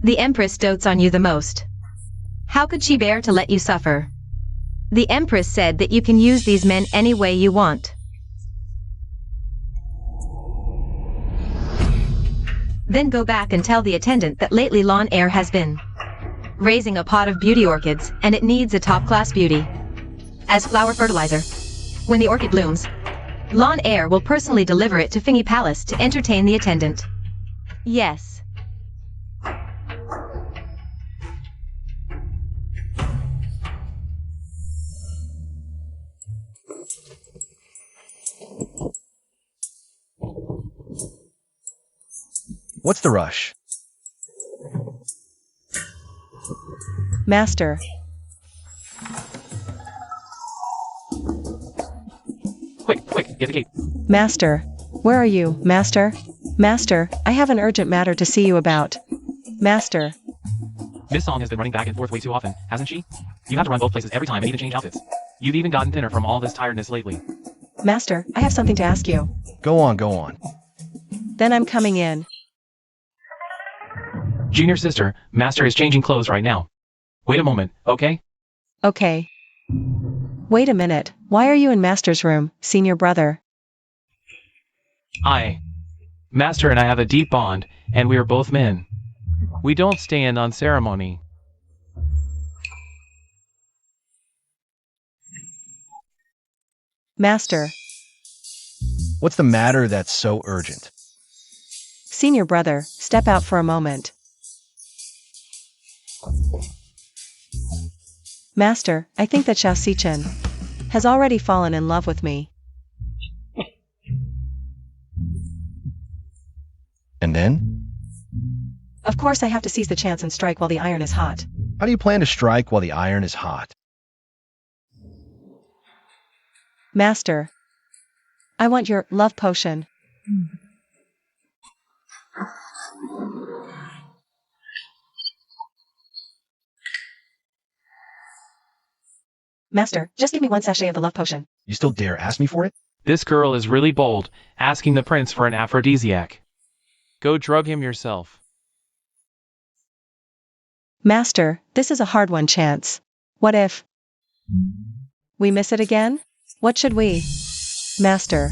The Empress dotes on you the most. How could she bear to let you suffer? The Empress said that you can use these men any way you want. Then go back and tell the attendant that lately Lan Heir has been raising a pot of beauty orchids, and it needs a top-class beauty as flower fertilizer. When the orchid blooms, Lan Heir will personally deliver it to Fengyi Palace to entertain the attendant. Yes. What's the rush? Master. Quick, get the gate. Master. Where are you, Master? Master, I have an urgent matter to see you about. Master. Miss Song has been running back and forth way too often, hasn't she? You have to run both places every time and even change outfits. You've even gotten thinner from all this tiredness lately. Master, I have something to ask you. Go on, go on. Then I'm coming in. Junior sister, Master is changing clothes right now. Wait a moment, okay? Okay. Wait a minute, why are you in Master's room, senior brother? Master and I have a deep bond, and we are both men. We don't stand on ceremony. Master. What's the matter that's so urgent? Senior brother, step out for a moment. Master, I think that Xiao Sichen has already fallen in love with me. And then? Of course I have to seize the chance and strike while the iron is hot. How do you plan to strike while the iron is hot? Master. I want your love potion. Master, just give me one sachet of the love potion. You still dare ask me for it? This girl is really bold, asking the prince for an aphrodisiac. Go drug him yourself. Master, this is a hard one chance. What if we miss it again? What should we? Master.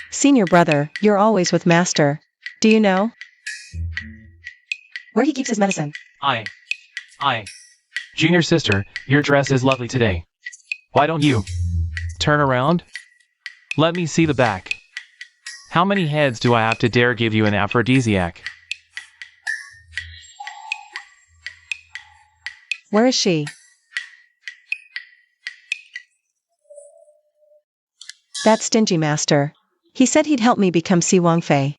Senior brother, you're always with Master. Do you know where he keeps his medicine? Junior sister, your dress is lovely today. Why don't you turn around? Let me see the back. How many heads do I have to dare give you an aphrodisiac? Where is she? That stingy master. He said he'd help me become Si Wangfei.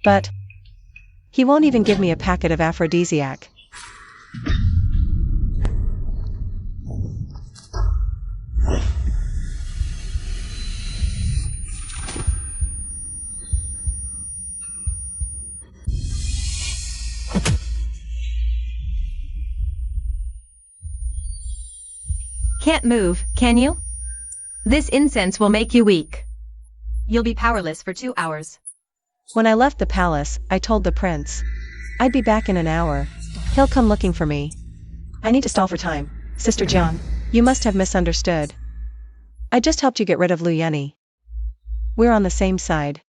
But he won't even give me a packet of aphrodisiac. Can't move, can you? This incense will make you weak. You'll be powerless for 2 hours. When I left the palace, I told the prince I'd be back in an hour. He'll come looking for me. I need to stall for time. Sister Jiang, you must have misunderstood. I just helped you get rid of Lu Yeni. We're on the same side.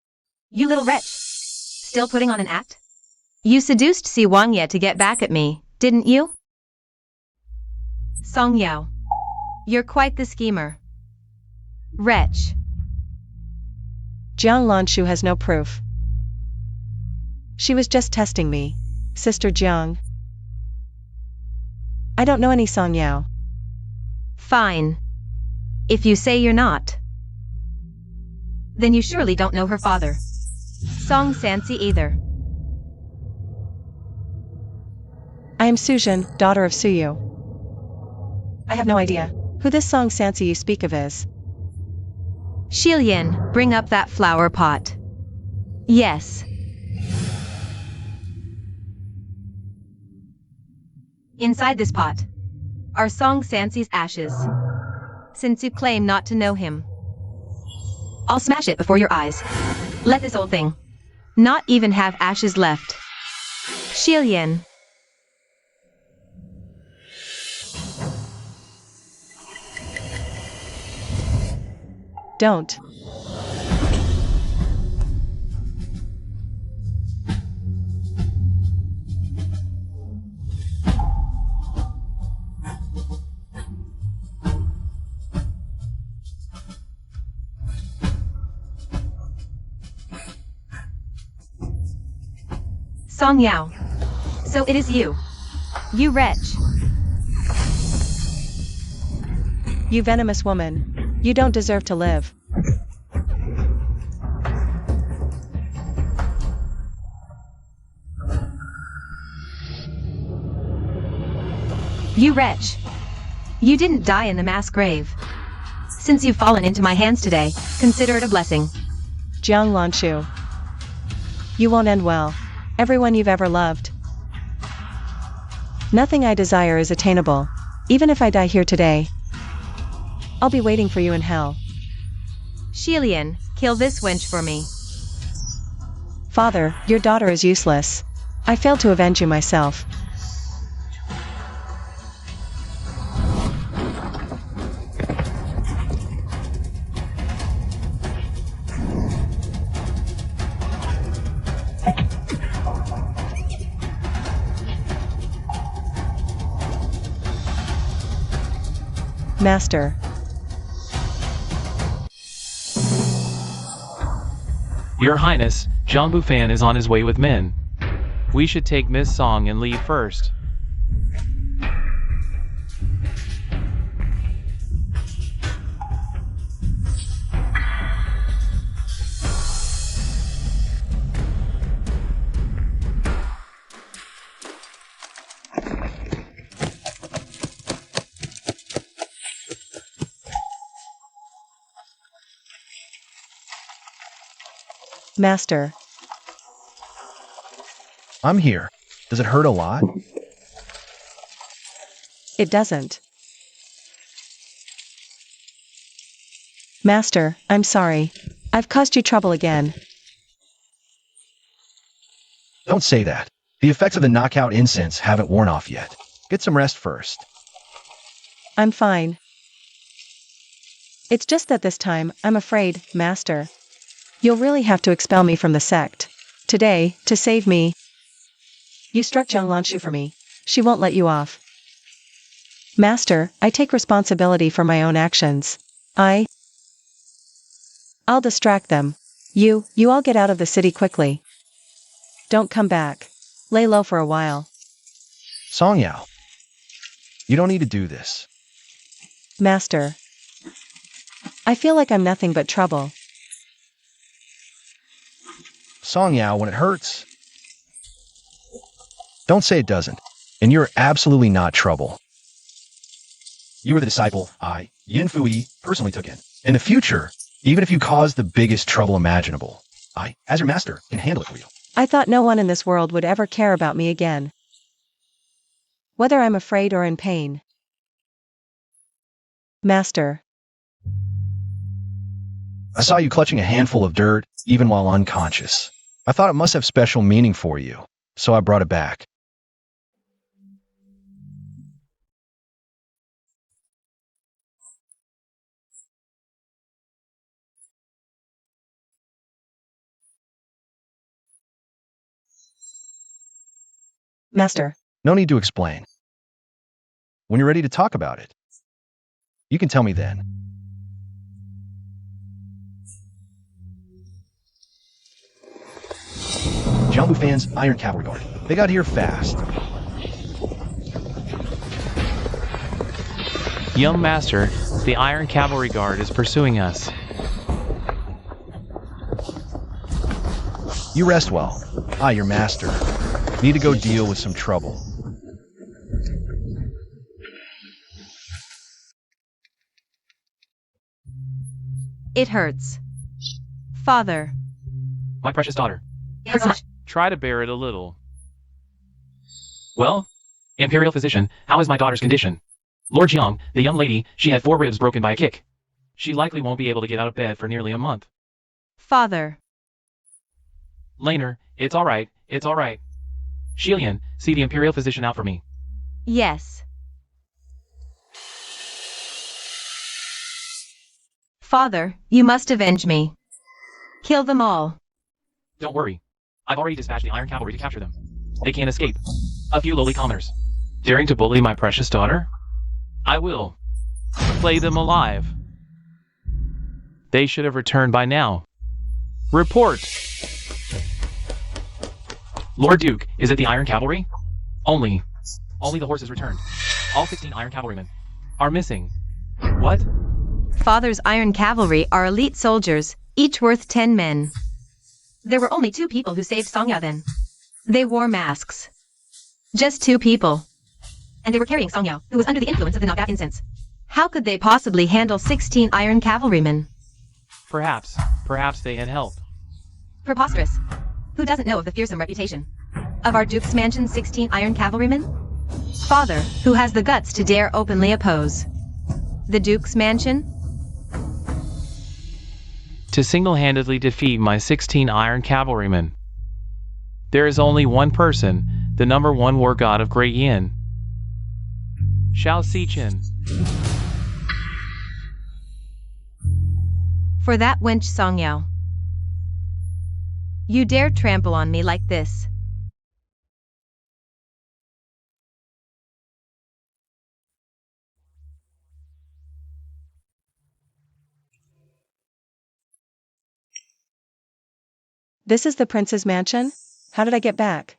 You little wretch. Still putting on an act? You seduced Si Wangye to get back at me, didn't you? Song Yao. You're quite the schemer. Wretch. Jiang Lanshu has no proof. She was just testing me, Sister Jiang. I don't know any Song Yao. Fine. If you say you're not, then you surely don't know her father, Song Sansi, either. I am Sujin, daughter of Suyu. I have no idea who this Song Sansi you speak of is. Shilian, bring up that flower pot. Yes. Inside this pot are Song Sansi's ashes. Since you claim not to know him, I'll smash it before your eyes. Let this old thing not even have ashes left. Shilian. Don't. Song Yao. So it is you. You wretch. You venomous woman. You don't deserve to live. You wretch. You didn't die in the mass grave. Since you've fallen into my hands today, consider it a blessing. Jiang Lanshu. You won't end well. Everyone you've ever loved. Nothing I desire is attainable. Even if I die here today, I'll be waiting for you in hell. Shilian, kill this wench for me. Father, your daughter is useless. I failed to avenge you myself. Master. Your Highness, Jean Buffon is on his way with men. We should take Miss Song and leave first. Master. I'm here. Does it hurt a lot? It doesn't. Master, I'm sorry. I've caused you trouble again. Don't say that. The effects of the knockout incense haven't worn off yet. Get some rest first. I'm fine. It's just that this time, I'm afraid, Master. You'll really have to expel me from the sect. Today, to save me. You struck Zhang Lanshu for me. She won't let you off. Master, I take responsibility for my own actions. I'll distract them. You all get out of the city quickly. Don't come back. Lay low for a while. Song Yao. You don't need to do this. Master. I feel like I'm nothing but trouble. Song Yao, when it hurts. Don't say it doesn't. And you're absolutely not trouble. You were the disciple Yin Fui, personally took in. In the future, even if you cause the biggest trouble imaginable, I, as your master, can handle it for you. I thought no one in this world would ever care about me again. Whether I'm afraid or in pain. Master. I saw you clutching a handful of dirt, even while unconscious. I thought it must have special meaning for you, so I brought it back. Master. No need to explain. When you're ready to talk about it, you can tell me then. Jean Buffon's Iron Cavalry Guard. They got here fast. Young Master, the Iron Cavalry Guard is pursuing us. You rest well. I, your master, need to go deal with some trouble. It hurts. Father. My precious daughter. It hurts much. Try to bear it a little. Well, Imperial Physician, how is my daughter's condition? Lord Jiang, the young lady, she had 4 ribs broken by a kick. She likely won't be able to get out of bed for nearly a month. Father. Laner, it's alright, it's alright. Shilian, see the Imperial Physician out for me. Yes. Father, you must avenge me. Kill them all. Don't worry. I've already dispatched the Iron Cavalry to capture them. They can't escape. A few lowly commoners. Daring to bully my precious daughter? I will. Play them alive. They should have returned by now. Report! Lord Duke, is it the Iron Cavalry? Only the horses returned. All 16 Iron Cavalrymen are missing. What? Father's Iron Cavalry are elite soldiers, each worth 10 men. There were only 2 people who saved Songya then. They wore masks. Just 2 people. And they were carrying Songya, who was under the influence of the knockout incense. How could they possibly handle 16 Iron Cavalrymen? Perhaps they had help. Preposterous. Who doesn't know of the fearsome reputation of our Duke's Mansion's 16 Iron Cavalrymen? Father, who has the guts to dare openly oppose the Duke's Mansion? To single-handedly defeat my 16 Iron Cavalrymen. There is only one person, the number one war god of Great Yin. Shao Xichen. For that wench Song Yao. You dare trample on me like this? This is the prince's mansion? How did I get back?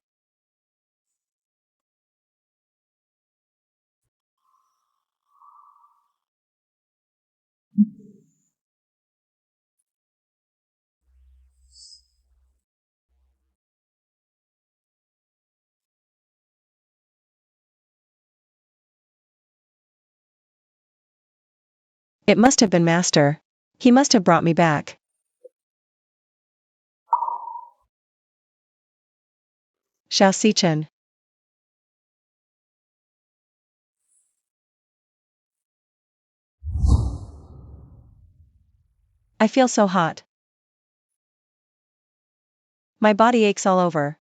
It must have been Master. He must have brought me back. Shao Xichen. I feel so hot. My body aches all over.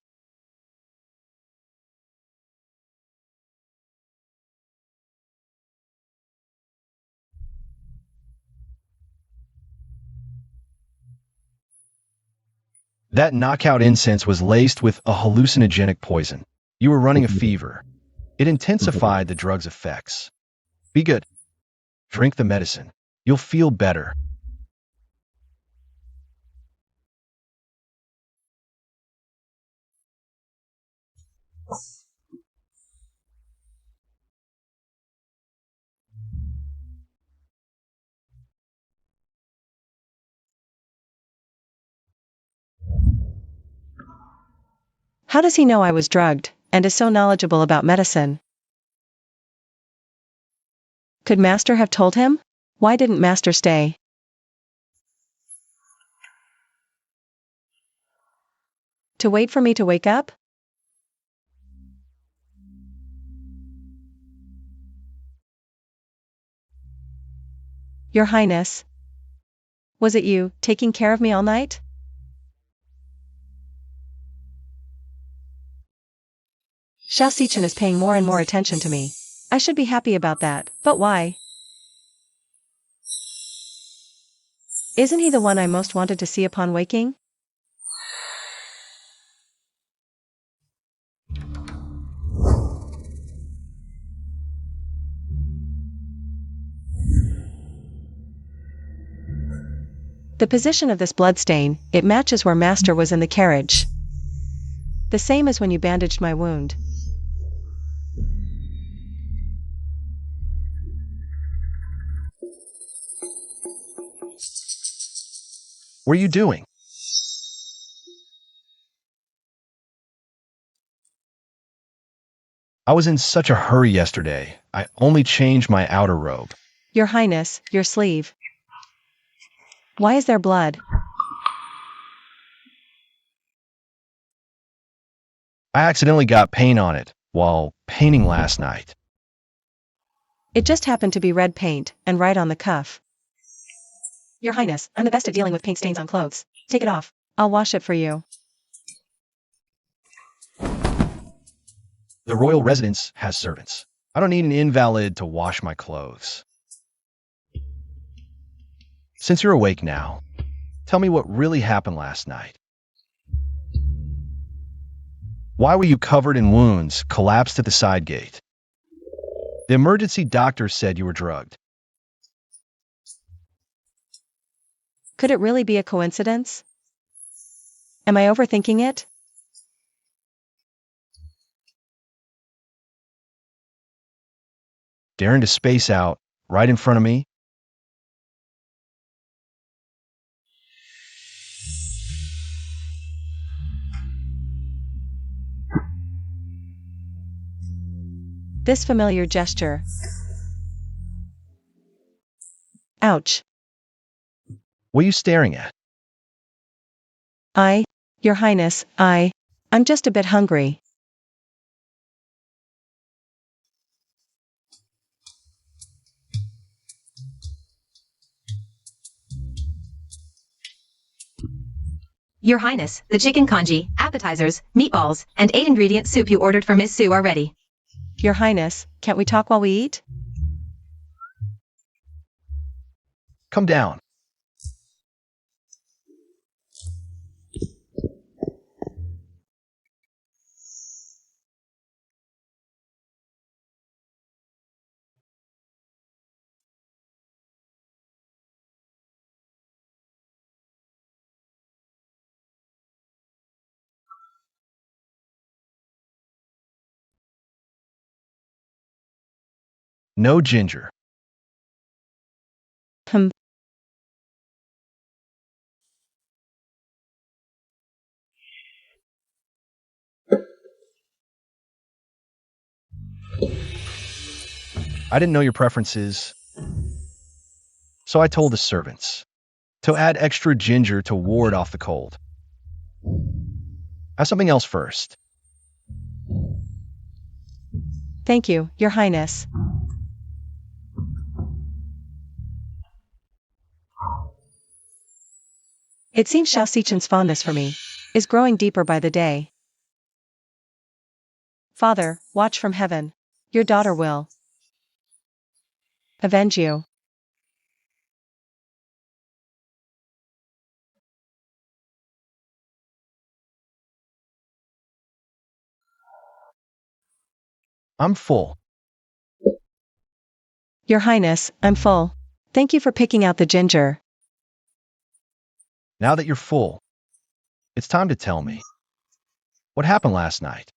That knockout incense was laced with a hallucinogenic poison. You were running a fever. It intensified the drug's effects. Be good. Drink the medicine. You'll feel better. How does he know I was drugged, and is so knowledgeable about medicine? Could Master have told him? Why didn't Master stay? To wait for me to wake up? Your Highness. Was it you, taking care of me all night? Shao Xichen is paying more and more attention to me. I should be happy about that, but why? Isn't he the one I most wanted to see upon waking? The position of this bloodstain, it matches where Master was in the carriage. The same as when you bandaged my wound. What are you doing? I was in such a hurry yesterday. I only changed my outer robe. Your Highness, your sleeve. Why is there blood? I accidentally got paint on it while painting last night. It just happened to be red paint, and right on the cuff. Your Highness, I'm the best at dealing with paint stains on clothes. Take it off. I'll wash it for you. The royal residence has servants. I don't need an invalid to wash my clothes. Since you're awake now, tell me what really happened last night. Why were you covered in wounds, collapsed at the side gate? The emergency doctor said you were drugged. Could it really be a coincidence? Am I overthinking it? Daring to space out right in front of me? This familiar gesture. Ouch. What are you staring at? Your Highness, I'm just a bit hungry. Your Highness, the chicken congee, appetizers, meatballs, and 8-ingredient soup you ordered for Miss Sue are ready. Your Highness, can't we talk while we eat? Come down. No ginger. Hmm. I didn't know your preferences, so I told the servants to add extra ginger to ward off the cold. Have something else first. Thank you, Your Highness. It seems Xiao Xichen's fondness for me is growing deeper by the day. Father, watch from heaven. Your daughter will avenge you. I'm full. Your Highness, I'm full. Thank you for picking out the ginger. Now that you're full, it's time to tell me what happened last night.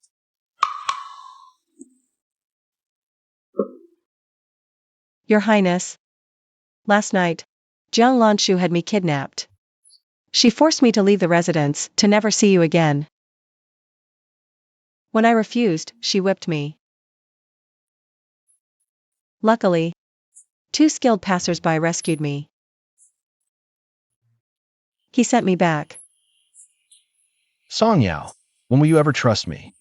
Your Highness. Last night, Jiang Lanshu had me kidnapped. She forced me to leave the residence, to never see you again. When I refused, she whipped me. Luckily, 2 skilled passers-by rescued me. He sent me back. Song Yao, when will you ever trust me?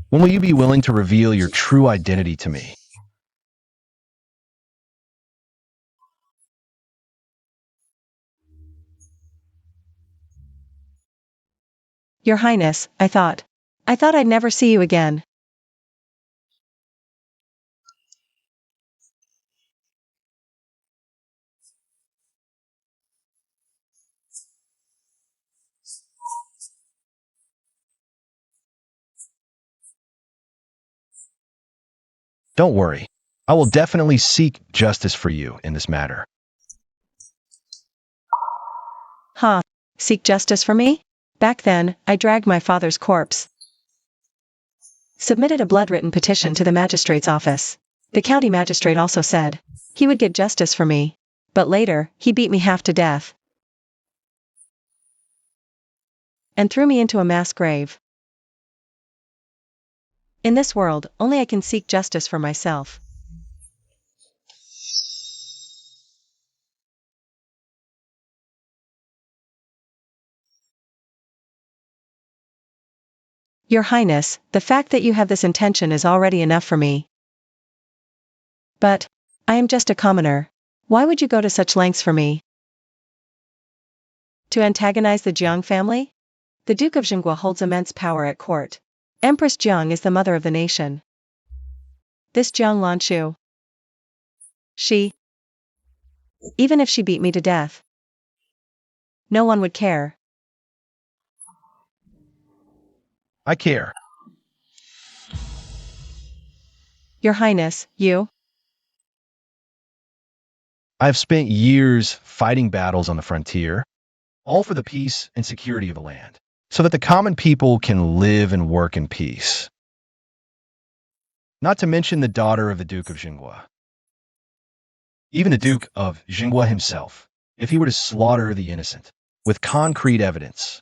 When will you be willing to reveal your true identity to me? Your Highness, I thought I'd never see you again. Don't worry. I will definitely seek justice for you in this matter. Ha! Seek justice for me? Back then, I dragged my father's corpse. Submitted a blood-written petition to the magistrate's office. The county magistrate also said he would get justice for me. But later, he beat me half to death and threw me into a mass grave. In this world, only I can seek justice for myself. Your Highness, the fact that you have this intention is already enough for me. But I am just a commoner. Why would you go to such lengths for me? To antagonize the Jiang family? The Duke of Jinghua holds immense power at court. Empress Jiang is the mother of the nation. This Jiang Lanshu, even if she beat me to death, no one would care. I care. Your Highness, I have spent years fighting battles on the frontier, all for the peace and security of the land, so that the common people can live and work in peace. Not to mention the daughter of the Duke of Jinghua. Even the Duke of Jinghua himself, if he were to slaughter the innocent, with concrete evidence.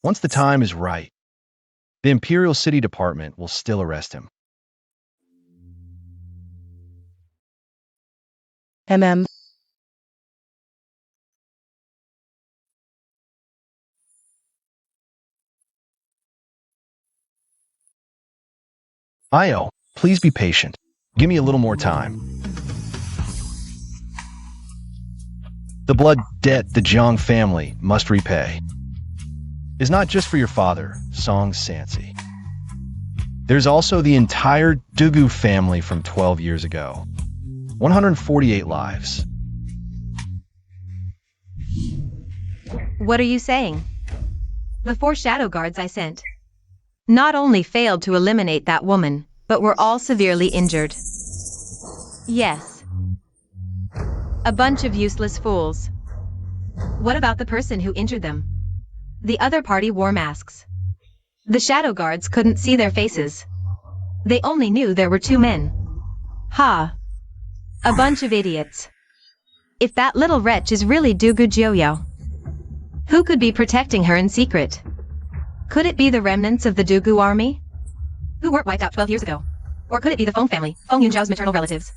Once the time is right, the Imperial City Department will still arrest him. Io, please be patient. Give me a little more time. The blood debt the Jiang family must repay. is not just for your father, Song Sansi. There's also the entire Dugu family from 12 years ago. 148 lives. What are you saying? The 4 shadow guards I sent not only failed to eliminate that woman, but were all severely injured. Yes. A bunch of useless fools. What about the person who injured them? The other party wore masks. The shadow guards couldn't see their faces. They only knew there were 2 men. Ha! A bunch of idiots. If that little wretch is really Dugu Jioyao, who could be protecting her in secret? Could it be the remnants of the Dugu army, who were wiped out 12 years ago? Or could it be the Feng family, Feng Yunzhao's maternal relatives?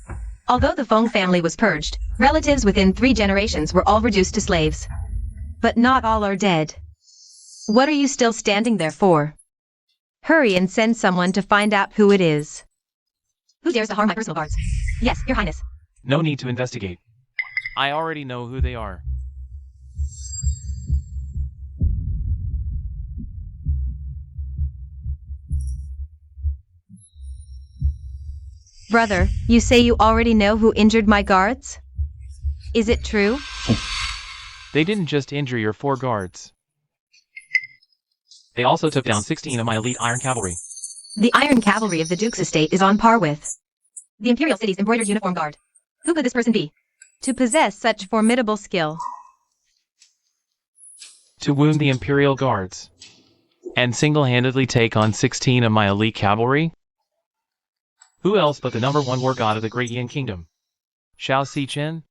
Although the Feng family was purged, relatives within 3 generations were all reduced to slaves. But not all are dead. What are you still standing there for? Hurry and send someone to find out who it is. Who dares to harm my personal guards? Yes, Your Highness. No need to investigate. I already know who they are. Brother, you say you already know who injured my guards? Is it true? They didn't just injure your 4 guards. They also took down 16 of my elite iron cavalry. The iron cavalry of the Duke's estate is on par with the Imperial City's embroidered uniform guard. Who could this person be? To possess such formidable skill. To wound the Imperial Guards. And single-handedly take on 16 of my elite cavalry? Who else but the #1 war god of the Great Yin Kingdom? Xiao Xichen?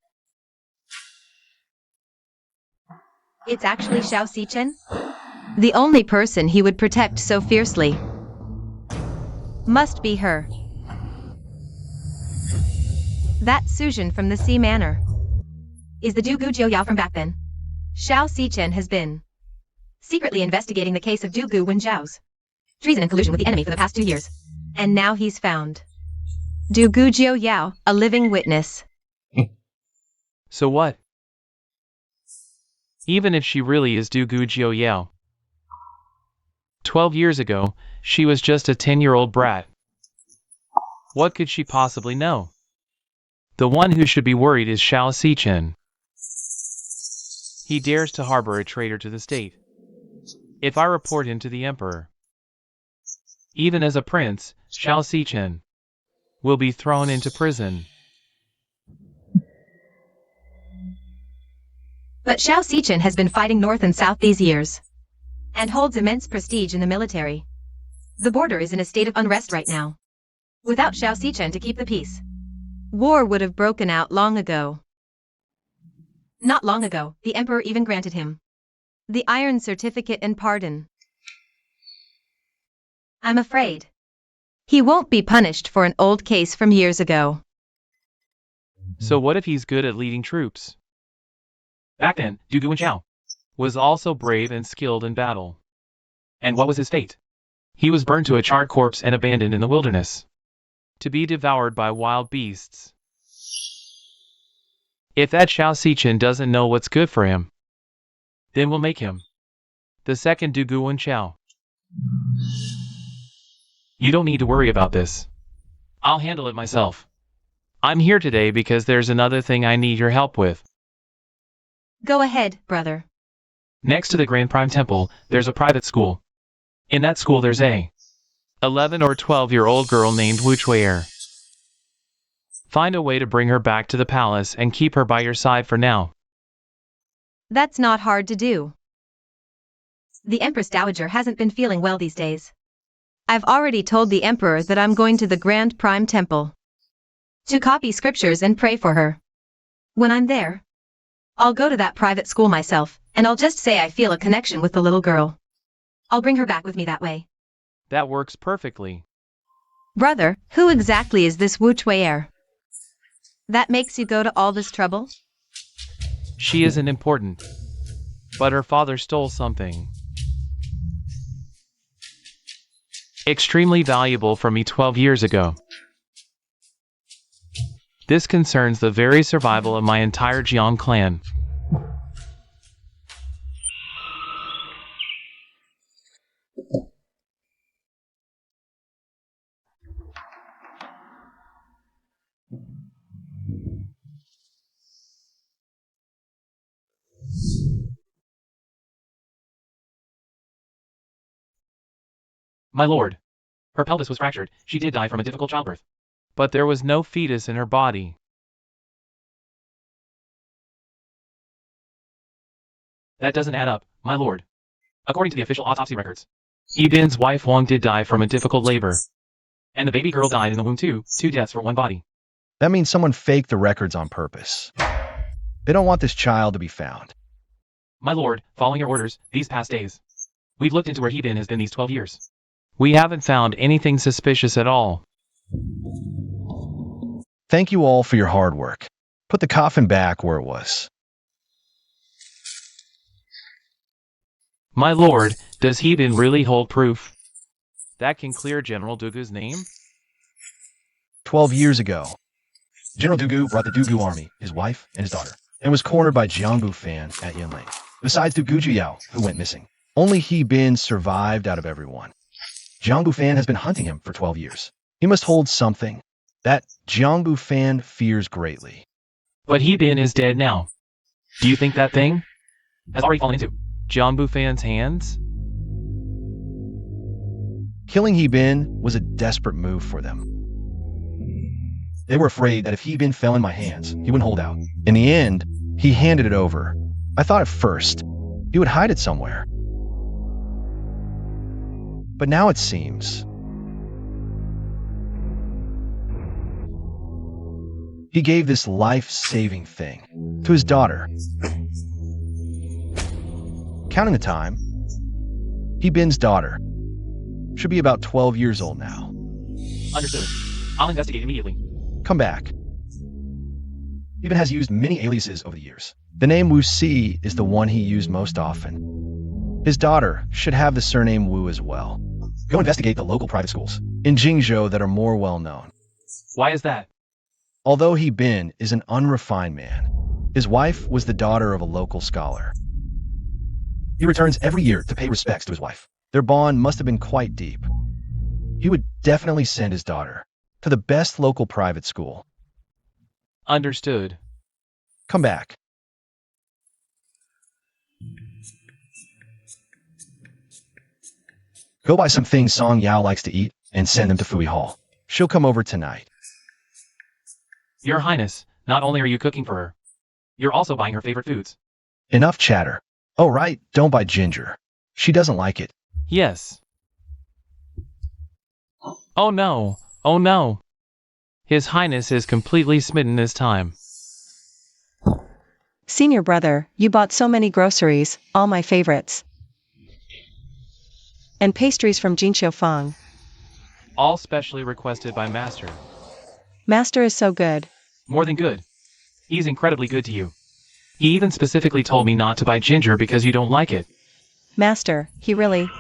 It's actually Xiao Xichen? The only person he would protect so fiercely. Must be her. That Suzhen from the Sea Manor is the Dugu Jioyao from back then. Xiao Xichen has been secretly investigating the case of Dugu Wenjiao's treason and collusion with the enemy for the past 2 years. And now he's found Dugu Jioyao, a living witness. So what? Even if she really is Dugu Jioyao. 12 years ago, she was just a 10-year-old brat. What could she possibly know? The one who should be worried is Xiao Xichen. He dares to harbor a traitor to the state. If I report him to the emperor, even as a prince, Xiao Xichen will be thrown into prison. But Xiao Xichen has been fighting north and south these years, and holds immense prestige in the military. The border is in a state of unrest right now. Without Xiao Xichen to keep the peace, war would have broken out long ago. Not long ago, the emperor even granted him the Iron Certificate and pardon. I'm afraid he won't be punished for an old case from years ago. So what if he's good at leading troops? Back then, Dugu Wenjiao was also brave and skilled in battle. And what was his fate? He was burned to a charred corpse and abandoned in the wilderness, to be devoured by wild beasts. If that Xiao Xichen doesn't know what's good for him, then we'll make him the second Dugu Wenjiao. You don't need to worry about this. I'll handle it myself. I'm here today because there's another thing I need your help with. Go ahead, brother. Next to the Grand Prime Temple, there's a private school. In that school there's a 11 or 12-year-old girl named Wu Chui'er. Find a way to bring her back to the palace and keep her by your side for now. That's not hard to do. The Empress Dowager hasn't been feeling well these days. I've already told the Emperor that I'm going to the Grand Prime Temple to copy scriptures and pray for her. When I'm there, I'll go to that private school myself, and I'll just say I feel a connection with the little girl. I'll bring her back with me that way. That works perfectly. Brother, who exactly is this Wu Chui'er? That makes you go to all this trouble? She isn't important, but her father stole something extremely valuable from me 12 years ago. This concerns the very survival of my entire Jiang clan. My lord. Her pelvis was fractured. She did die from a difficult childbirth. But there was no fetus in her body. That doesn't add up, my lord. According to the official autopsy records, Ibin's wife Wang did die from a difficult labor. And the baby girl died in the womb too, 2 deaths for one body. That means someone faked the records on purpose. They don't want this child to be found. My lord, following your orders, these past days, we've looked into where Ibin has been these 12 years. We haven't found anything suspicious at all. Thank you all for your hard work. Put the coffin back where it was. My lord, does Ibin really hold proof that can clear General Dugu's name? 12 years ago, General Dugu brought the Dugu army, his wife, and his daughter, and was cornered by Jiangbu Fan at Yanlei. Besides Dugu Jiao, who went missing, only He Bin survived out of everyone. Jiangbu Fan has been hunting him for 12 years. He must hold something that Jiangbu Fan fears greatly. But Ibin is dead now. Do you think that thing has already fallen into Jiangbu Fan's hands? Killing He Bin was a desperate move for them. They were afraid that if He Bin fell in my hands, he wouldn't hold out. In the end, he handed it over. I thought at first he would hide it somewhere. But now it seems he gave this life-saving thing to his daughter. Counting the time, He Bin's daughter should be about 12 years old now. Understood. I'll investigate immediately. Come back. He Bin has used many aliases over the years. The name Wu Si is the one he used most often. His daughter should have the surname Wu as well. Go investigate the local private schools in Jingzhou that are more well-known. Why is that? Although He Bin is an unrefined man, his wife was the daughter of a local scholar. He returns every year to pay respects to his wife. Their bond must have been quite deep. He would definitely send his daughter to the best local private school. Understood. Come back. Go buy some things Song Yao likes to eat and send them to Fui Hall. She'll come over tonight. Your Highness, not only are you cooking for her, you're also buying her favorite foods. Enough chatter. Oh right, don't buy ginger. She doesn't like it. Yes. Oh no, oh no. His Highness is completely smitten this time. Senior brother, you bought so many groceries, all my favorites. And pastries from Jinxiu Fang. All specially requested by Master. Master is so good. More than good. He's incredibly good to you. He even specifically told me not to buy ginger because you don't like it. Master, he really...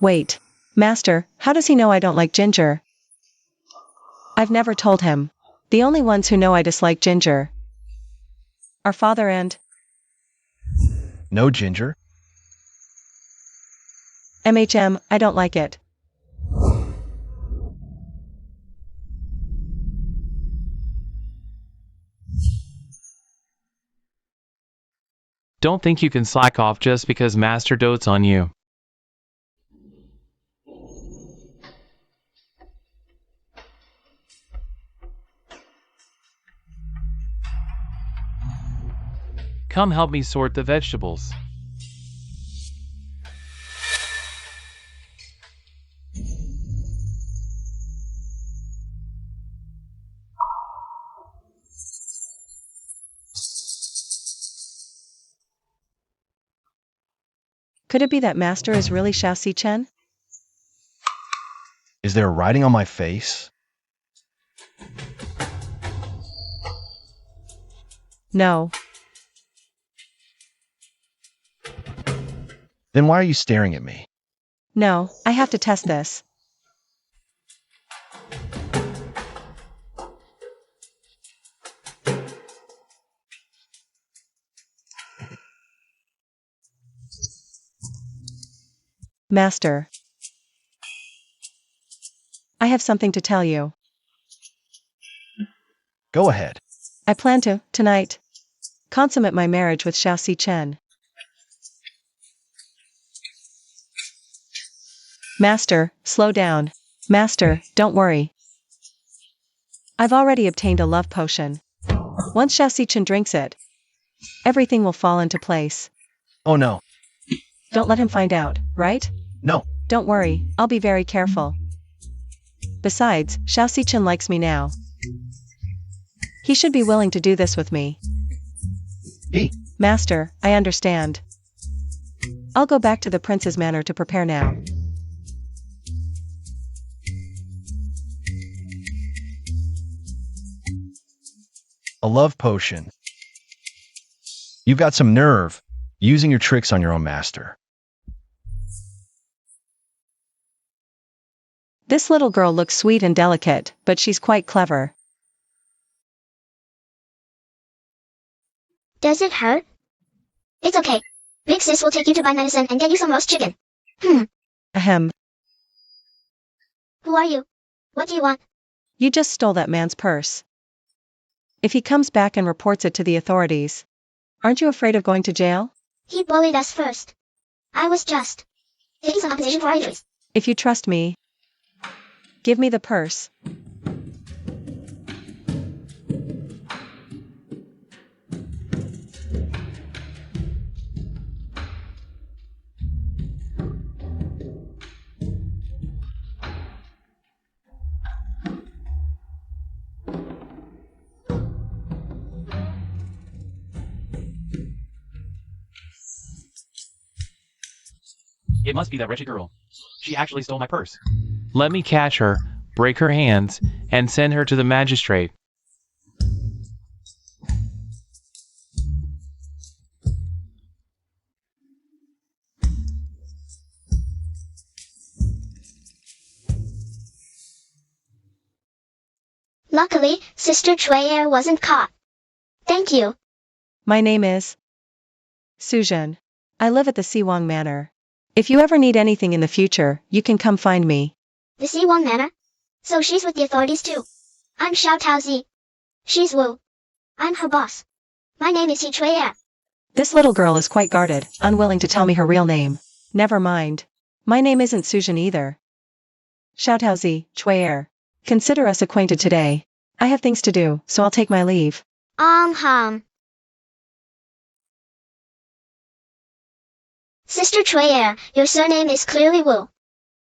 Wait. Master, how does he know I don't like ginger? I've never told him. The only ones who know I dislike ginger are father and... No ginger? I don't like it. Don't think you can slack off just because Master dotes on you. Come help me sort the vegetables. Could it be that Master is really Xiao Xichen? Is there writing on my face? No. Then why are you staring at me? No, I have to test this. Master. I have something to tell you. Go ahead. I plan to, tonight, consummate my marriage with Xiao Xichen. Master, slow down. Master, don't worry. I've already obtained a love potion. Once Xiaoxichen drinks it, everything will fall into place. Oh no. Don't let him find out, right? No. Don't worry, I'll be very careful. Besides, Xiaoxichen likes me now. He should be willing to do this with me. Master, I understand. I'll go back to the prince's manor to prepare now. A love potion. You've got some nerve, using your tricks on your own master. This little girl looks sweet and delicate, but she's quite clever. Does it hurt? It's okay. Big sis will take you to buy medicine and get you some roast chicken. Ahem. Who are you? What do you want? You just stole that man's purse. If he comes back and reports it to the authorities, aren't you afraid of going to jail? He bullied us first. I was just taking some opposition for our injuries. If you trust me, give me the purse. It must be that wretched girl. She actually stole my purse. Let me catch her, break her hands, and send her to the magistrate. Luckily, Sister Chuier wasn't caught. Thank you. My name is Suzhen. I live at the Siwang Manor. If you ever need anything in the future, you can come find me. The Siwang Manor? So she's with the authorities too. I'm Xiao Taozi. She's Wu. I'm her boss. My name is He Chuier. This little girl is quite guarded, unwilling to tell me her real name. Never mind. My name isn't Suzhen either. Xiaotaozi, Chuier. Consider us acquainted today. I have things to do, so I'll take my leave. Sister Chuier, your surname is clearly Wu.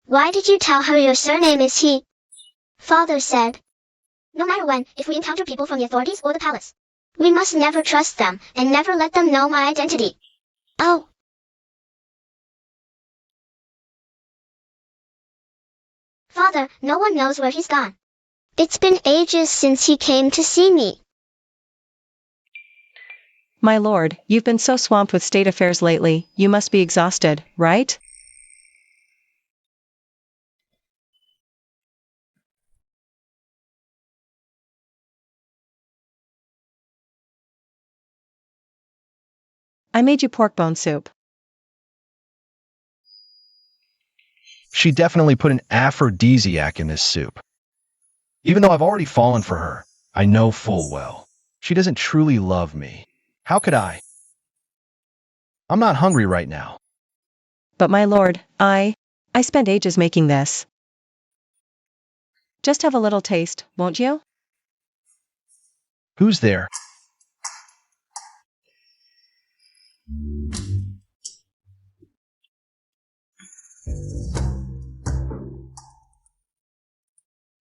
Why did you tell her your surname is He? Father said. No matter when, if we encounter people from the authorities or the palace, we must never trust them, and never let them know my identity. Oh. Father, no one knows where he's gone. It's been ages since he came to see me. My lord, you've been so swamped with state affairs lately, you must be exhausted, right? I made you pork bone soup. She definitely put an aphrodisiac in this soup. Even though I've already fallen for her, I know full well she doesn't truly love me. How could I? I'm not hungry right now. But my lord, I spent ages making this. Just have a little taste, won't you? Who's there?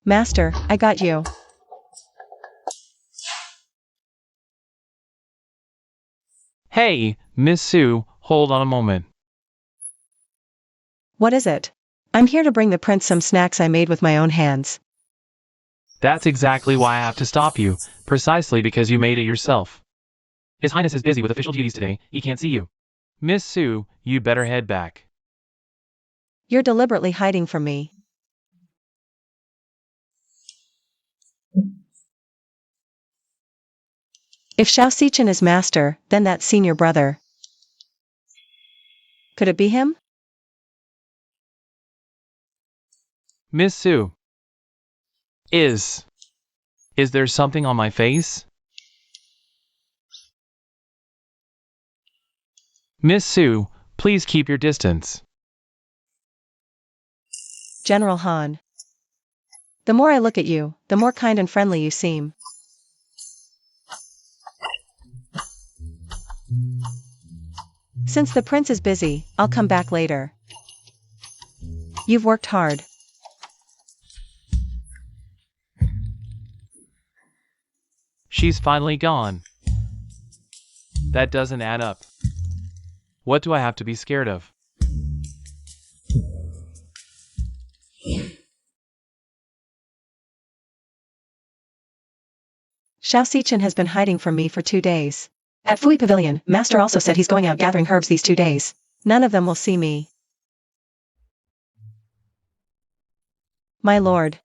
Master, I got you. Hey, Miss Sue, hold on a moment. What is it? I'm here to bring the prince some snacks I made with my own hands. That's exactly why I have to stop you, precisely because you made it yourself. His Highness is busy with official duties today, he can't see you. Miss Sue, you better head back. You're deliberately hiding from me. If Xiaoxichen is master, then that's senior brother. Could it be him? Miss Sue. Is there something on my face? Miss Sue, please keep your distance. General Han. The more I look at you, the more kind and friendly you seem. Since the prince is busy, I'll come back later. You've worked hard. She's finally gone. That doesn't add up. What do I have to be scared of? Xiao Xichen has been hiding from me for 2 days. At Fui Pavilion, Master also said he's going out gathering herbs these 2 days. None of them will see me. My lord.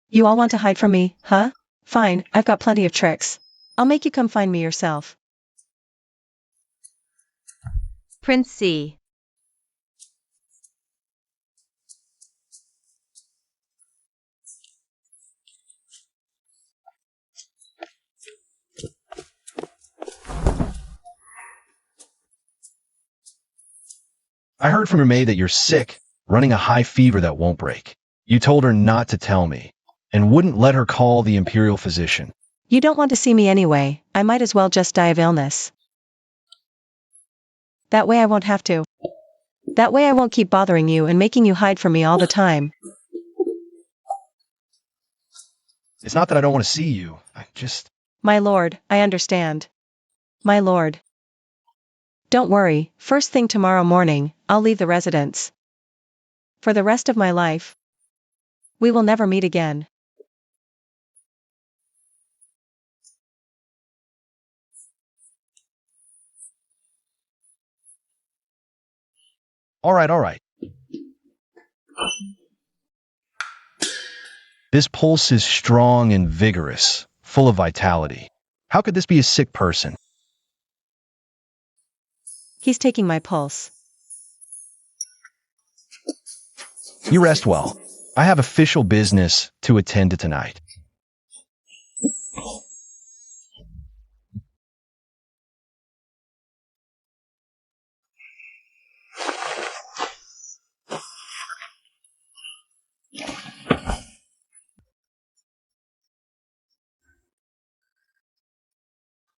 You all want to hide from me, huh? Fine, I've got plenty of tricks. I'll make you come find me yourself. Prince C. I heard from your maid that you're sick, running a high fever that won't break. You told her not to tell me, and wouldn't let her call the imperial physician. You don't want to see me anyway, I might as well just die of illness. That way I won't have to. That way I won't keep bothering you and making you hide from me all the time. It's not that I don't want to see you, I just... My lord, I understand. My lord. Don't worry, first thing tomorrow morning, I'll leave the residence. For the rest of my life. We will never meet again. All right. This pulse is strong and vigorous, full of vitality. How could this be a sick person? He's taking my pulse. You rest well. I have official business to attend to tonight.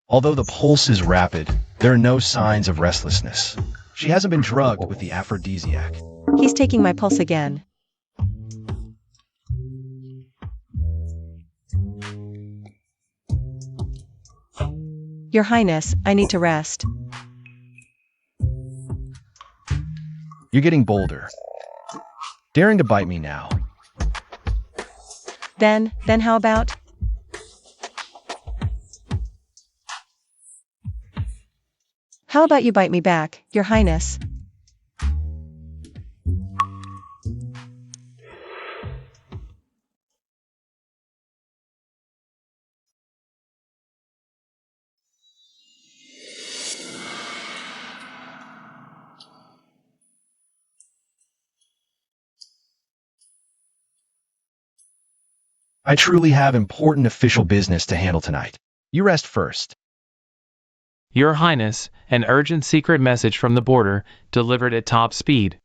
Although the pulse is rapid, there are no signs of restlessness. She hasn't been drugged with the aphrodisiac. He's taking my pulse again. Your Highness, I need to rest. You're getting bolder. Daring to bite me now. Then how about? How about you bite me back, Your Highness? I truly have important official business to handle tonight. You rest first. Your Highness, an urgent secret message from the border, delivered at top speed.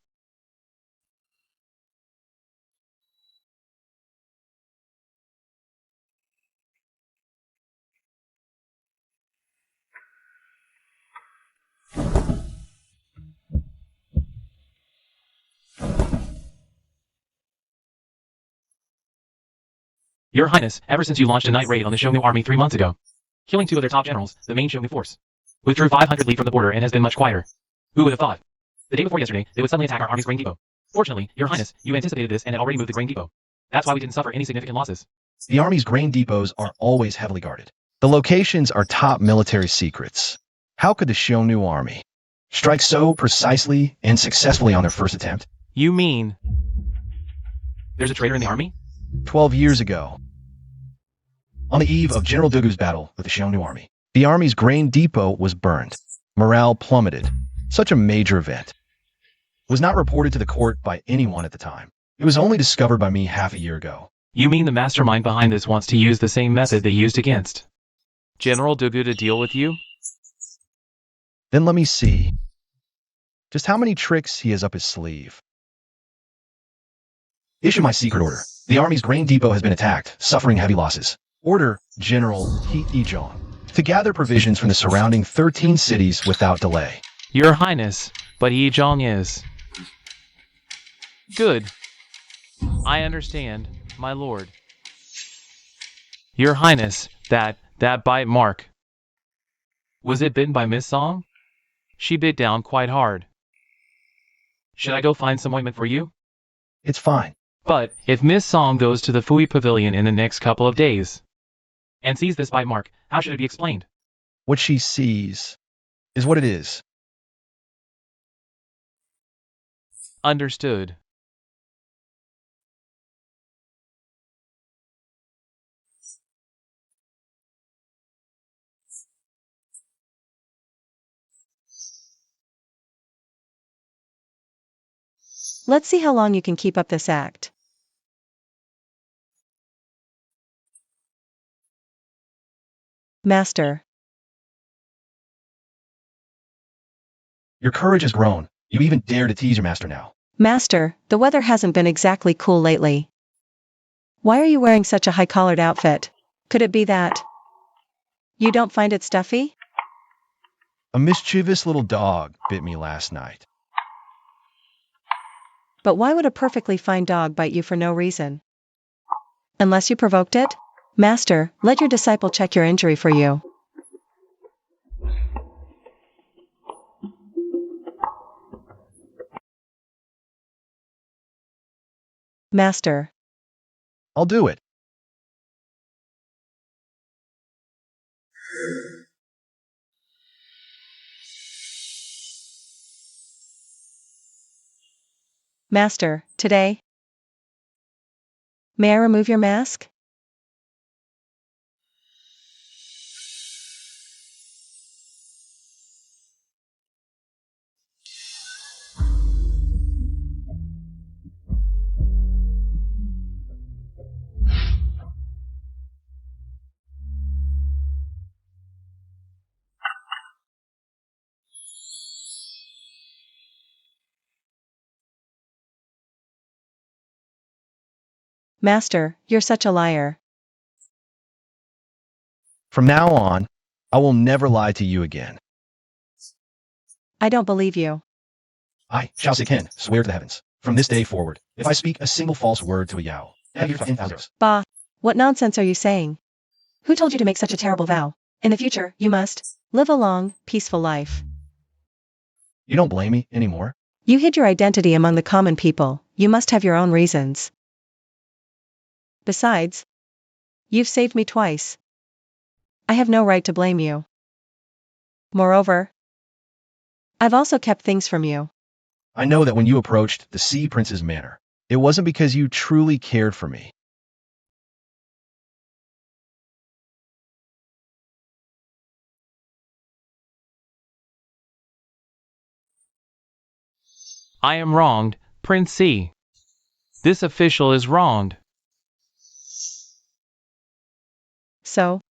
Your Highness, ever since you launched a night raid on the Xiongnu army 3 months ago, killing 2 of their top generals, the main Xiongnu force withdrew 500 li from the border and has been much quieter. Who would have thought? The day before yesterday, they would suddenly attack our army's grain depot. Fortunately, Your Highness, you anticipated this and had already moved the grain depot. That's why we didn't suffer any significant losses. The army's grain depots are always heavily guarded. The locations are top military secrets. How could the Xiongnu army strike so precisely and successfully on their first attempt? You mean there's a traitor in the army? 12 years ago, on the eve of General Dugu's battle with the Xiongnu army, the army's grain depot was burned. Morale plummeted. Such a major event was not reported to the court by anyone at the time. It was only discovered by me half a year ago. You mean the mastermind behind this wants to use the same method they used against General Dugu to deal with you? Then let me see just how many tricks he has up his sleeve. Issue my secret order. The Army's grain depot has been attacked, suffering heavy losses. Order General He Ejong to gather provisions from the surrounding 13 cities without delay. Your Highness, but Yijong is. Good. I understand, my lord. Your Highness, that bite mark. Was it bitten by Miss Song? She bit down quite hard. Should I go find some ointment for you? It's fine. But if Miss Song goes to the Fui Pavilion in the next couple of days and sees this bite mark, how should it be explained? What she sees is what it is. Understood. Let's see how long you can keep up this act. Master. Your courage has grown. You even dare to tease your master now. Master, the weather hasn't been exactly cool lately. Why are you wearing such a high-collared outfit? Could it be that you don't find it stuffy? A mischievous little dog bit me last night. But why would a perfectly fine dog bite you for no reason? Unless you provoked it? Master, let your disciple check your injury for you. Master. I'll do it. Master, today. May I remove your mask? Master, you're such a liar. From now on, I will never lie to you again. I don't believe you. I, Xiao Siken, swear to the heavens, from this day forward, if I speak a single false word to a Yao, have your 10,000 euros. Bah, what nonsense are you saying? Who told you to make such a terrible vow? In the future, you must live a long, peaceful life. You don't blame me anymore? You hid your identity among the common people, you must have your own reasons. Besides, you've saved me twice. I have no right to blame you. Moreover, I've also kept things from you. I know that when you approached the Sea Prince's manor, it wasn't because you truly cared for me. I am wronged, Prince C. This official is wronged. So?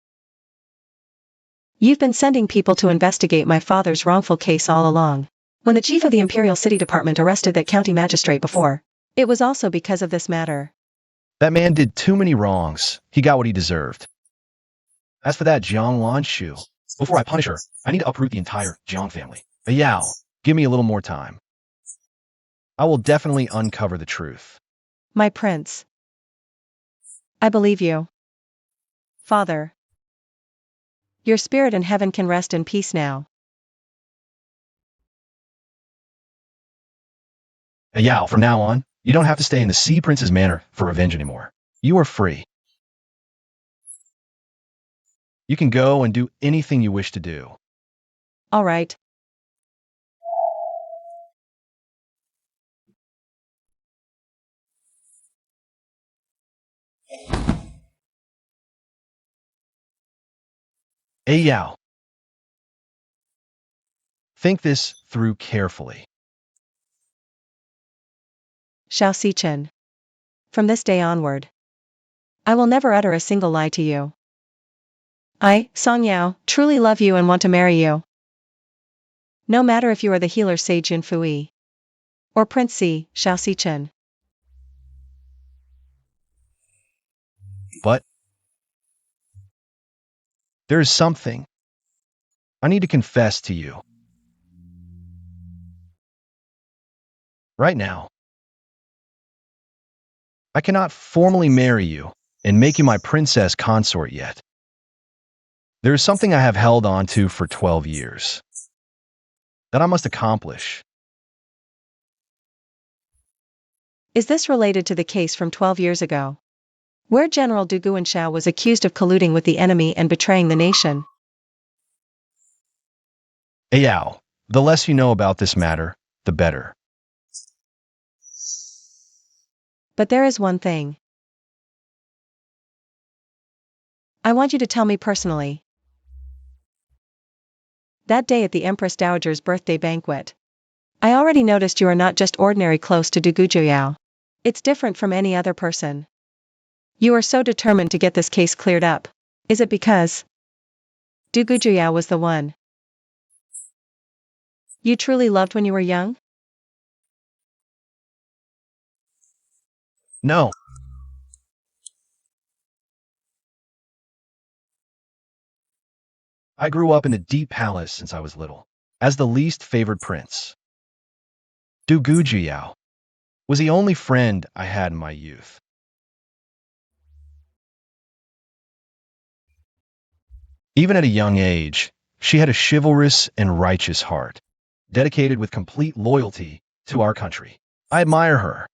You've been sending people to investigate my father's wrongful case all along. When the chief of the Imperial City Department arrested that county magistrate before, it was also because of this matter. That man did too many wrongs. He got what he deserved. As for that Jiang Lanshu, before I punish her, I need to uproot the entire Jiang family. But Yao, give me a little more time. I will definitely uncover the truth. My prince. I believe you. Father. Your spirit in heaven can rest in peace now. Hey Yao, from now on, you don't have to stay in the Sea Prince's manor for revenge anymore. You are free. You can go and do anything you wish to do. All right. Hey Yao. Think this through carefully. Xiao Sichen. From this day onward, I will never utter a single lie to you. I, Song Yao, truly love you and want to marry you. No matter if you are the healer sage Yun Fui or Prince Si, Xiao Xichen. But there is something I need to confess to you. Right now, I cannot formally marry you and make you my princess consort yet. There is something I have held on to for 12 years that I must accomplish. Is this related to the case from 12 years ago, where General Du Guanxiao was accused of colluding with the enemy and betraying the nation? Ayao, the less you know about this matter, the better. But there is one thing. I want you to tell me personally. That day at the Empress Dowager's birthday banquet, I already noticed you are not just ordinary close to Du Gujiao. It's different from any other person. You are so determined to get this case cleared up. Is it because Du Gujiao was the one you truly loved when you were young? No. I grew up in a deep palace since I was little, as the least favored prince. Du Gujiao was the only friend I had in my youth. Even at a young age, she had a chivalrous and righteous heart, dedicated with complete loyalty to our country. I admire her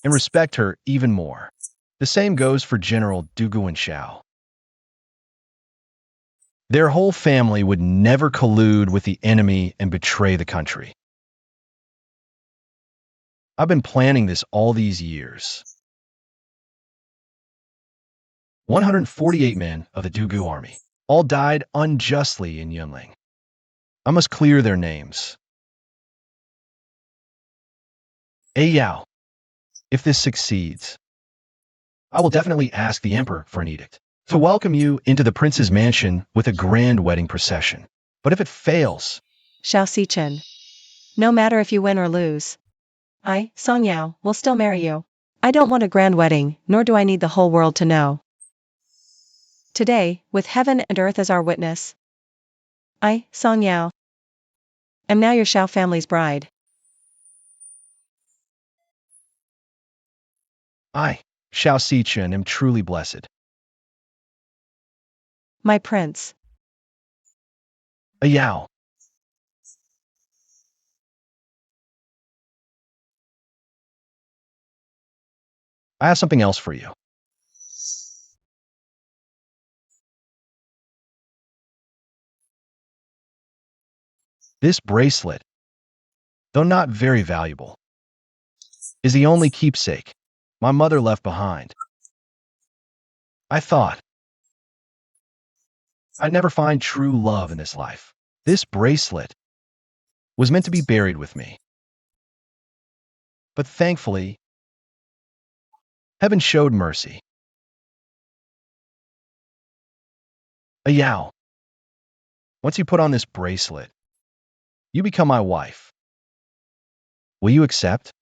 and respect her even more. The same goes for General Du Guanxiao. Their whole family would never collude with the enemy and betray the country. I've been planning this all these years. 148 men of the Dugu army all died unjustly in Yunling. I must clear their names. Ayao, if this succeeds, I will definitely ask the emperor for an edict to welcome you into the prince's mansion with a grand wedding procession. But if it fails, Xiao Xichen. No matter if you win or lose, I, Song Yao, will still marry you. I don't want a grand wedding, nor do I need the whole world to know. Today, with heaven and earth as our witness, I, Song Yao, am now your Xiao family's bride. I, Xiao Xichen, am truly blessed. My prince. Ayao. I have something else for you. This bracelet, though not very valuable, is the only keepsake my mother left behind. I thought I'd never find true love in this life. This bracelet was meant to be buried with me. But thankfully, heaven showed mercy. Ayao, once you put on this bracelet, you become my wife. Will you accept?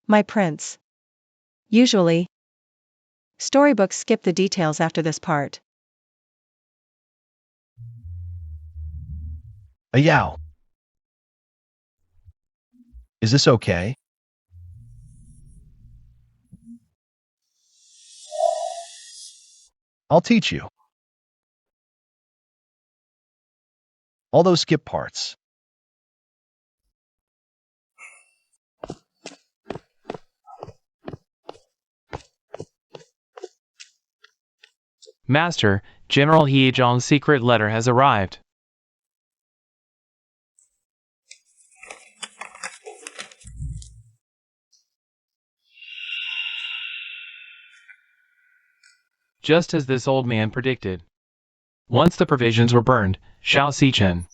My prince. Usually, storybooks skip the details after this part. Ayao, is this okay? I'll teach you. All those skip parts. Master, General He Zhong's secret letter has arrived. just as this old man predicted. Once the provisions were burned, Xiao Sichen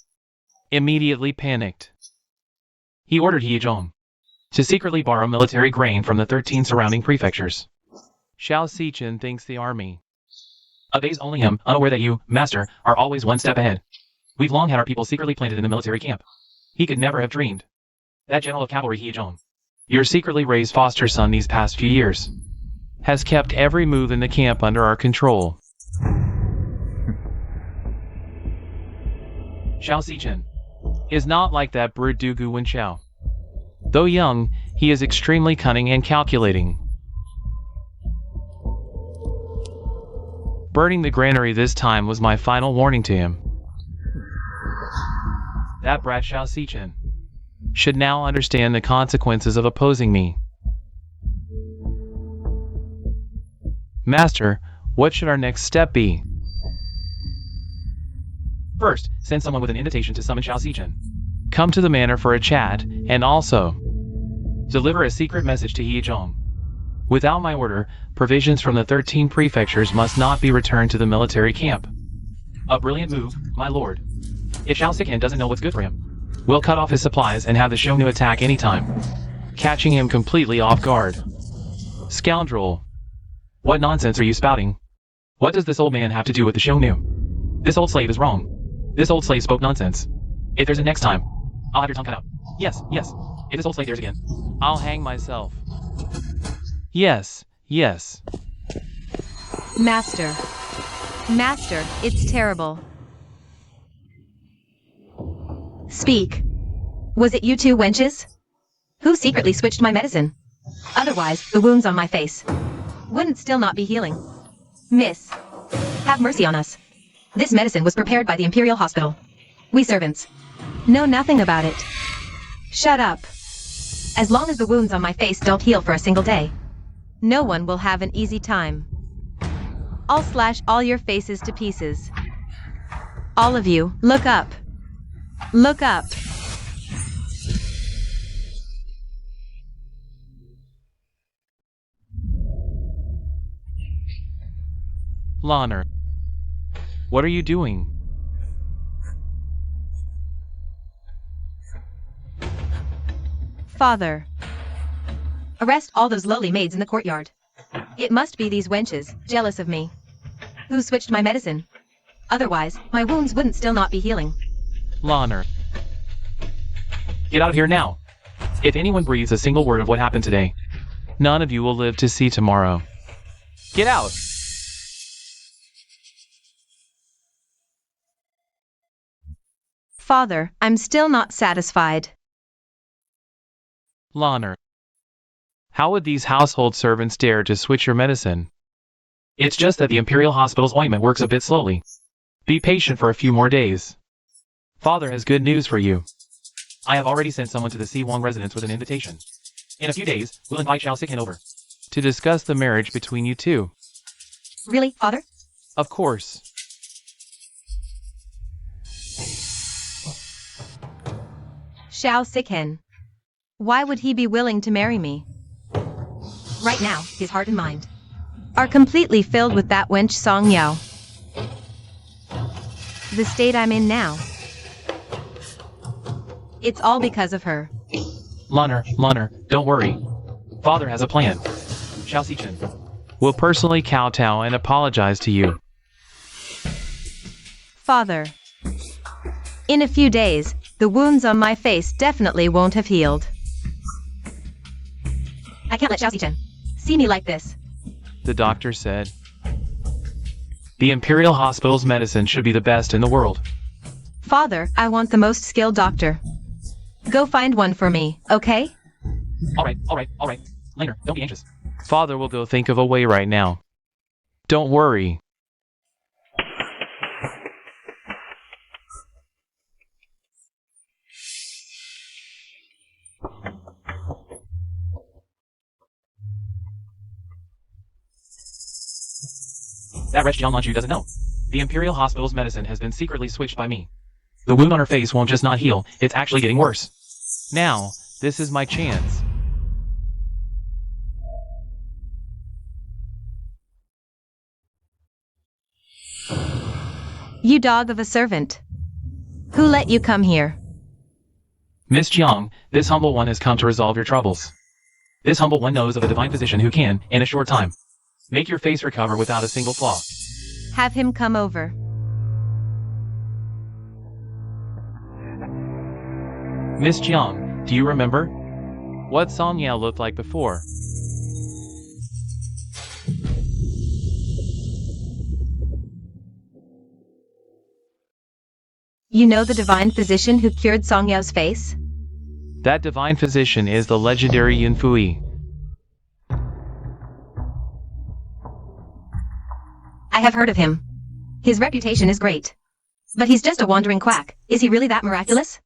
immediately panicked. He ordered He Zhong to secretly borrow military grain from the 13 surrounding prefectures. Xiao Sichen thinks the army obeys only him, unaware that you, master, are always one step ahead. We've long had our people secretly planted in the military camp. He could never have dreamed that general of cavalry He Zhong, your secretly raised foster son these past few years, has kept every move in the camp under our control. Xiao Sichen is not like that brood Dugu Wen Xiao. Though young, he is extremely cunning and calculating. Burning the granary this time was my final warning to him. That brat Xiao Sichen should now understand the consequences of opposing me. Master, what should our next step be? First, send someone with an invitation to summon Xiao Sichen. Come to the manor for a chat, and also deliver a secret message to He Zhong. Without my order, provisions from the 13 prefectures must not be returned to the military camp. A brilliant move, my lord. If Xiao Sichen doesn't know what's good for him, we'll cut off his supplies and have the Xiongnu attack anytime, catching him completely off guard. Scoundrel! What nonsense are you spouting? What does this old man have to do with the Xiongnu? This old slave is wrong. This old slave spoke nonsense. If there's a next time, I'll have your tongue cut out. Yes, yes. If this old slave dares again, I'll hang myself. Yes, yes. Master. Master, it's terrible. Speak. Was it you two wenches? Who secretly switched my medicine? Otherwise, the wounds on my face wouldn't still not be healing. Miss, have mercy on us. This medicine was prepared by the Imperial Hospital. We servants know nothing about it. Shut up. As long as the wounds on my face don't heal for a single day, no one will have an easy time. I'll slash all your faces to pieces. All of you, look up. Look up. Lanner, what are you doing? Father. Arrest all those lowly maids in the courtyard. It must be these wenches, jealous of me, who switched my medicine. Otherwise, my wounds wouldn't still not be healing. Lanner, get out of here now. If anyone breathes a single word of what happened today, none of you will live to see tomorrow. Get out! Father, I'm still not satisfied. Lanner, how would these household servants dare to switch your medicine? It's just that the Imperial Hospital's ointment works a bit slowly. Be patient for a few more days. Father has good news for you. I have already sent someone to the Si Wong residence with an invitation. In a few days, we'll invite Xiao Sichen over to discuss the marriage between you two. Really, Father? Of course. Xiao Sichen. Why would he be willing to marry me? Right now, his heart and mind are completely filled with that wench Song Yao. The state I'm in now, it's all because of her. Lanner, don't worry. Father has a plan. Xiao Sichen will personally kowtow and apologize to you. Father. In a few days, the wounds on my face definitely won't have healed. I can't let Xiao Sichen see me like this. The doctor said. The Imperial Hospital's medicine should be the best in the world. Father, I want the most skilled doctor. Go find one for me, okay? All right. Later, don't be anxious. Father will go think of a way right now. Don't worry. That wretch Jiang Lanju doesn't know. The Imperial Hospital's medicine has been secretly switched by me. The wound on her face won't just not heal, it's actually getting worse. Now, this is my chance. You dog of a servant. Who let you come here? Miss Jiang, this humble one has come to resolve your troubles. This humble one knows of a divine physician who can, in a short time, make your face recover without a single flaw. Have him come over. Miss Jiang, do you remember what Song Yao looked like before? You know the divine physician who cured Song Yao's face? That divine physician is the legendary Yun Fui. I have heard of him. His reputation is great. But he's just a wandering quack. Is he really that miraculous?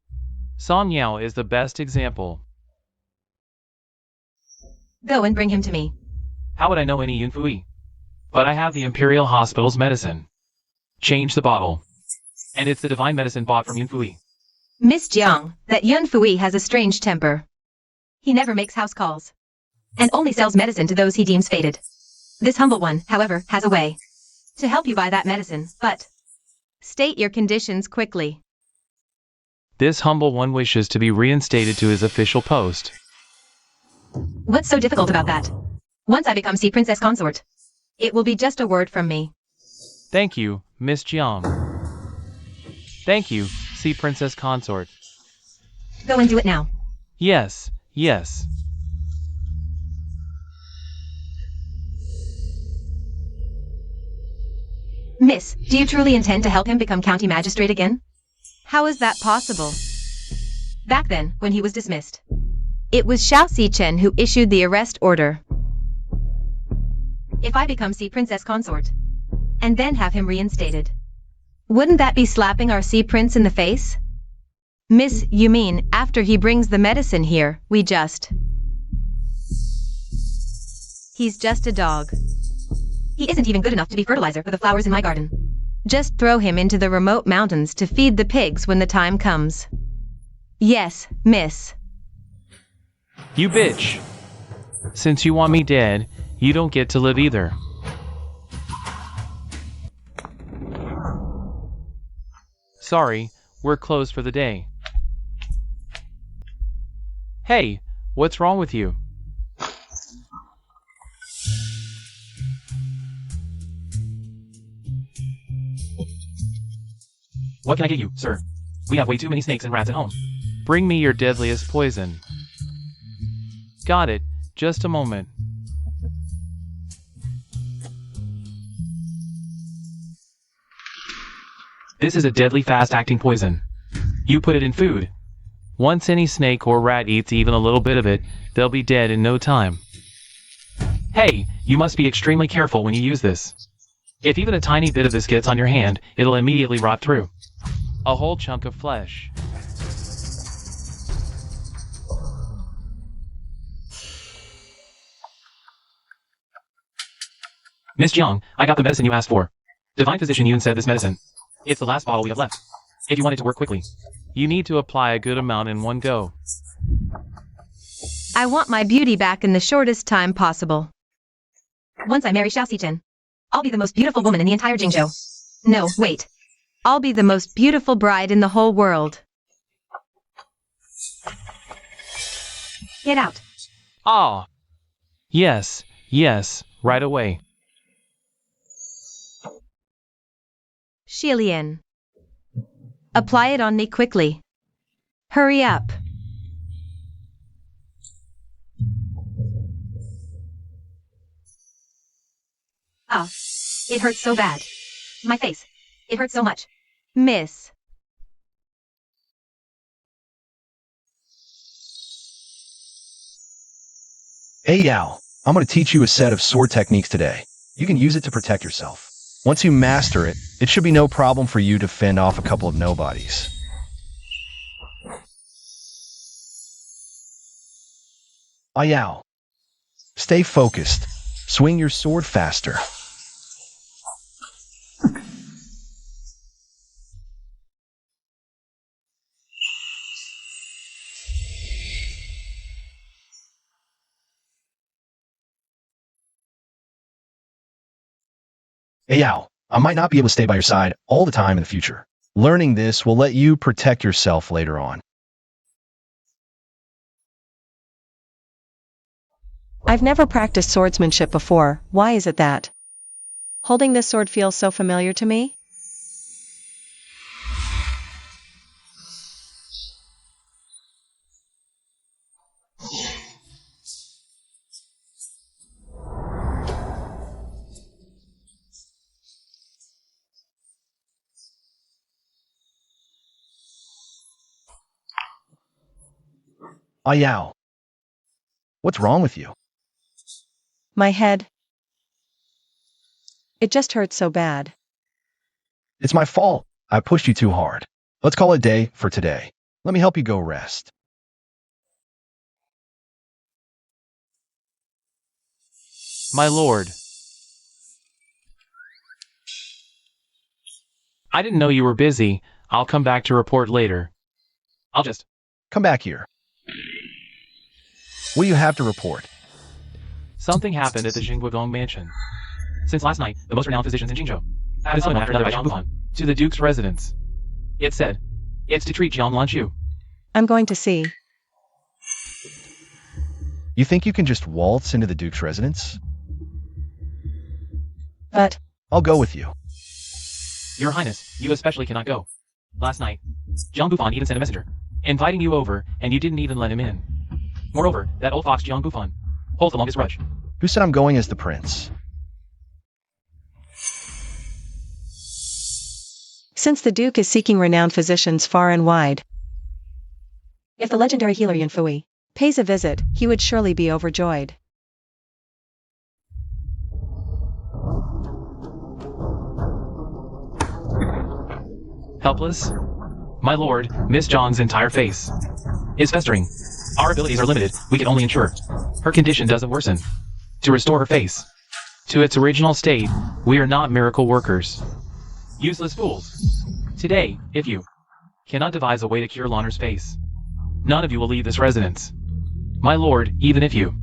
Song Yao is the best example. Go and bring him to me. How would I know any Yun Fui? But I have the Imperial Hospital's medicine. Change the bottle. And it's the divine medicine bought from Yun Fui. Miss Jiang, that Yun Fui has a strange temper. He never makes house calls. And only sells medicine to those he deems fated. This humble one, however, has a way to help you buy that medicine, but state your conditions quickly. This humble one wishes to be reinstated to his official post. What's so difficult about that? Once I become Sea Princess Consort, it will be just a word from me. Thank you, Miss Jiang. Thank you, Sea Princess Consort. Go and do it now. Yes, yes. Miss, do you truly intend to help him become county magistrate again? How is that possible? Back then, when he was dismissed, it was Xiao Xichen who issued the arrest order. If I become Sea Princess Consort, and then have him reinstated, wouldn't that be slapping our Sea Prince in the face? Miss, you mean, after he brings the medicine here, we just... He's just a dog. He isn't even good enough to be fertilizer for the flowers in my garden. Just throw him into the remote mountains to feed the pigs when the time comes. Yes, miss. You bitch. Since you want me dead, you don't get to live either. Sorry, we're closed for the day. Hey, what's wrong with you? What can I get you, sir? We have way too many snakes and rats at home. Bring me your deadliest poison. Got it. Just a moment. This is a deadly fast-acting poison. You put it in food. Once any snake or rat eats even a little bit of it, they'll be dead in no time. Hey, you must be extremely careful when you use this. If even a tiny bit of this gets on your hand, it'll immediately rot through. A whole chunk of flesh. Miss Jiang, I got the medicine you asked for. Divine Physician Yun said this medicine. It's the last bottle we have left. If you want it to work quickly, you need to apply a good amount in one go. I want my beauty back in the shortest time possible. Once I marry Xiao Xichen, I'll be the most beautiful woman in the entire Jingzhou. No, wait. I'll be the most beautiful bride in the whole world. Get out. Ah. Yes, yes, right away. Xilian. Apply it on me quickly. Hurry up. Ah, it hurts so bad. My face. It hurts so much. Miss. Hey Yao, I'm going to teach you a set of sword techniques today. You can use it to protect yourself. Once you master it, it should be no problem for you to fend off a couple of nobodies. Yao. Stay focused. Swing your sword faster. Hey Yao, I might not be able to stay by your side all the time in the future. Learning this will let you protect yourself later on. I've never practiced swordsmanship before. Why is it that holding this sword feels so familiar to me? Ayao. What's wrong with you? My head. It just hurts so bad. It's my fault. I pushed you too hard. Let's call it a day for today. Let me help you go rest. My lord. I didn't know you were busy. I'll come back to report later. I'll just... Come back here. What do you have to report? Something happened at the Jingguigong mansion. Since last night, the most renowned physicians in Jingzhou have summoned after another by Jiang Bufan to the Duke's residence. It said, it's to treat Jiang Lanchu. I'm going to see. You think you can just waltz into the Duke's residence? But I'll go with you. Your Highness, you especially cannot go. Last night, Jiang Bufan even sent a messenger, inviting you over, and you didn't even let him in. Moreover, that old fox Jiang Bufan holds the longest grudge. Who said I'm going as the prince? since the Duke is seeking renowned physicians far and wide, if the legendary healer Yunfui pays a visit, he would surely be overjoyed. Helpless? My lord, Miss Zhang's entire face is festering. Our abilities are limited. We can only ensure her condition doesn't worsen. To restore her face to its original state, we are not miracle workers. Useless fools. Today, if you cannot devise a way to cure Loner's face, none of you will leave this residence. My lord, even if you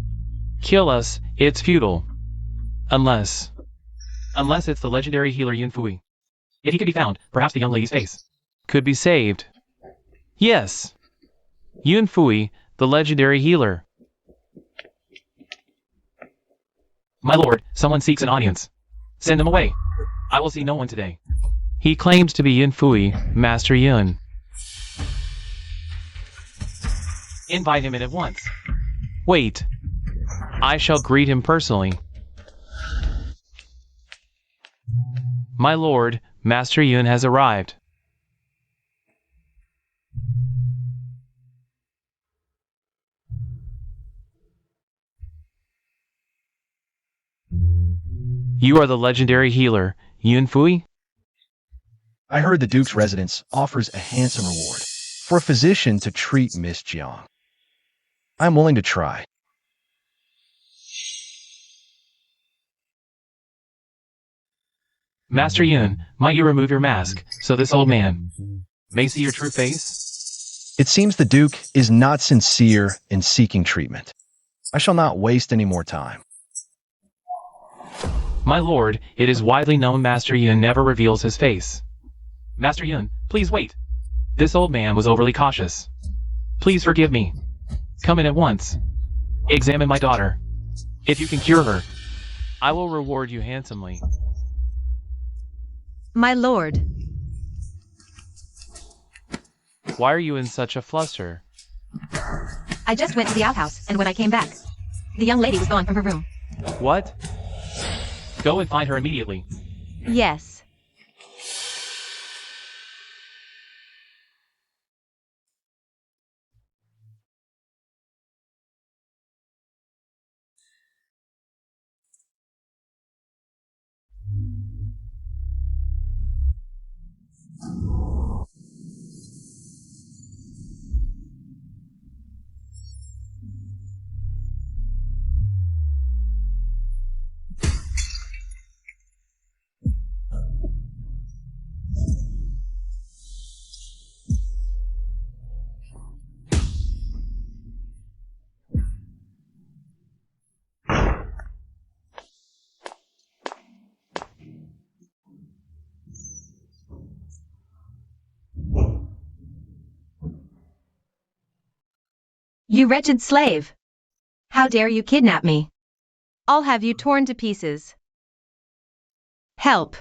kill us, it's futile. Unless it's the legendary healer Yunfui. If he could be found, perhaps the young lady's face could be saved. Yes, Yunfui, the legendary healer. My lord, someone seeks an audience. Send him away. I will see no one today. He claims to be Yunfui, Master Yun. Invite him in at once. Wait. I shall greet him personally. My lord, Master Yun has arrived. You are the legendary healer, Yunfui? I heard the Duke's residence offers a handsome reward for a physician to treat Miss Jiang. I'm willing to try. Master Yun, might you remove your mask, so this old man may see your true face? It seems the Duke is not sincere in seeking treatment. I shall not waste any more time. My lord, it is widely known Master Yun never reveals his face. Master Yun, please wait. This old man was overly cautious. Please forgive me. Come in at once. Examine my daughter. If you can cure her, I will reward you handsomely. My lord. Why are you in such a fluster? I just went to the outhouse, and when I came back, the young lady was gone from her room. What? Go and find her immediately. Yes. You wretched slave! How dare you kidnap me? I'll have you torn to pieces. Help!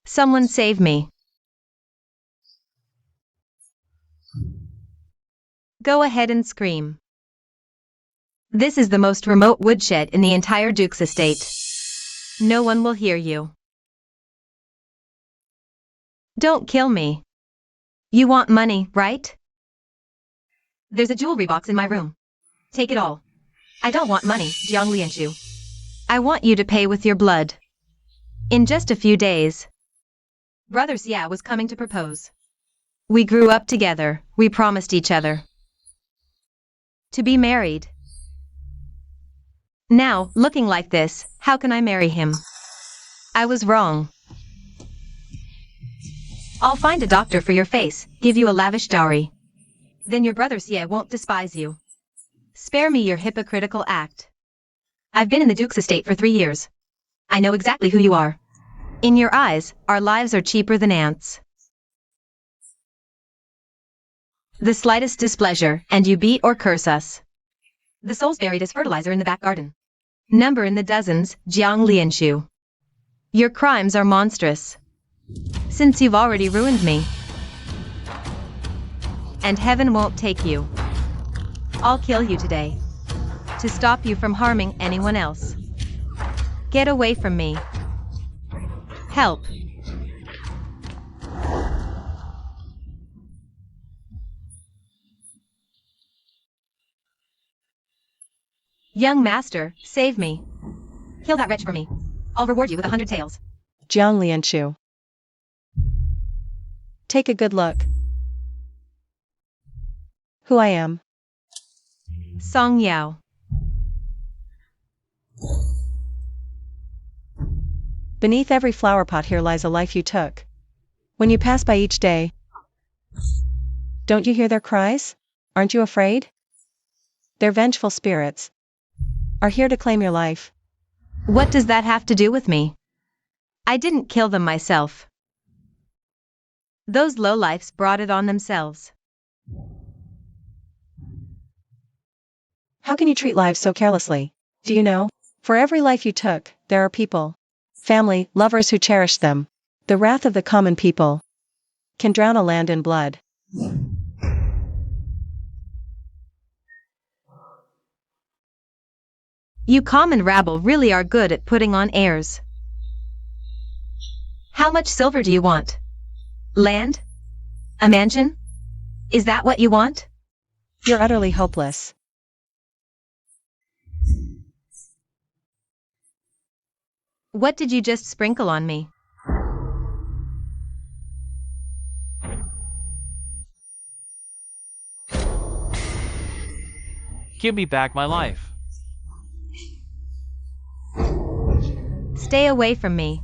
Someone save me. Go ahead and scream. This is the most remote woodshed in the entire Duke's estate. No one will hear you. Don't kill me. You want money, right? There's a jewelry box in my room. Take it all. I don't want money, Jiang Lianshu. I want you to pay with your blood. In just a few days. Brother Xia was coming to propose. We grew up together, we promised each other to be married. Now, looking like this, how can I marry him? I was wrong. I'll find a doctor for your face, give you a lavish dowry. Then your brother Xie won't despise you. Spare me your hypocritical act. I've been in the Duke's estate for 3 years. I know exactly who you are. In your eyes, our lives are cheaper than ants. The slightest displeasure, and you beat or curse us. The soul's buried as fertilizer in the back garden. Number in the dozens, Jiang Lianshu. Your crimes are monstrous. Since you've already ruined me. And heaven won't take you. I'll kill you today. To stop you from harming anyone else. Get away from me. Help. Young master, save me. Kill that wretch for me. I'll reward you with 100 taels. Jiang Lianshu. Take a good look. Who I am. Song Yao. Beneath every flower pot here lies a life you took. When you pass by each day, don't you hear their cries? Aren't you afraid? Their vengeful spirits are here to claim your life. What does that have to do with me? I didn't kill them myself. Those lowlifes brought it on themselves. How can you treat lives so carelessly? Do you know? For every life you took, there are people, family, lovers who cherish them. The wrath of the common people can drown a land in blood. You common rabble really are good at putting on airs. How much silver do you want? Land? A mansion? Is that what you want? You're utterly hopeless. What did you just sprinkle on me? Give me back my life. Stay away from me.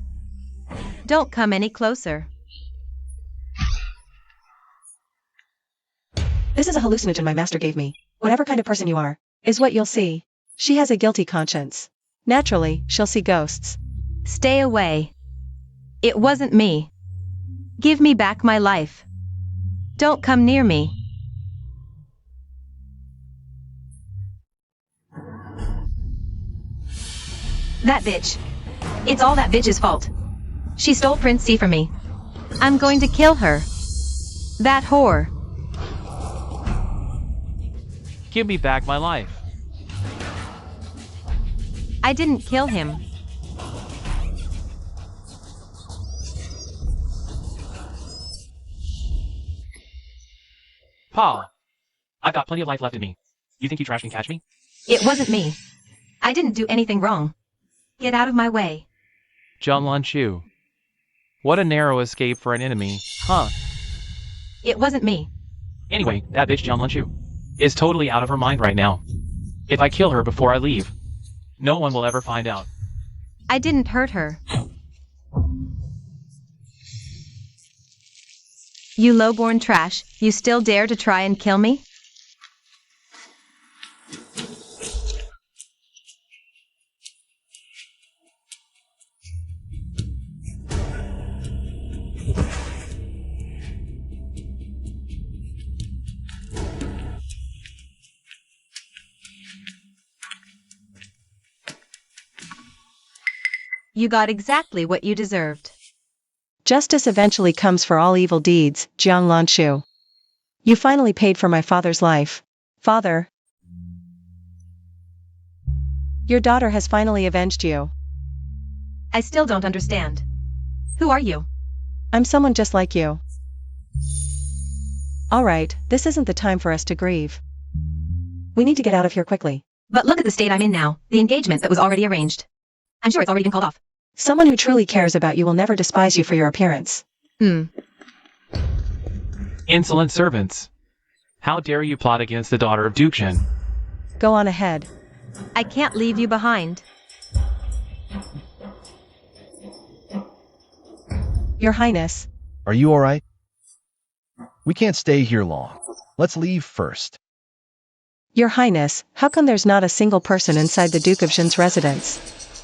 Don't come any closer. This is a hallucinogen my master gave me. Whatever kind of person you are, is what you'll see. She has a guilty conscience. Naturally, she'll see ghosts. Stay away. It wasn't me. Give me back my life. Don't come near me. That bitch. It's all that bitch's fault. She stole Prince C from me. I'm going to kill her. That whore. Give me back my life. I didn't kill him. Pa, I've got plenty of life left in me. You think you trash can catch me? It wasn't me. I didn't do anything wrong. Get out of my way. Jiang Lianshu. What a narrow escape for an enemy, huh? It wasn't me. Anyway, that bitch Jiang Lianshu is totally out of her mind right now. If I kill her before I leave, no one will ever find out. I didn't hurt her. You low-born trash, you still dare to try and kill me? You got exactly what you deserved. Justice eventually comes for all evil deeds, Jiang Lanshu. You finally paid for my father's life. Father. Your daughter has finally avenged you. I still don't understand. Who are you? I'm someone just like you. Alright, this isn't the time for us to grieve. We need to get out of here quickly. But look at the state I'm in now, the engagement that was already arranged. I'm sure it's already been called off. Someone who truly cares about you will never despise you for your appearance. Insolent servants. How dare you plot against the daughter of Duke Jin? Go on ahead. I can't leave you behind. Your Highness. Are you alright? We can't stay here long. Let's leave first. Your Highness, how come there's not a single person inside the Duke of Jin's residence?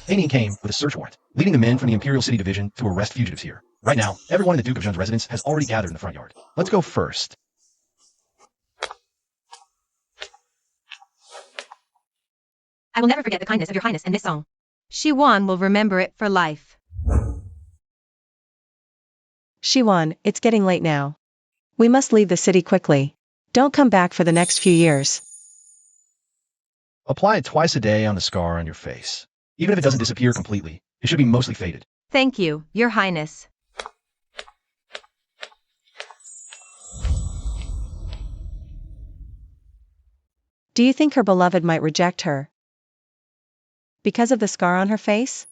Ainihin came with a search warrant, leading the men from the Imperial City Division to arrest fugitives here. Right now, everyone in the Duke of Jin's residence has already gathered in the front yard. Let's go first. I will never forget the kindness of your Highness and this song. Shiwan will remember it for life. Shiwan, it's getting late now. We must leave the city quickly. Don't come back for the next few years. Apply it twice a day on the scar on your face. Even if it doesn't disappear completely, it should be mostly faded. Thank you, your Highness. Do you think her beloved might reject her? Because of the scar on her face?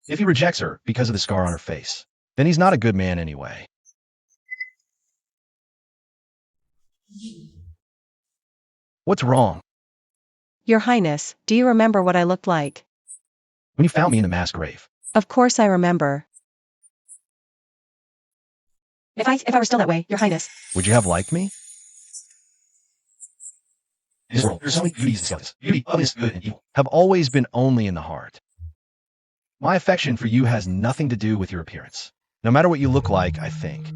If he rejects her because of the scar on her face, then he's not a good man anyway. What's wrong? Your Highness, do you remember what I looked like? When you found me in the mass grave. Of course I remember. If I were still that way, Your Highness. Would you have liked me? In this world, there's so many beauties and skeletons. Beauty, ugliness, good, and evil have always been only in the heart. My affection for you has nothing to do with your appearance. No matter what you look like, I think.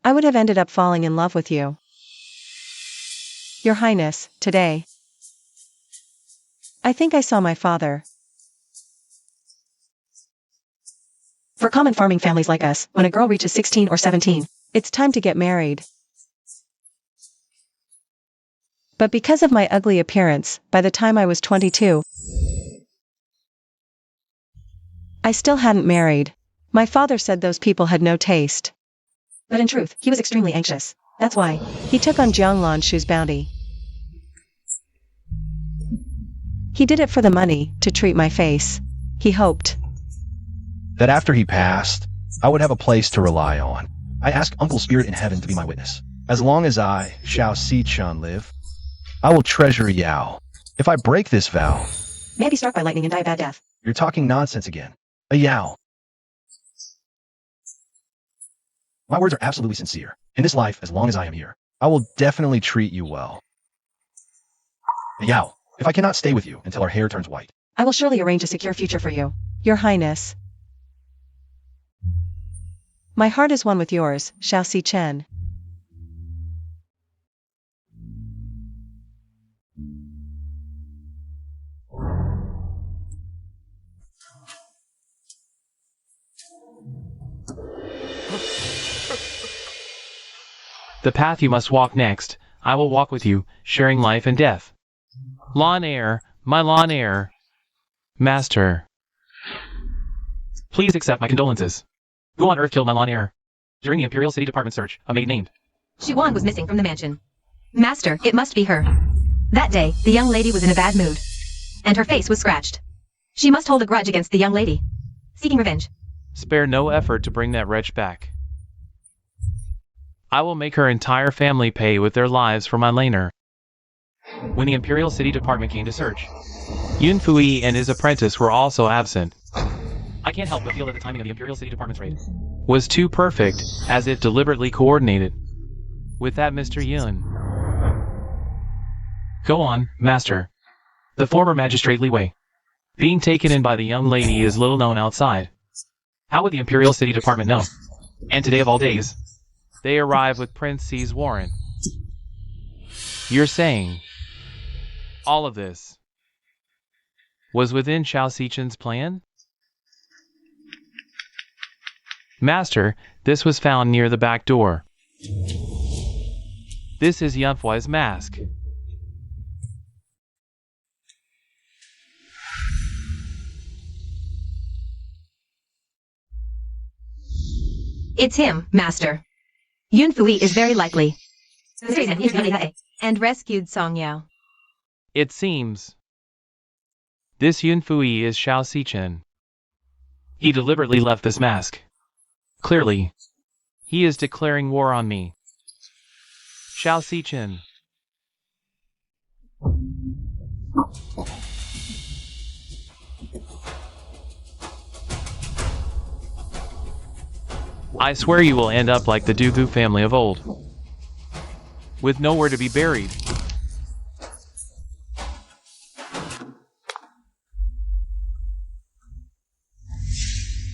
I would have ended up falling in love with you. Your Highness, today. I think I saw my father. For common farming families like us, when a girl reaches 16 or 17, it's time to get married. But because of my ugly appearance, by the time I was 22, I still hadn't married. My father said those people had no taste. But in truth, he was extremely anxious. That's why he took on Jiang Lanshu's bounty. He did it for the money, to treat my face. He hoped That after he passed, I would have a place to rely on. I asked Uncle Spirit in Heaven to be my witness. As long as I, Xiao Si-chan, live, I will treasure Yao. If I break this vow, may I be struck by lightning and die a bad death. you're talking nonsense again. A Yao. My words are absolutely sincere. In this life, as long as I am here, I will definitely treat you well. Yao, if I cannot stay with you until our hair turns white, I will surely arrange a secure future for you, Your Highness. My heart is one with yours, Xiao Si-chen. The path you must walk next, I will walk with you, sharing life and death. Lawn heir, my lawn heir. Master. Please accept my condolences. Who on earth killed my lawn heir? During the Imperial City Department search, a maid named Shiwan was missing from the mansion. Master, it must be her. That day, the young lady was in a bad mood. And her face was scratched. She must hold a grudge against the young lady, seeking revenge. Spare no effort to bring that wretch back. I will make her entire family pay with their lives for my laner. When the Imperial City Department came to search, Yun Fui and his apprentice were also absent. I can't help but feel that the timing of the Imperial City Department's raid was too perfect, as if deliberately coordinated. With that, Mr. Yun. Go on, Master. The former magistrate Li Wei, being taken in by the young lady, is little known outside. How would the Imperial City Department know? And today of all days, they arrive with Prince C's warrant. You're saying all of this was within Xiao Xichen's plan? Master, this was found near the back door. This is Yunfui's mask. It's him, Master. Yunfui is very likely. And rescued Song Yao. It seems this Yunfui is Xiao Xichen. He deliberately left this mask. Clearly, he is declaring war on me. Xiao Xichen. I swear you will end up like the Dugu family of old, with nowhere to be buried.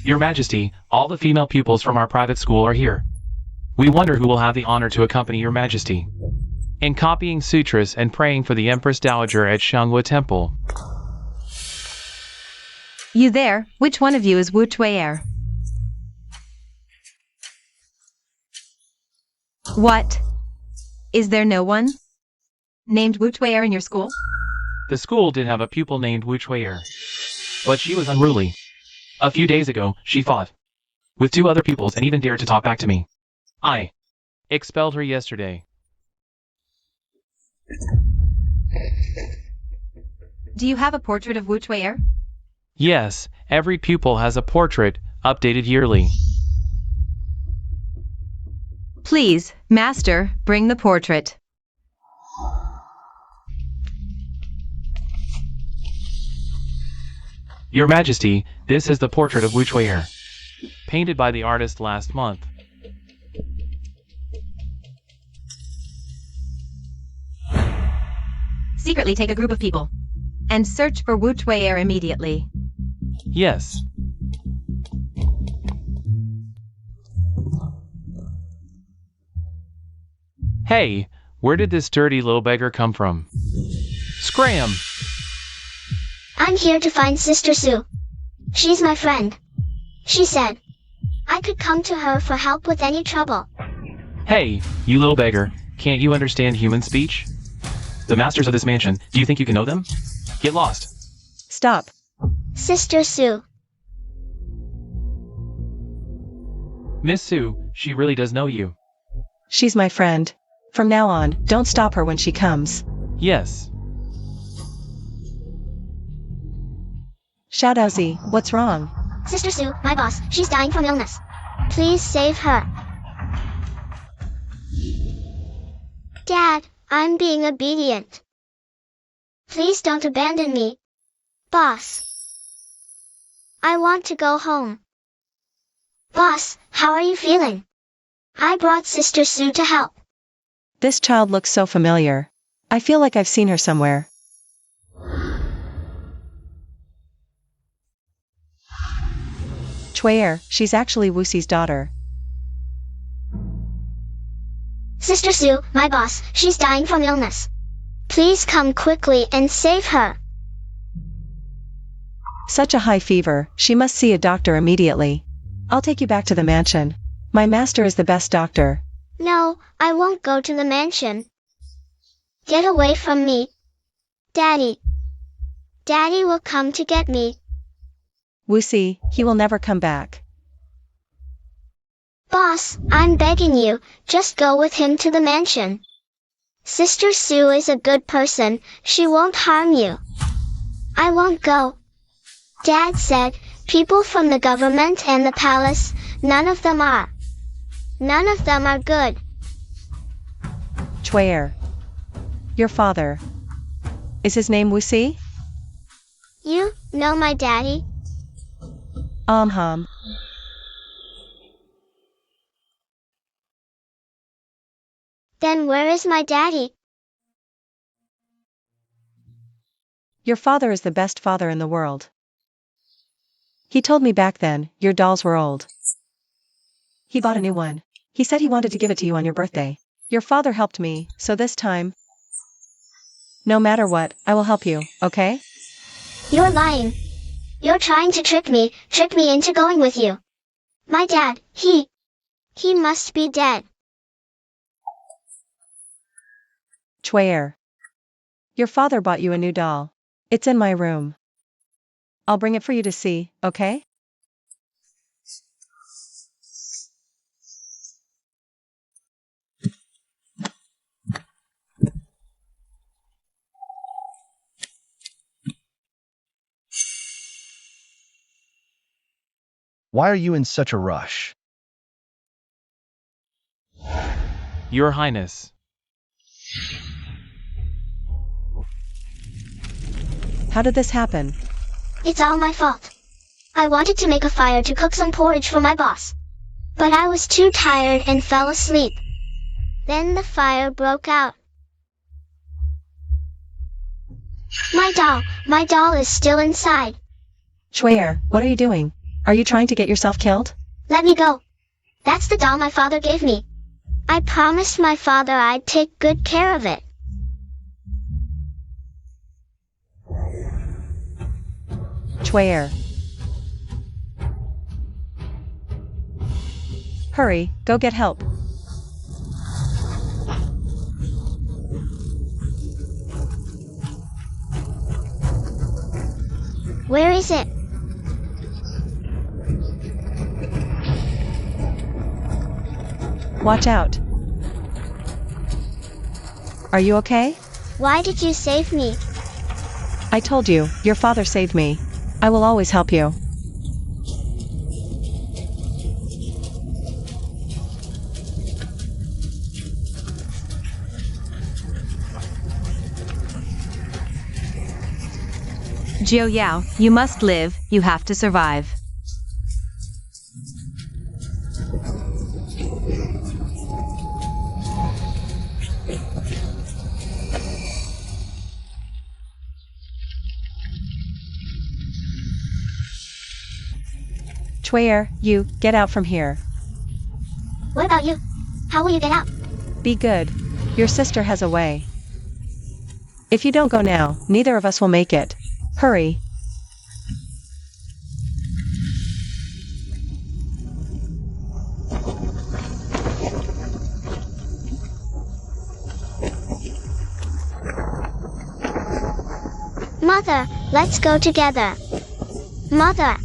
Your Majesty, all the female pupils from our private school are here. We wonder who will have the honor to accompany Your Majesty in copying sutras and praying for the Empress Dowager at Shanghua Temple. You there? Which one of you is Wu Tui'er? What? Is there no one named Wu Tui'er in your school? The school did have a pupil named Wu Tui'er, but she was unruly. A few days ago, she fought with 2 other pupils and even dared to talk back to me. I expelled her yesterday. Do you have a portrait of Wu Tui'er? Yes, every pupil has a portrait, updated yearly. Please, Master, bring the portrait. Your Majesty, this is the portrait of Wu Tui'er, painted by the artist last month. Secretly take a group of people and search for Wu Tui'er immediately. Yes. Hey, where did this dirty little beggar come from? Scram! I'm here to find Sister Sue. She's my friend. She said I could come to her for help with any trouble. Hey, you little beggar, can't you understand human speech? The masters of this mansion, do you think you can know them? Get lost. Stop. Sister Sue. Miss Sue, she really does know you. She's my friend. From now on, don't stop her when she comes. Yes. Xiaodaozi, what's wrong? Sister Sue, my boss, she's dying from illness. Please save her. Dad, I'm being obedient. Please don't abandon me. Boss. I want to go home. Boss, how are you feeling? I brought Sister Sue to help. This child looks so familiar. I feel like I've seen her somewhere. Tui'er, she's actually Wuxi's daughter. Sister Sue, my boss, she's dying from illness. Please come quickly and save her. Such a high fever, she must see a doctor immediately. I'll take you back to the mansion. My master is the best doctor. No, I won't go to the mansion. Get away from me. Daddy. Daddy will come to get me. Wuxi, he will never come back. Boss, I'm begging you, just go with him to the mansion. Sister Sue is a good person, she won't harm you. I won't go. Dad said, people from the government and the palace, none of them are. None of them are good. Tui'er. Your father. Is his name Wuxi? You know my daddy? Hum. Then where is my daddy? Your father is the best father in the world. He told me back then, your dolls were old. He bought a new one. He said he wanted to give it to you on your birthday. Your father helped me, so this time, No matter what, I will help you, okay? You're lying. You're trying to trick me into going with you. My dad, he must be dead. Chwayer. Your father bought you a new doll. It's in my room. I'll bring it for you to see, okay? Why are you in such a rush? Your Highness. How did this happen? It's all my fault. I wanted to make a fire to cook some porridge for my boss. But I was too tired and fell asleep. Then the fire broke out. My doll is still inside. Chwayer, what are you doing? Are you trying to get yourself killed? Let me go. That's the doll my father gave me. I promised my father I'd take good care of it. Chwayer. Hurry, go get help. Where is it? Watch out. Are you okay? Why did you save me? I told you, your father saved me. I will always help you. Jiu Yao, you must live, you have to survive. Chwayer, you, get out from here. What about you? How will you get out? Be good. Your sister has a way. If you don't go now, neither of us will make it. Hurry. Mother, let's go together. Mother.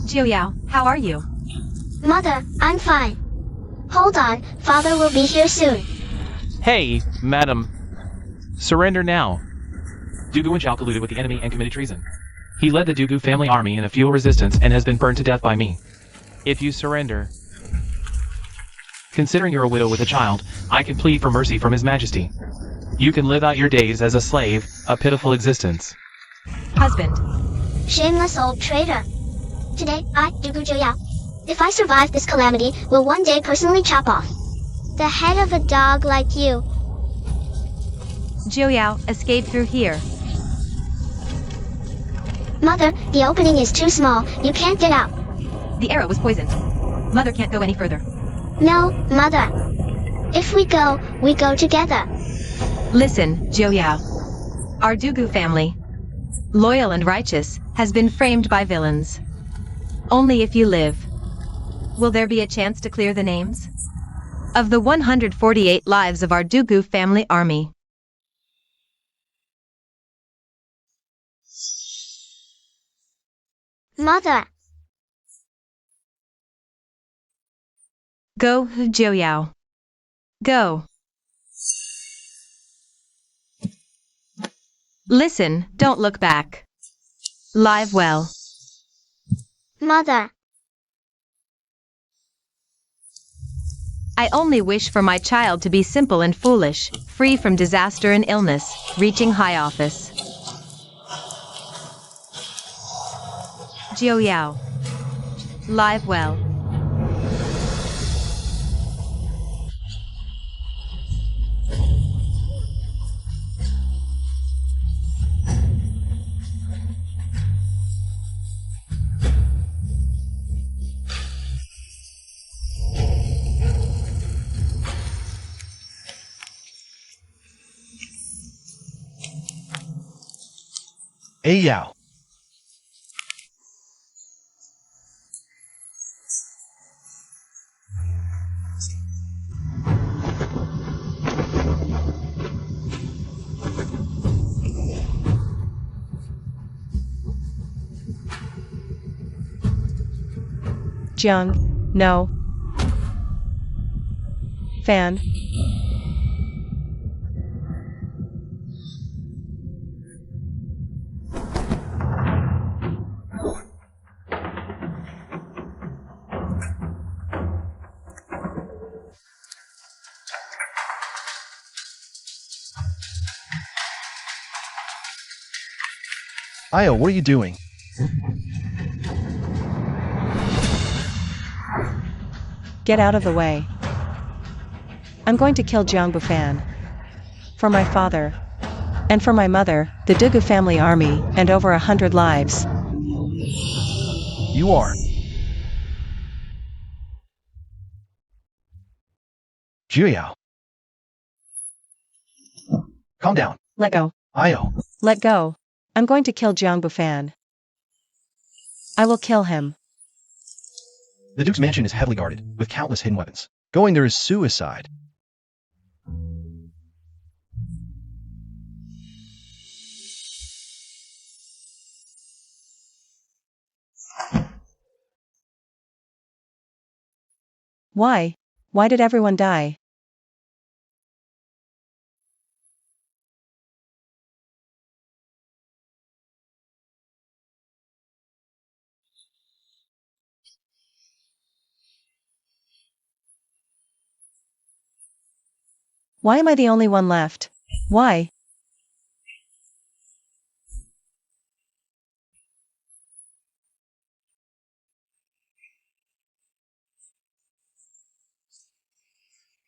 Jiu Yao, how are you? Mother, I'm fine. Hold on, father will be here soon. Hey, madam. Surrender now. Dugu and Zhao colluded with the enemy and committed treason. He led the Dugu family army in a futile resistance and has been burned to death by me. If you surrender... Considering you're a widow with a child, I can plead for mercy from His Majesty. You can live out your days as a slave, a pitiful existence. Husband. Shameless old traitor. Today, I, Dugu Jiuyao, if I survive this calamity, will one day personally chop off the head of a dog like you. Jiu Yao, escape through here. Mother, the opening is too small, you can't get out. The arrow was poisoned. Mother can't go any further. No, Mother. If we go together. Listen, Jiu Yao. Our Dugu family, loyal and righteous, has been framed by villains. Only if you live, will there be a chance to clear the names of the 148 lives of our Dugu family army. Mother. Go, Jiu Yao. Go. Listen, don't look back. Live well. Mother. I only wish for my child to be simple and foolish, free from disaster and illness, reaching high office. Jiu Yao. Live well. Yao. Jiang, no. Fan. Io, what are you doing? Get out of the way. I'm going to kill Jiang Bufan. For my father. And for my mother, the Dugu family army, and over 100 lives. You are. Jiao. Calm down. Let go. Io. Let go. I'm going to kill Jiang Bufan. I will kill him. The Duke's mansion is heavily guarded, with countless hidden weapons. Going there is suicide. Why? Why did everyone die? Why am I the only one left? Why?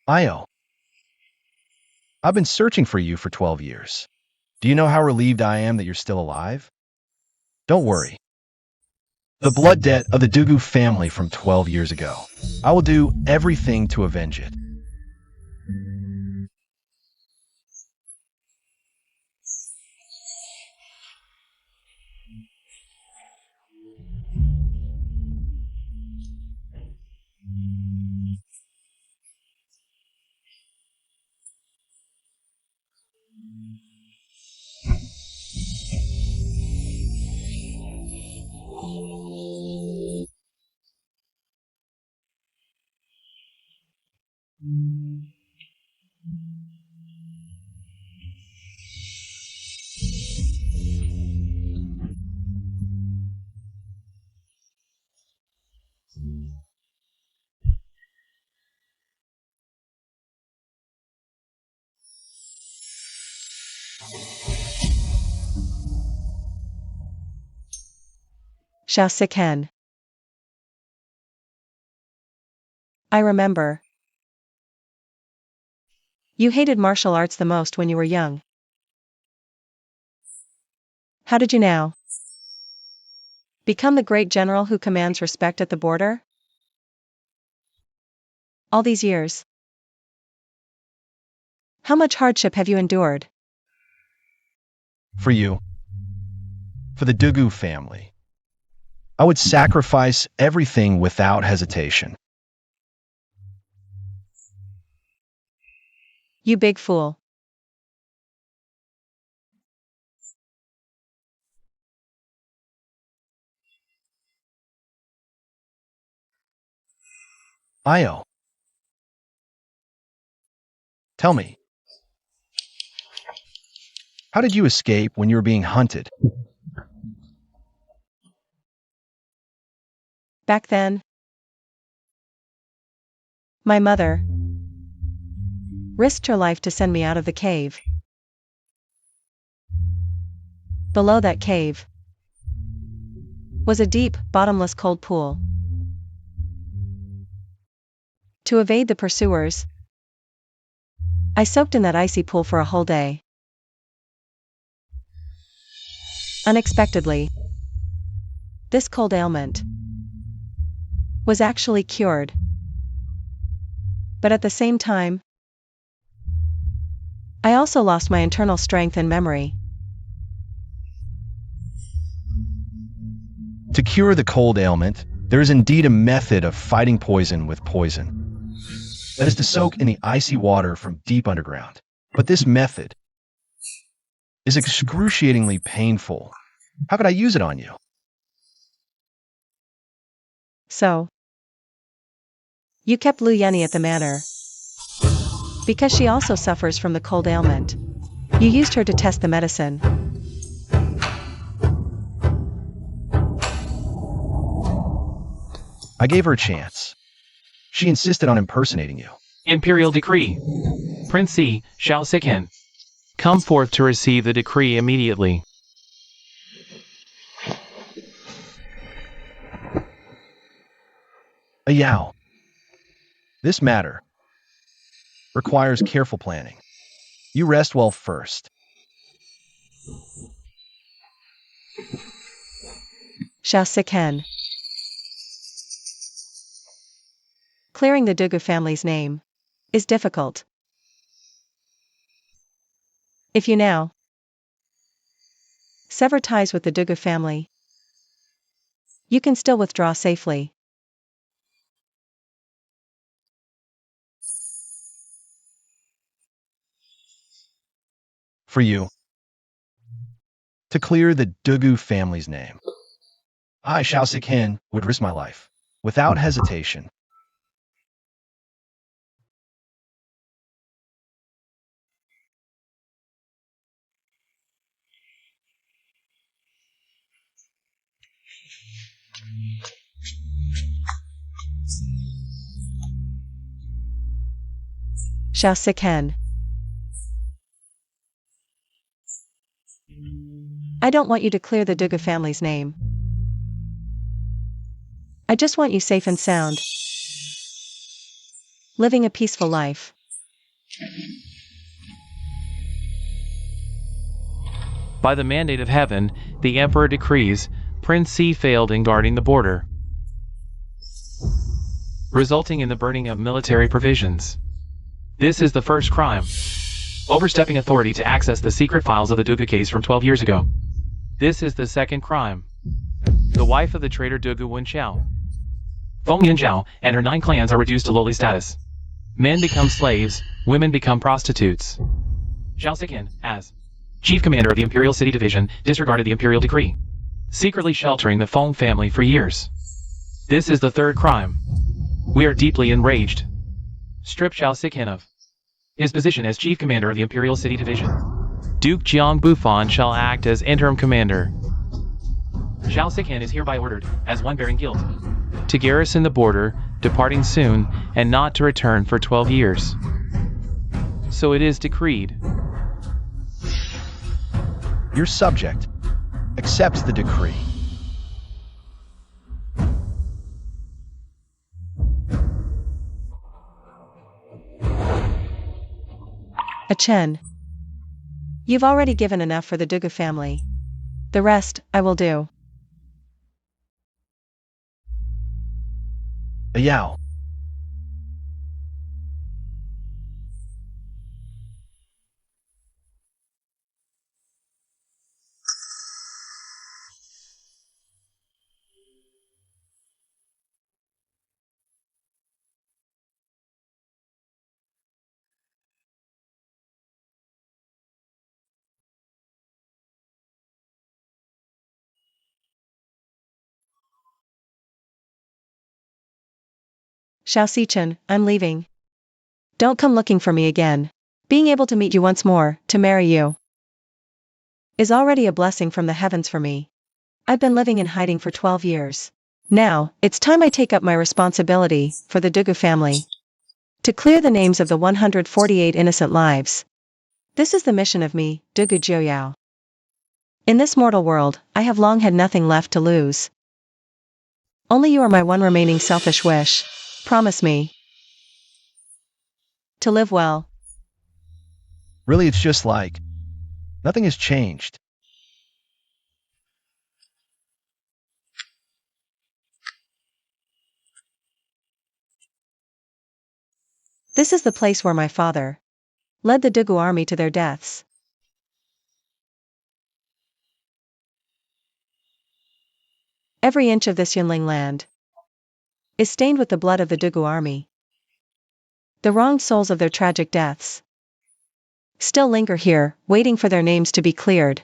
Io. I've been searching for you for 12 years. Do you know how relieved I am that you're still alive? Don't worry. The blood debt of the Dugu family from 12 years ago. I will do everything to avenge it. Xiao Siken. I remember. You hated martial arts the most when you were young. How did you now become the great general who commands respect at the border? All these years. How much hardship have you endured? For you. For the Dugu family. I would sacrifice everything without hesitation. You big fool. Io. Tell me. How did you escape when you were being hunted? Back then, my mother risked her life to send me out of the cave. Below that cave was a deep, bottomless cold pool. To evade the pursuers, I soaked in that icy pool for a whole day. Unexpectedly, this cold ailment was actually cured. But at the same time, I also lost my internal strength and memory. To cure the cold ailment, there is indeed a method of fighting poison with poison. That is to soak in the icy water from deep underground. But this method is excruciatingly painful. How could I use it on you? So, you kept Lu Yeni at the manor. Because she also suffers from the cold ailment. You used her to test the medicine. I gave her a chance. She insisted on impersonating you. Imperial decree. Prince C. Shao Sikin. Come forth to receive the decree immediately. A Yao. This matter requires careful planning. You rest well first. Shao Siken. Clearing the Dugu family's name is difficult. If you now sever ties with the Dugu family, you can still withdraw safely. For you, to clear the Dugu family's name, I, Shao Sikin, would risk my life, without hesitation. Shao Siken. I don't want you to clear the Dugu family's name. I just want you safe and sound, living a peaceful life. By the mandate of heaven, the Emperor decrees, Prince C failed in guarding the border, resulting in the burning of military provisions. This is the first crime. Overstepping authority to access the secret files of the Dugu case from 12 years ago. This is the second crime. The wife of the traitor Dugu Wenqiao, Feng Yinjiao, and her 9 clans are reduced to lowly status. Men become slaves, women become prostitutes. Shao Sikin, as chief commander of the Imperial City Division, disregarded the imperial decree, secretly sheltering the Feng family for years. This is the third crime. We are deeply enraged. Strip Shao Sikin of his position as chief commander of the Imperial City Division. Duke Jiang Bufan shall act as interim commander. Shao Sikin is hereby ordered, as one bearing guilt, to garrison the border, departing soon, and not to return for 12 years. So it is decreed. Your subject accepts the decree. Achen. You've already given enough for the Dugu family. The rest, I will do. A Yao. Shao Sichen, I'm leaving. Don't come looking for me again. Being able to meet you once more, to marry you, is already a blessing from the heavens for me. I've been living in hiding for 12 years. Now, it's time I take up my responsibility for the Dugu family, to clear the names of the 148 innocent lives. This is the mission of me, Dugu Jiuyao. In this mortal world, I have long had nothing left to lose. Only you are my one remaining selfish wish. Promise me to live well. Really, it's just like nothing has changed. This is the place where my father led the Dugu army to their deaths. Every inch of this Yunling land is stained with the blood of the Dugu army. The wronged souls of their tragic deaths still linger here, waiting for their names to be cleared.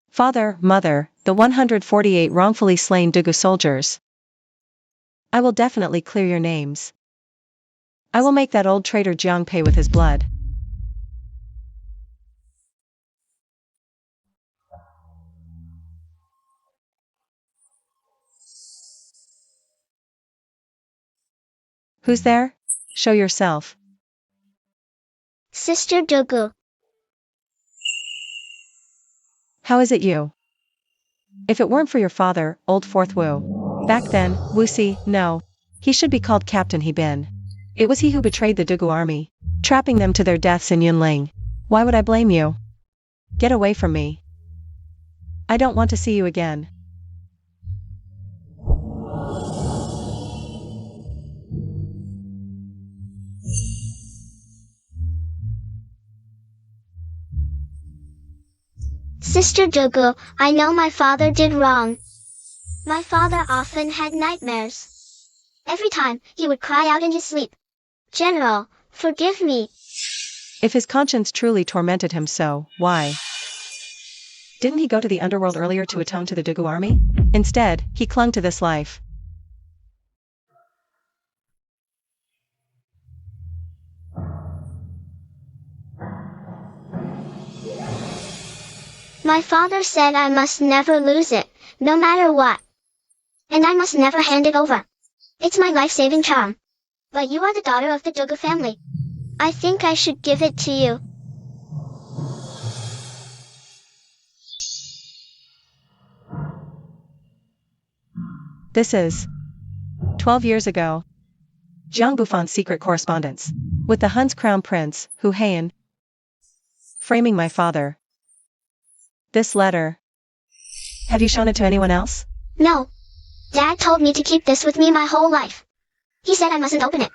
Father, mother, the 148 wrongfully slain Dugu soldiers. I will definitely clear your names. I will make that old traitor Jiang pay with his blood. Who's there? Show yourself. Sister Dugu. How is it you? If it weren't for your father, old Fourth Wu. Back then, Wuxi, no. He should be called Captain He Bin. It was he who betrayed the Dugu army, trapping them to their deaths in Yunling. Why would I blame you? Get away from me. I don't want to see you again. Sister Dugu, I know my father did wrong. My father often had nightmares. Every time, he would cry out in his sleep. General, forgive me. If his conscience truly tormented him so, why? Didn't he go to the underworld earlier to atone to the Dugu army? Instead, he clung to this life. My father said I must never lose it, no matter what. And I must never hand it over. It's my life-saving charm. But you are the daughter of the Dugu family. I think I should give it to you. This is 12 years ago. Jiang Bufan's secret correspondence with the Hun's crown prince, Hu Heian, framing my father. This letter. Have you shown it to anyone else? No. Dad told me to keep this with me my whole life. He said I mustn't open it.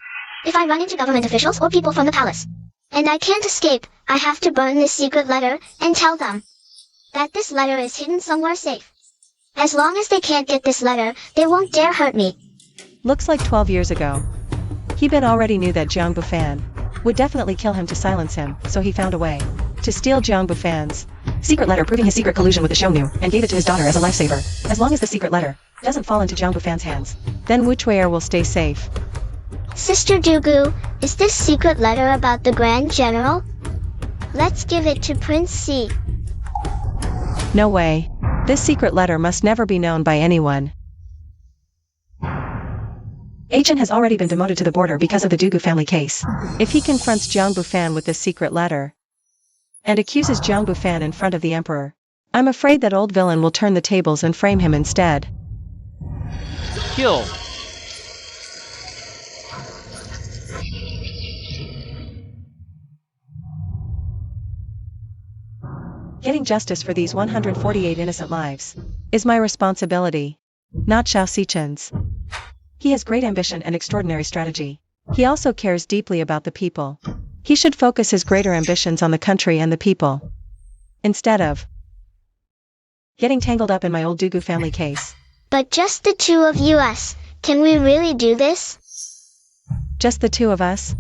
If I run into government officials or people from the palace, and I can't escape, I have to burn this secret letter and tell them that this letter is hidden somewhere safe. As long as they can't get this letter, they won't dare hurt me. Looks like 12 years ago. He Bin already knew that Jiang Bufan would definitely kill him to silence him, so he found a way to steal Jiang Bufan's secret letter proving his secret collusion with the Xiongnu, and gave it to his daughter as a lifesaver. As long as the secret letter doesn't fall into Jiang Bufan's hands, then Wu Chui'er will stay safe. Sister Dugu, is this secret letter about the Grand General? Let's give it to Prince C. No way. This secret letter must never be known by anyone. Agent has already been demoted to the border because of the Dugu family case. If he confronts Jiang Bufan with this secret letter and accuses Jiang Bufan in front of the emperor, I'm afraid that old villain will turn the tables and frame him instead. Kill. Getting justice for these 148 innocent lives is my responsibility, not Xiao Xichen's. He has great ambition and extraordinary strategy. He also cares deeply about the people. He should focus his greater ambitions on the country and the people, instead of getting tangled up in my old Dugu family case. But just the two of us, can we really do this? Just the two of us?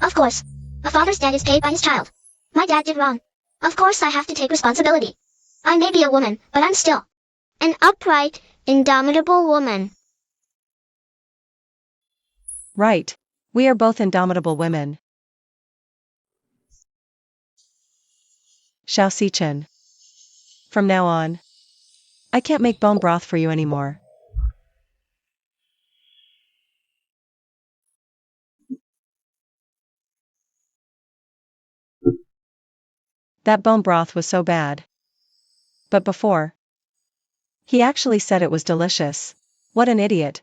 Of course. A father's debt is paid by his child. My dad did wrong. Of course I have to take responsibility. I may be a woman, but I'm still an upright, indomitable woman. Right. We are both indomitable women. Xiao Xichen. From now on, I can't make bone broth for you anymore. That bone broth was so bad. But before, he actually said it was delicious. What an idiot.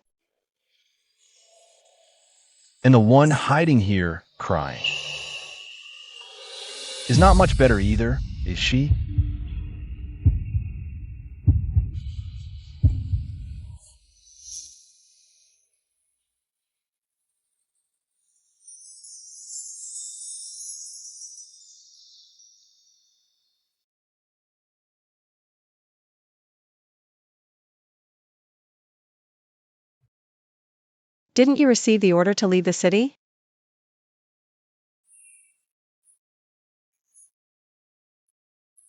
And the one hiding here, crying, is not much better either, is she? Didn't you receive the order to leave the city?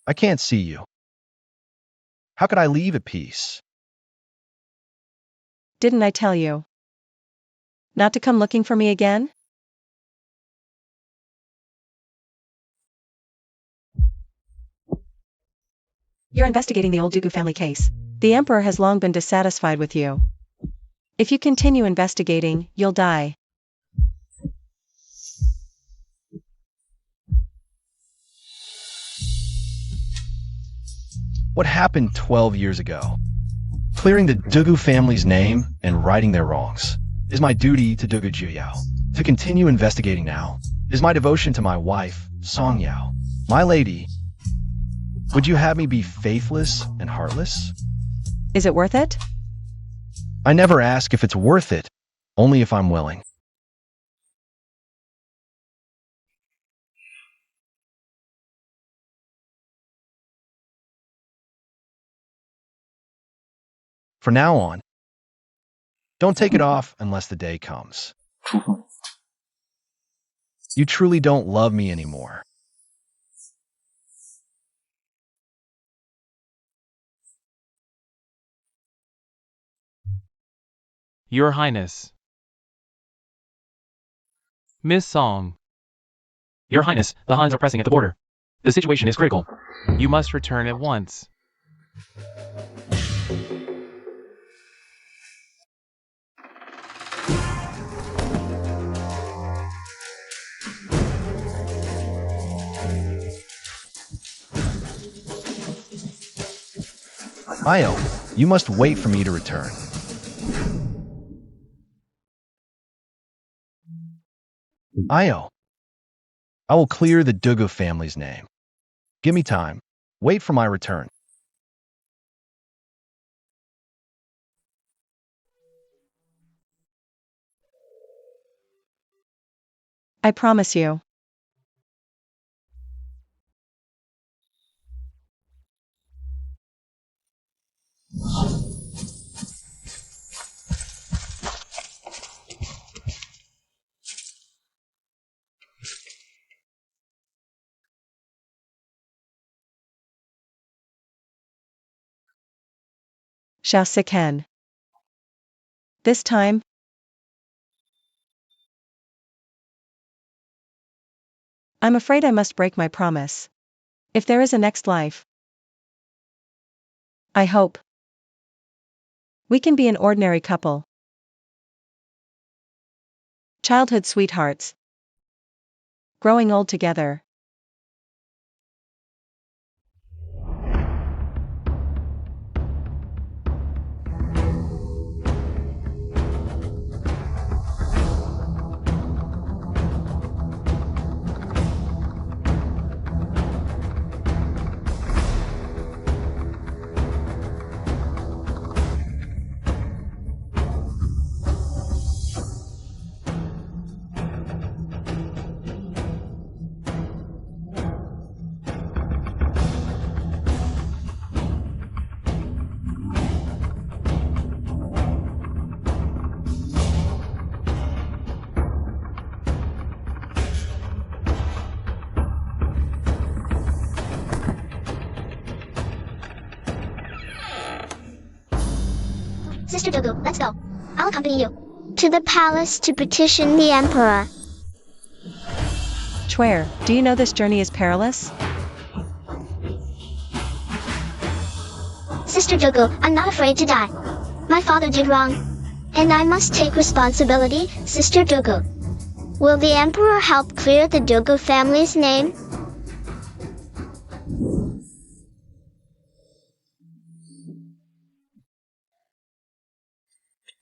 I can't see you. How could I leave at peace? Didn't I tell you? Not to come looking for me again? You're investigating the old Dugu family case. The Emperor has long been dissatisfied with you. If you continue investigating, you'll die. What happened 12 years ago? Clearing the Dugu family's name and righting their wrongs is my duty to Dugu Juyao. To continue investigating now is my devotion to my wife, Song Yao. My lady, would you have me be faithless and heartless? Is it worth it? I never ask if it's worth it, only if I'm willing. From now on, don't take it off unless the day comes. You truly don't love me anymore. Your Highness. Miss Song. Your Highness, the Huns are pressing at the border. The situation is critical. You must return at once. Io, you must wait for me to return. Io, I will clear the Dugu family's name. Give me time. Wait for my return. I promise you. Shao Siken. This time, I'm afraid I must break my promise. If there is a next life, I hope we can be an ordinary couple. Childhood sweethearts. Growing old together. Sister Dugu, let's go. I'll accompany you to the palace to petition the Emperor. Chwer, do you know this journey is perilous? Sister Dugu, I'm not afraid to die. My father did wrong, and I must take responsibility, Sister Dugu. Will the Emperor help clear the Dugu family's name?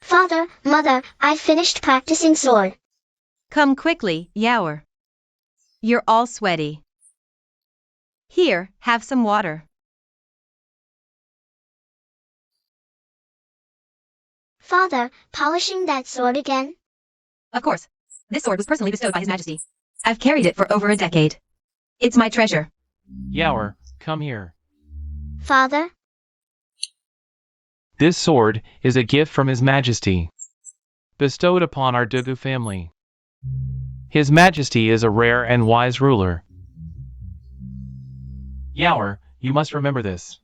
Father, Mother, I finished practicing sword. Come quickly, Yaoer. You're all sweaty. Here, have some water. Father, polishing that sword again? Of course. This sword was personally bestowed by His Majesty. I've carried it for over a decade. It's my treasure. Yaoer, come here. Father? This sword is a gift from His Majesty. bestowed upon our Dugu family. His Majesty is a rare and wise ruler. Yaoer, you must remember this.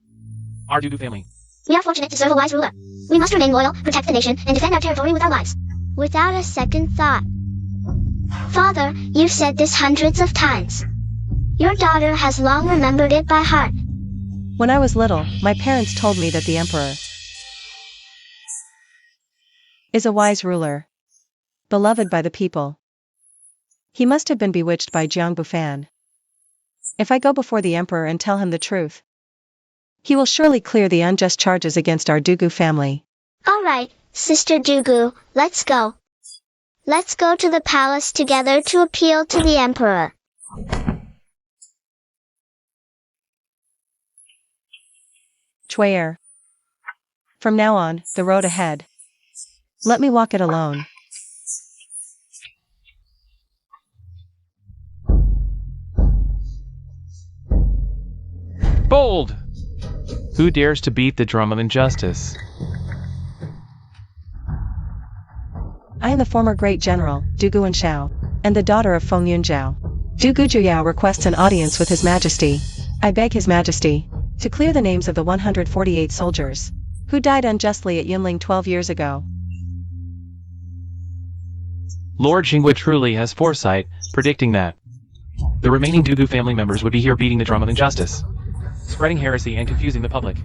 Our Dugu family. We are fortunate to serve a wise ruler. We must remain loyal, protect the nation, and defend our territory with our lives. Without a second thought. Father, you've said this hundreds of times. Your daughter has long remembered it by heart. When I was little, my parents told me that the emperor is a wise ruler, beloved by the people. He must have been bewitched by Jiang Bufan. If I go before the emperor and tell him the truth, he will surely clear the unjust charges against our Dugu family. All right, Sister Dugu, let's go. Let's go to the palace together to appeal to the emperor. Chuayer. From now on, the road ahead. Let me walk it alone. Bold! Who dares to beat the drum of injustice? I am the former great general, Dugu Shao, and the daughter of Feng Yunjiao. Dugu Juyao requests an audience with His Majesty. I beg His Majesty to clear the names of the 148 soldiers who died unjustly at Yunling 12 years ago. Lord Jingwa truly has foresight, predicting that the remaining Dugu family members would be here beating the drum of injustice, spreading heresy and confusing the public.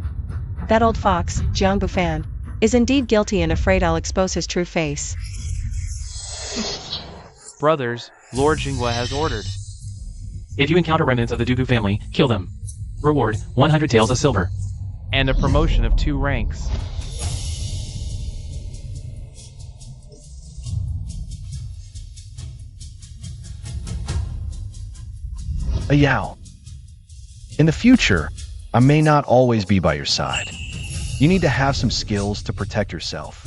That old fox, Jiang Bufan, is indeed guilty and afraid I'll expose his true face. Brothers, Lord Jingwa has ordered. If you encounter remnants of the Dugu family, kill them. Reward, 100 taels of silver. And a promotion of 2 ranks. Yao. In the future, I may not always be by your side. You need to have some skills to protect yourself.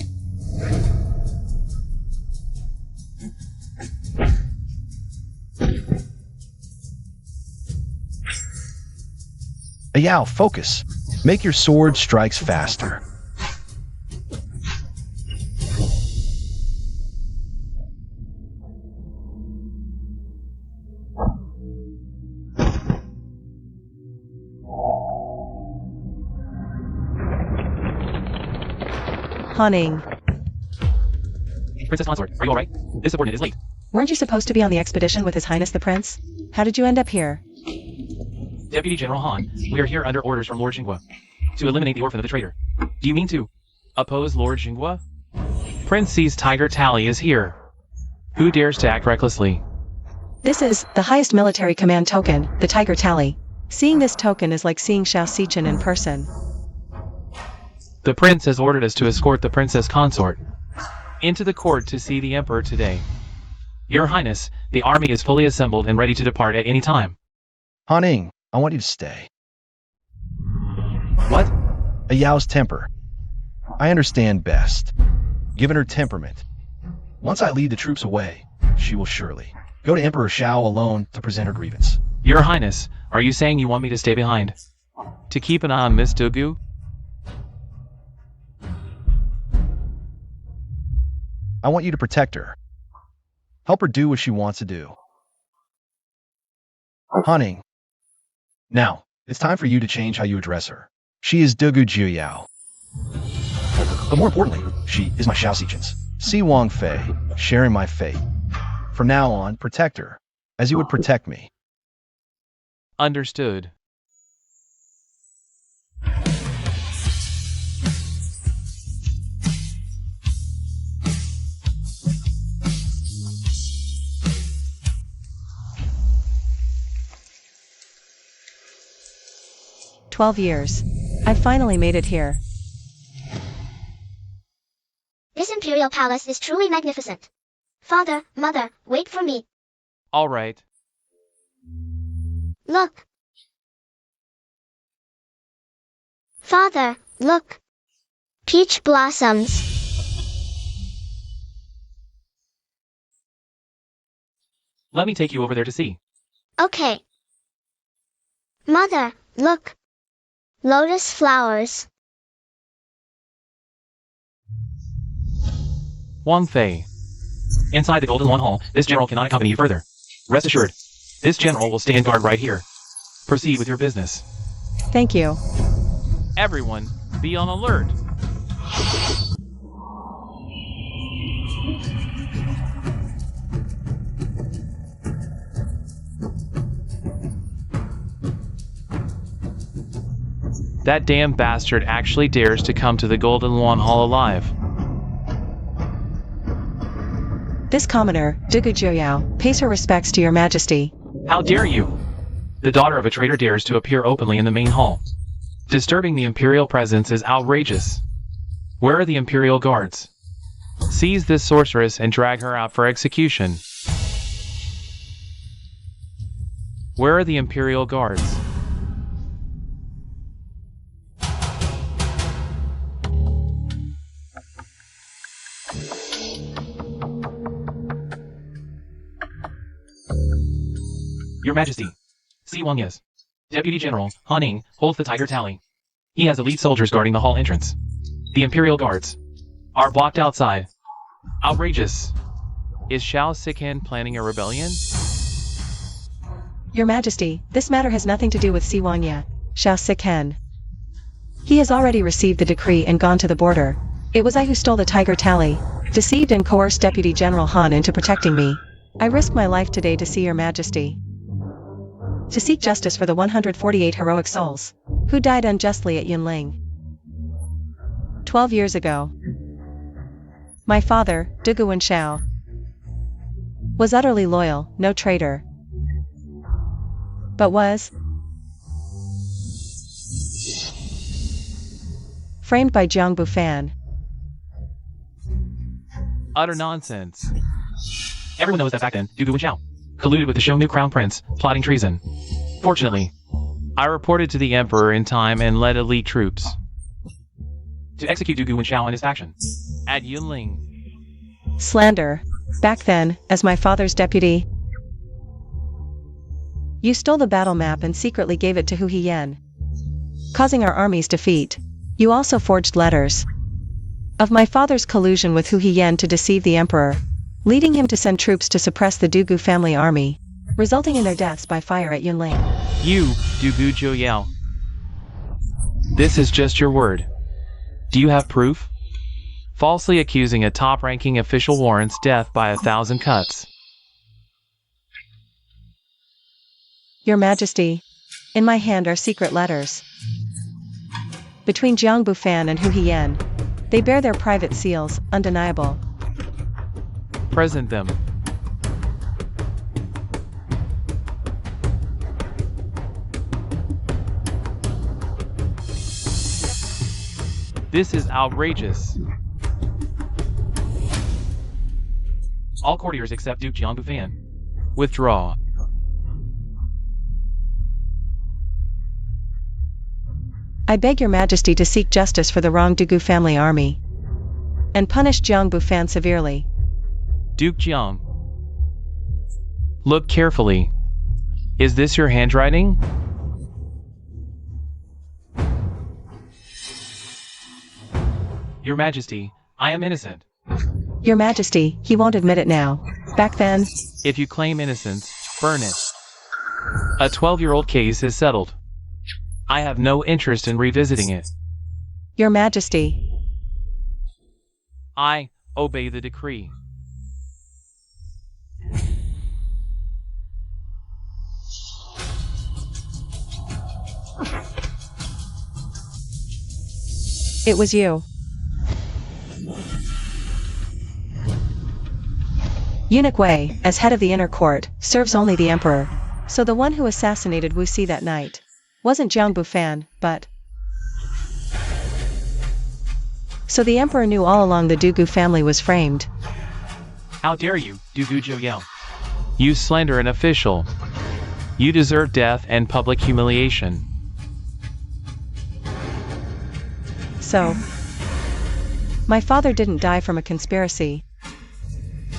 Yao, focus. Make your sword strikes faster. Haning. Princess Consort, are you alright? This subordinate is late. Weren't you supposed to be on the expedition with His Highness the Prince? How did you end up here? Deputy General Han, we are here under orders from Lord Jingwa to eliminate the orphan of the traitor. Do you mean to oppose Lord Jingwa? Prince C's Tiger Tally is here. Who dares to act recklessly? This is the highest military command token, the Tiger Tally. Seeing this token is like seeing Shao Xichen in person. The prince has ordered us to escort the princess consort into the court to see the emperor today. Your Highness, the army is fully assembled and ready to depart at any time. Haning, I want you to stay. What? Yao's temper. I understand best. Given her temperament, once I lead the troops away, she will surely go to Emperor Shao alone to present her grievance. Your Highness, are you saying you want me to stay behind? To keep an eye on Miss Dugu? I want you to protect her. Help her do what she wants to do. Haning. Now, it's time for you to change how you address her. She is Dugu Jiuyao. But more importantly, she is my Shao Xichens. Si Wang Fei, sharing my fate. From now on, protect her, as you would protect me. Understood. "12 years. I finally made it here. This imperial palace is truly magnificent. Father, mother, wait for me. All right. Look. Father, look. Peach blossoms. Let me take you over there to see. Okay. Mother, look. Lotus flowers. onlyThe. Inside the Golden Lawn Hall, this general cannot accompany you further. Rest assured, this general will stand guard right here. Proceed with your business. Thank you. Everyone, be on alert. That damn bastard actually dares to come to the Golden Lawn Hall alive. This commoner, Dugu Joyao, pays her respects to your majesty. How dare you? The daughter of a traitor dares to appear openly in the main hall. Disturbing the imperial presence is outrageous. Where are the imperial guards? Seize this sorceress and drag her out for execution. Where are the imperial guards? Your Majesty, Si Wangyes, Deputy General Han Ning, holds the Tiger Tally. He has elite soldiers guarding the hall entrance. The Imperial Guards are blocked outside. Outrageous. Is Shao Sikan planning a rebellion? Your Majesty, this matter has nothing to do with Si Wanya, Shao Sikan. He has already received the decree and gone to the border. It was I who stole the Tiger Tally, deceived and coerced Deputy General Han into protecting me. I risk my life today to see your Majesty. To seek justice for the 148 heroic souls who died unjustly at Yunling 12 years ago. My father, Dugu Wenshao, was utterly loyal, no traitor, but was framed by Jiang Bufan. Utter nonsense. Everyone knows that back then, Dugu Wenshao colluded with the Xiongnu Crown Prince, plotting treason. Fortunately, I reported to the Emperor in time and led elite troops to execute Dugu Wenshao and his faction at Yunling. Slander. Back then, as my father's deputy, you stole the battle map and secretly gave it to Hu Hiyen, causing our army's defeat. You also forged letters of my father's collusion with Hu Hiyen to deceive the Emperor, leading him to send troops to suppress the Dugu family army, resulting in their deaths by fire at Yunling. You, Dugu Joyao. This is just your word. Do you have proof? Falsely accusing a top-ranking official warrants death by 1,000 cuts. Your Majesty, in my hand are secret letters between Jiang Bufan and Hu Hiyen. They bear their private seals, undeniable. Present them. This is outrageous. All courtiers except Duke Jiang Bufan withdraw. I beg your Majesty to seek justice for the wronged Dugu family army and punish Jiang Bufan severely. Duke Jiang. Look carefully. Is this your handwriting? Your Majesty, I am innocent. Your Majesty, he won't admit it now. Back then, If you claim innocence, burn it. A 12-year-old case is settled. I have no interest in revisiting it. Your Majesty, I obey the decree. it was you. Eunuch Wei, as head of the inner court, serves only the Emperor. So the one who assassinated Wu Si that night wasn't Jiang Bufan, but... So the Emperor knew all along the Dugu family was framed. How dare you, Dugu Joyao? You slander an official. You deserve death and public humiliation. So, my father didn't die from a conspiracy,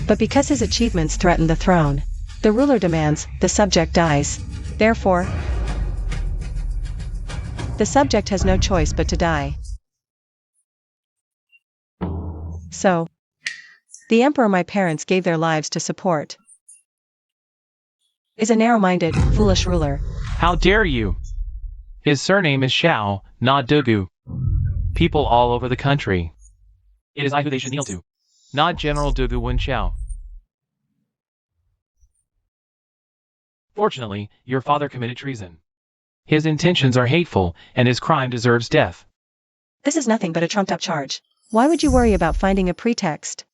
but because his achievements threaten the throne. The ruler demands, the subject dies. Therefore, the subject has no choice but to die. So, The emperor my parents gave their lives to support is a narrow-minded, foolish ruler. How dare you? His surname is Xiao, not Dugu. People all over the country. It is I who they should kneel to, not General Dugu Wen Xiao. Fortunately, your father committed treason. His intentions are hateful, and his crime deserves death. This is nothing but a trumped-up charge. Why would you worry about finding a pretext?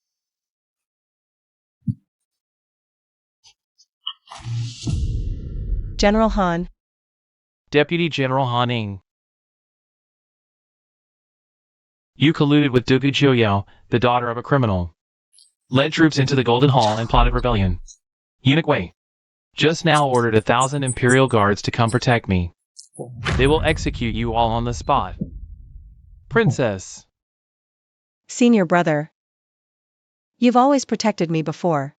General Han. Deputy General Han Ing. You colluded with Dugu Jiuyao, the daughter of a criminal. Led troops into the Golden Hall and plotted rebellion. Eunuch Wei. Just now ordered 1,000 Imperial Guards to come protect me. They will execute you all on the spot. Princess. Senior brother. You've always protected me before.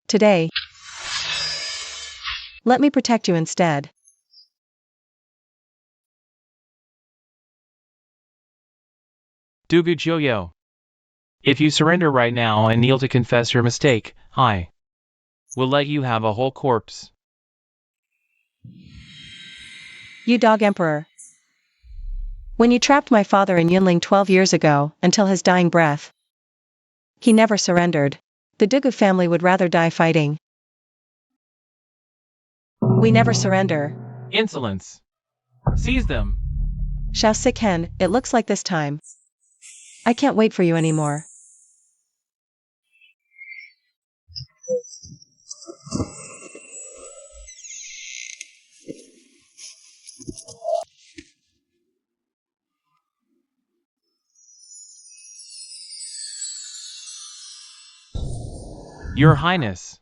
Today, let me protect you instead. Dugu Jiuyao. If you surrender right now and kneel to confess your mistake, I will let you have a whole corpse. You dog emperor. When you trapped my father in Yunling 12 years ago, until his dying breath, he never surrendered. The Dugu family would rather die fighting. We never surrender. Insolence. Seize them. Xiao Siken, it looks like this time I can't wait for you anymore. Your Highness.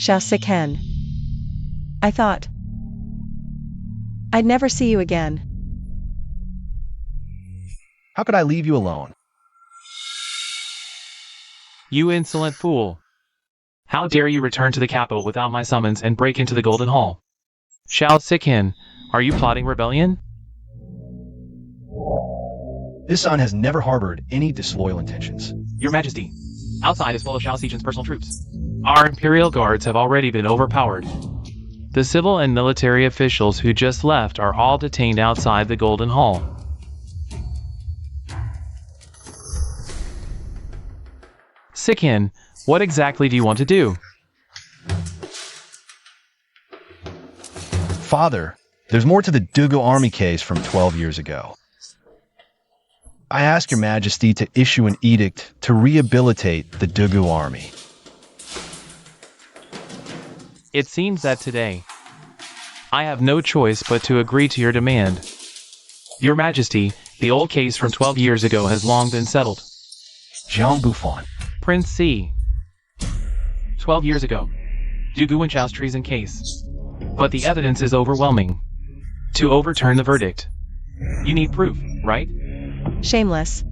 Xiao Siken. I thought I'd never see you again. How could I leave you alone? You insolent fool. How dare you return to the capital without my summons and break into the Golden Hall? Xiao Siken, are you plotting rebellion? This son has never harbored any disloyal intentions. Your Majesty, outside is full of Xiao Sijen's personal troops. Our Imperial Guards have already been overpowered. The civil and military officials who just left are all detained outside the Golden Hall. Siken, what exactly do you want to do? Father, there's more to the Dugu army case from 12 years ago. I ask your majesty to issue an edict to rehabilitate the Dugu army. It seems that today, I have no choice but to agree to your demand. Your Majesty, the old case from 12 years ago has long been settled. Jean Buffon. Prince C. 12 years ago, Dugu Wenchao's treason case. But the evidence is overwhelming. To overturn the verdict, you need proof, right? Shameless.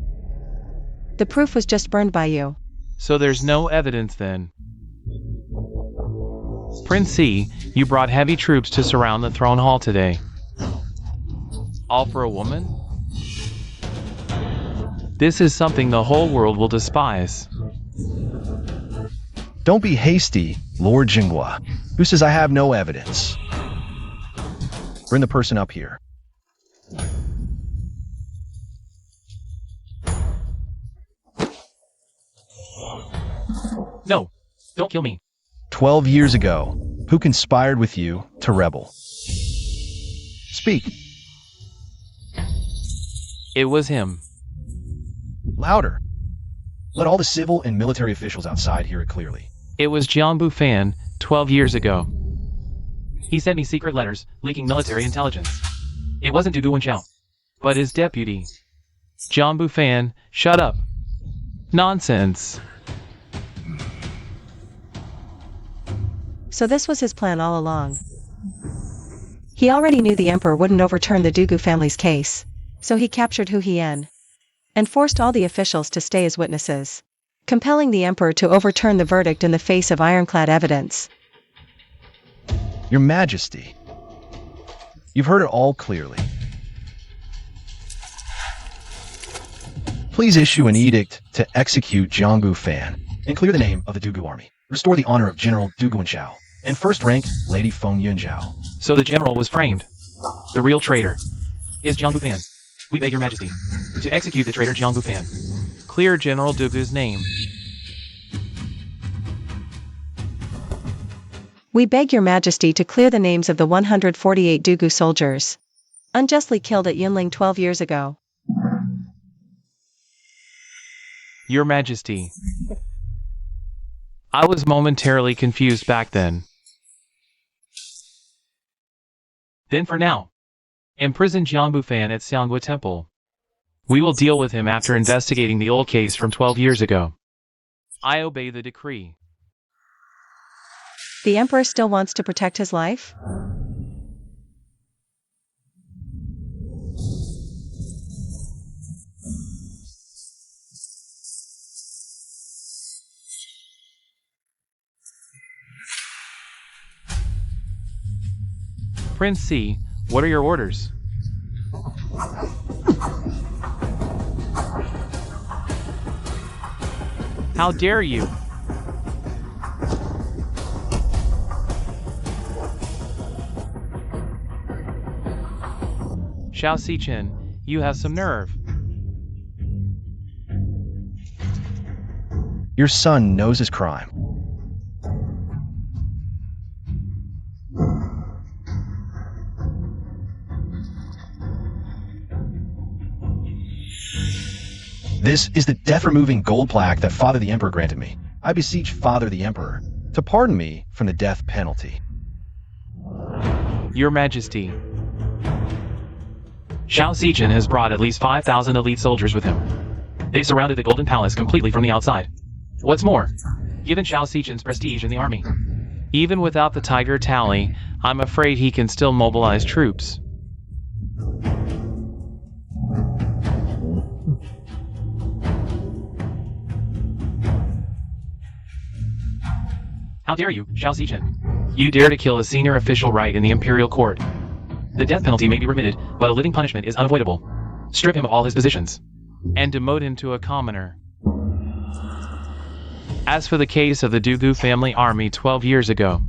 The proof was just burned by you. So there's no evidence then. Prince C, you brought heavy troops to surround the throne hall today. All for a woman? This is something the whole world will despise. Don't be hasty, Lord Jinghua, who says I have no evidence. Bring the person up here. No, don't kill me. 12 years ago, who conspired with you to rebel? Speak. It was him. Louder. Let all the civil and military officials outside hear it clearly. It was Jiang Bufan, 12 years ago. He sent me secret letters, leaking military intelligence. It wasn't Dugu Wenchao, but his deputy. Jiang Bufan, shut up. Nonsense. So this was his plan all along. He already knew the emperor wouldn't overturn the Dugu family's case. So he captured Hu Hien and forced all the officials to stay as witnesses, compelling the emperor to overturn the verdict in the face of ironclad evidence. Your Majesty, you've heard it all clearly. Please issue an edict to execute Jiangbu Fan and clear the name of the Dugu army. Restore the honor of General Du Guanxiao and first-ranked Lady Feng Yunjiao. So the general was framed. The real traitor is Jiangbu Fan. We beg your majesty to execute the traitor Jiangbu Fan. Clear General Dugu's name. We beg your majesty to clear the names of the 148 Dugu soldiers unjustly killed at Yunling 12 years ago. Your majesty, I was momentarily confused back then. Then for now, imprison Jiangbu Fan at Xianghua Temple. We will deal with him after investigating the old case from 12 years ago. I obey the decree. The emperor still wants to protect his life? Prince C, what are your orders? How dare you? Xiao Xichen, you have some nerve. Your son knows his crime. This is the death-removing gold plaque that Father the Emperor granted me. I beseech Father the Emperor to pardon me from the death penalty. Your Majesty, Xiao Xichen has brought at least 5,000 elite soldiers with him. They surrounded the Golden Palace completely from the outside. What's more, given Xiao Xichen's prestige in the army, even without the Tiger Tally, I'm afraid he can still mobilize troops. How dare you, Xiao Xichen? You dare to kill a senior official right in the imperial court. The death penalty may be remitted, but a living punishment is unavoidable. Strip him of all his positions, and demote him to a commoner. As for the case of the Dugu family army 12 years ago,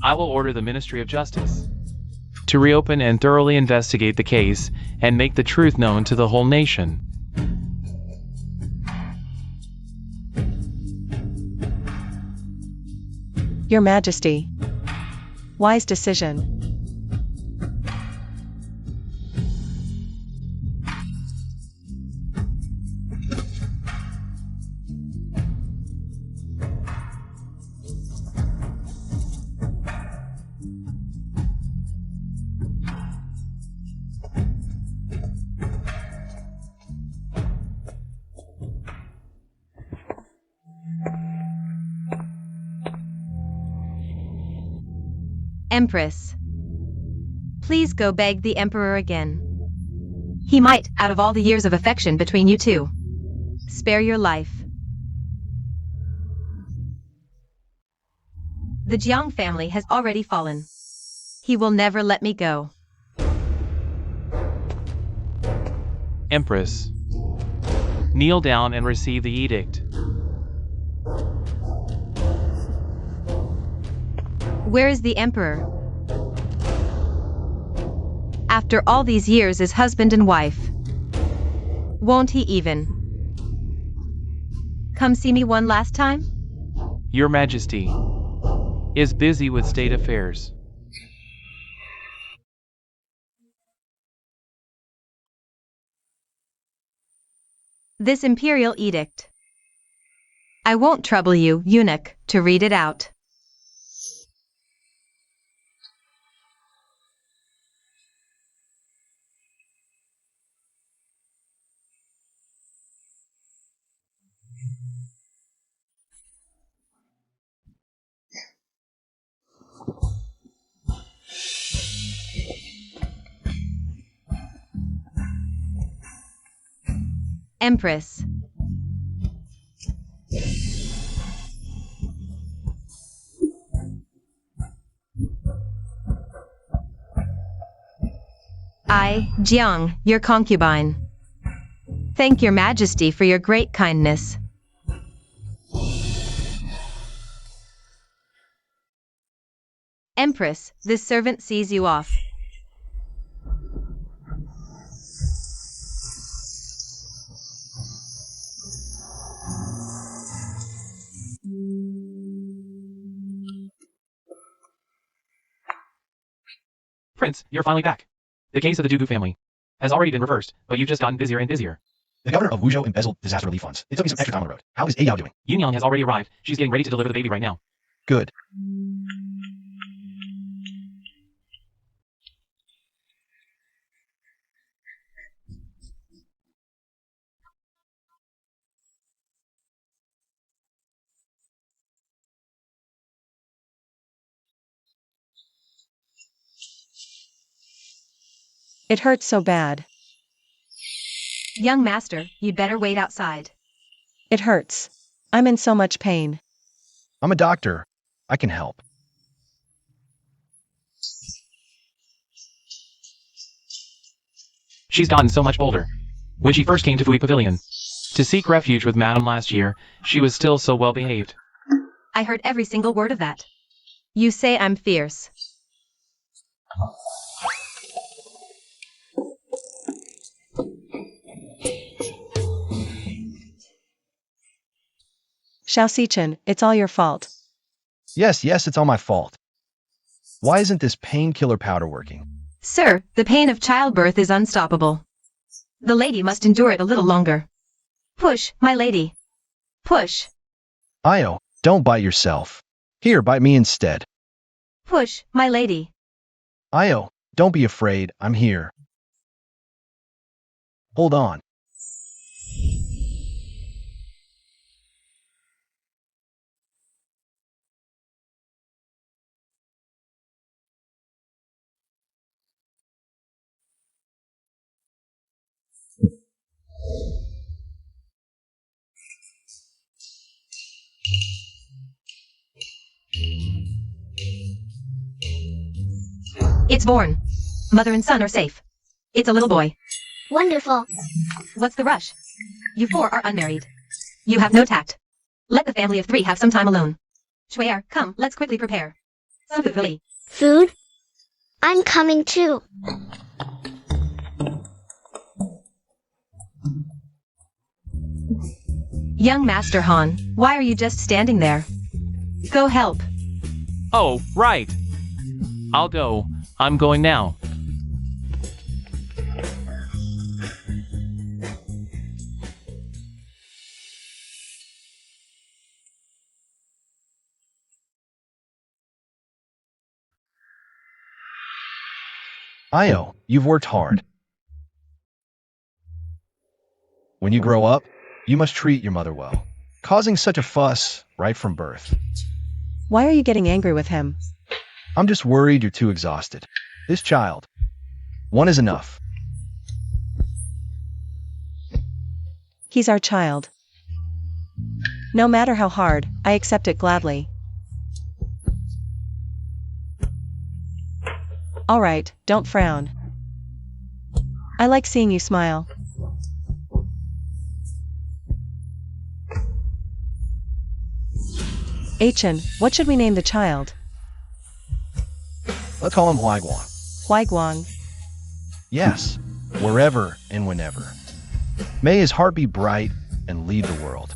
I will order the Ministry of Justice to reopen and thoroughly investigate the case and make the truth known to the whole nation. Your Majesty. Wise decision. Empress, please go beg the Emperor again. He might, out of all the years of affection between you two, spare your life. The Jiang family has already fallen. He will never let me go. Empress, kneel down and receive the edict. Where is the Emperor? After all these years as husband and wife, won't he even come see me one last time? Your Majesty is busy with state affairs. This imperial edict. I won't trouble you, eunuch, to read it out. Empress. I, Jiang, your concubine. Thank your majesty for your great kindness. Empress, this servant sees you off. Prince, you're finally back. The case of the Dugu family has already been reversed, but you've just gotten busier and busier. The governor of Wuzhou embezzled disaster relief funds. It took me some extra time on the road. How is Ayao doing? Yunyang has already arrived. She's getting ready to deliver the baby right now. Good. It hurts so bad. Young master, you'd better wait outside. It hurts. I'm in so much pain. I'm a doctor. I can help. She's gotten so much bolder. When she first came to Fui Pavilion to seek refuge with Madame last year, she was still so well behaved. I heard every single word of that. You say I'm fierce. Xiao Sichen, it's all your fault. Yes, it's all my fault. Why isn't this painkiller powder working? Sir, the pain of childbirth is unstoppable. The lady must endure it a little longer. Push, my lady. Push. Io, don't bite yourself. Here, bite me instead. Push, my lady. Io, don't be afraid. I'm here. Hold on. It's born. Mother and son are safe. It's a little boy. Wonderful. What's the rush? You four are unmarried. You have no tact. Let the family of three have some time alone. Shui'er, come, let's quickly prepare. Some food, really. Food? I'm coming too. Young Master Han, why are you just standing there? Go help. Oh, right. I'll go. I'm going now. Io, you've worked hard. When you grow up, you must treat your mother well. Causing such a fuss right from birth. Why are you getting angry with him? I'm just worried you're too exhausted. This child. One is enough. He's our child. No matter how hard, I accept it gladly. All right, don't frown. I like seeing you smile. Achin, what should we name the child? Let's call him Huaiguang. Huaiguang. Yes, wherever and whenever. May his heart be bright and lead the world.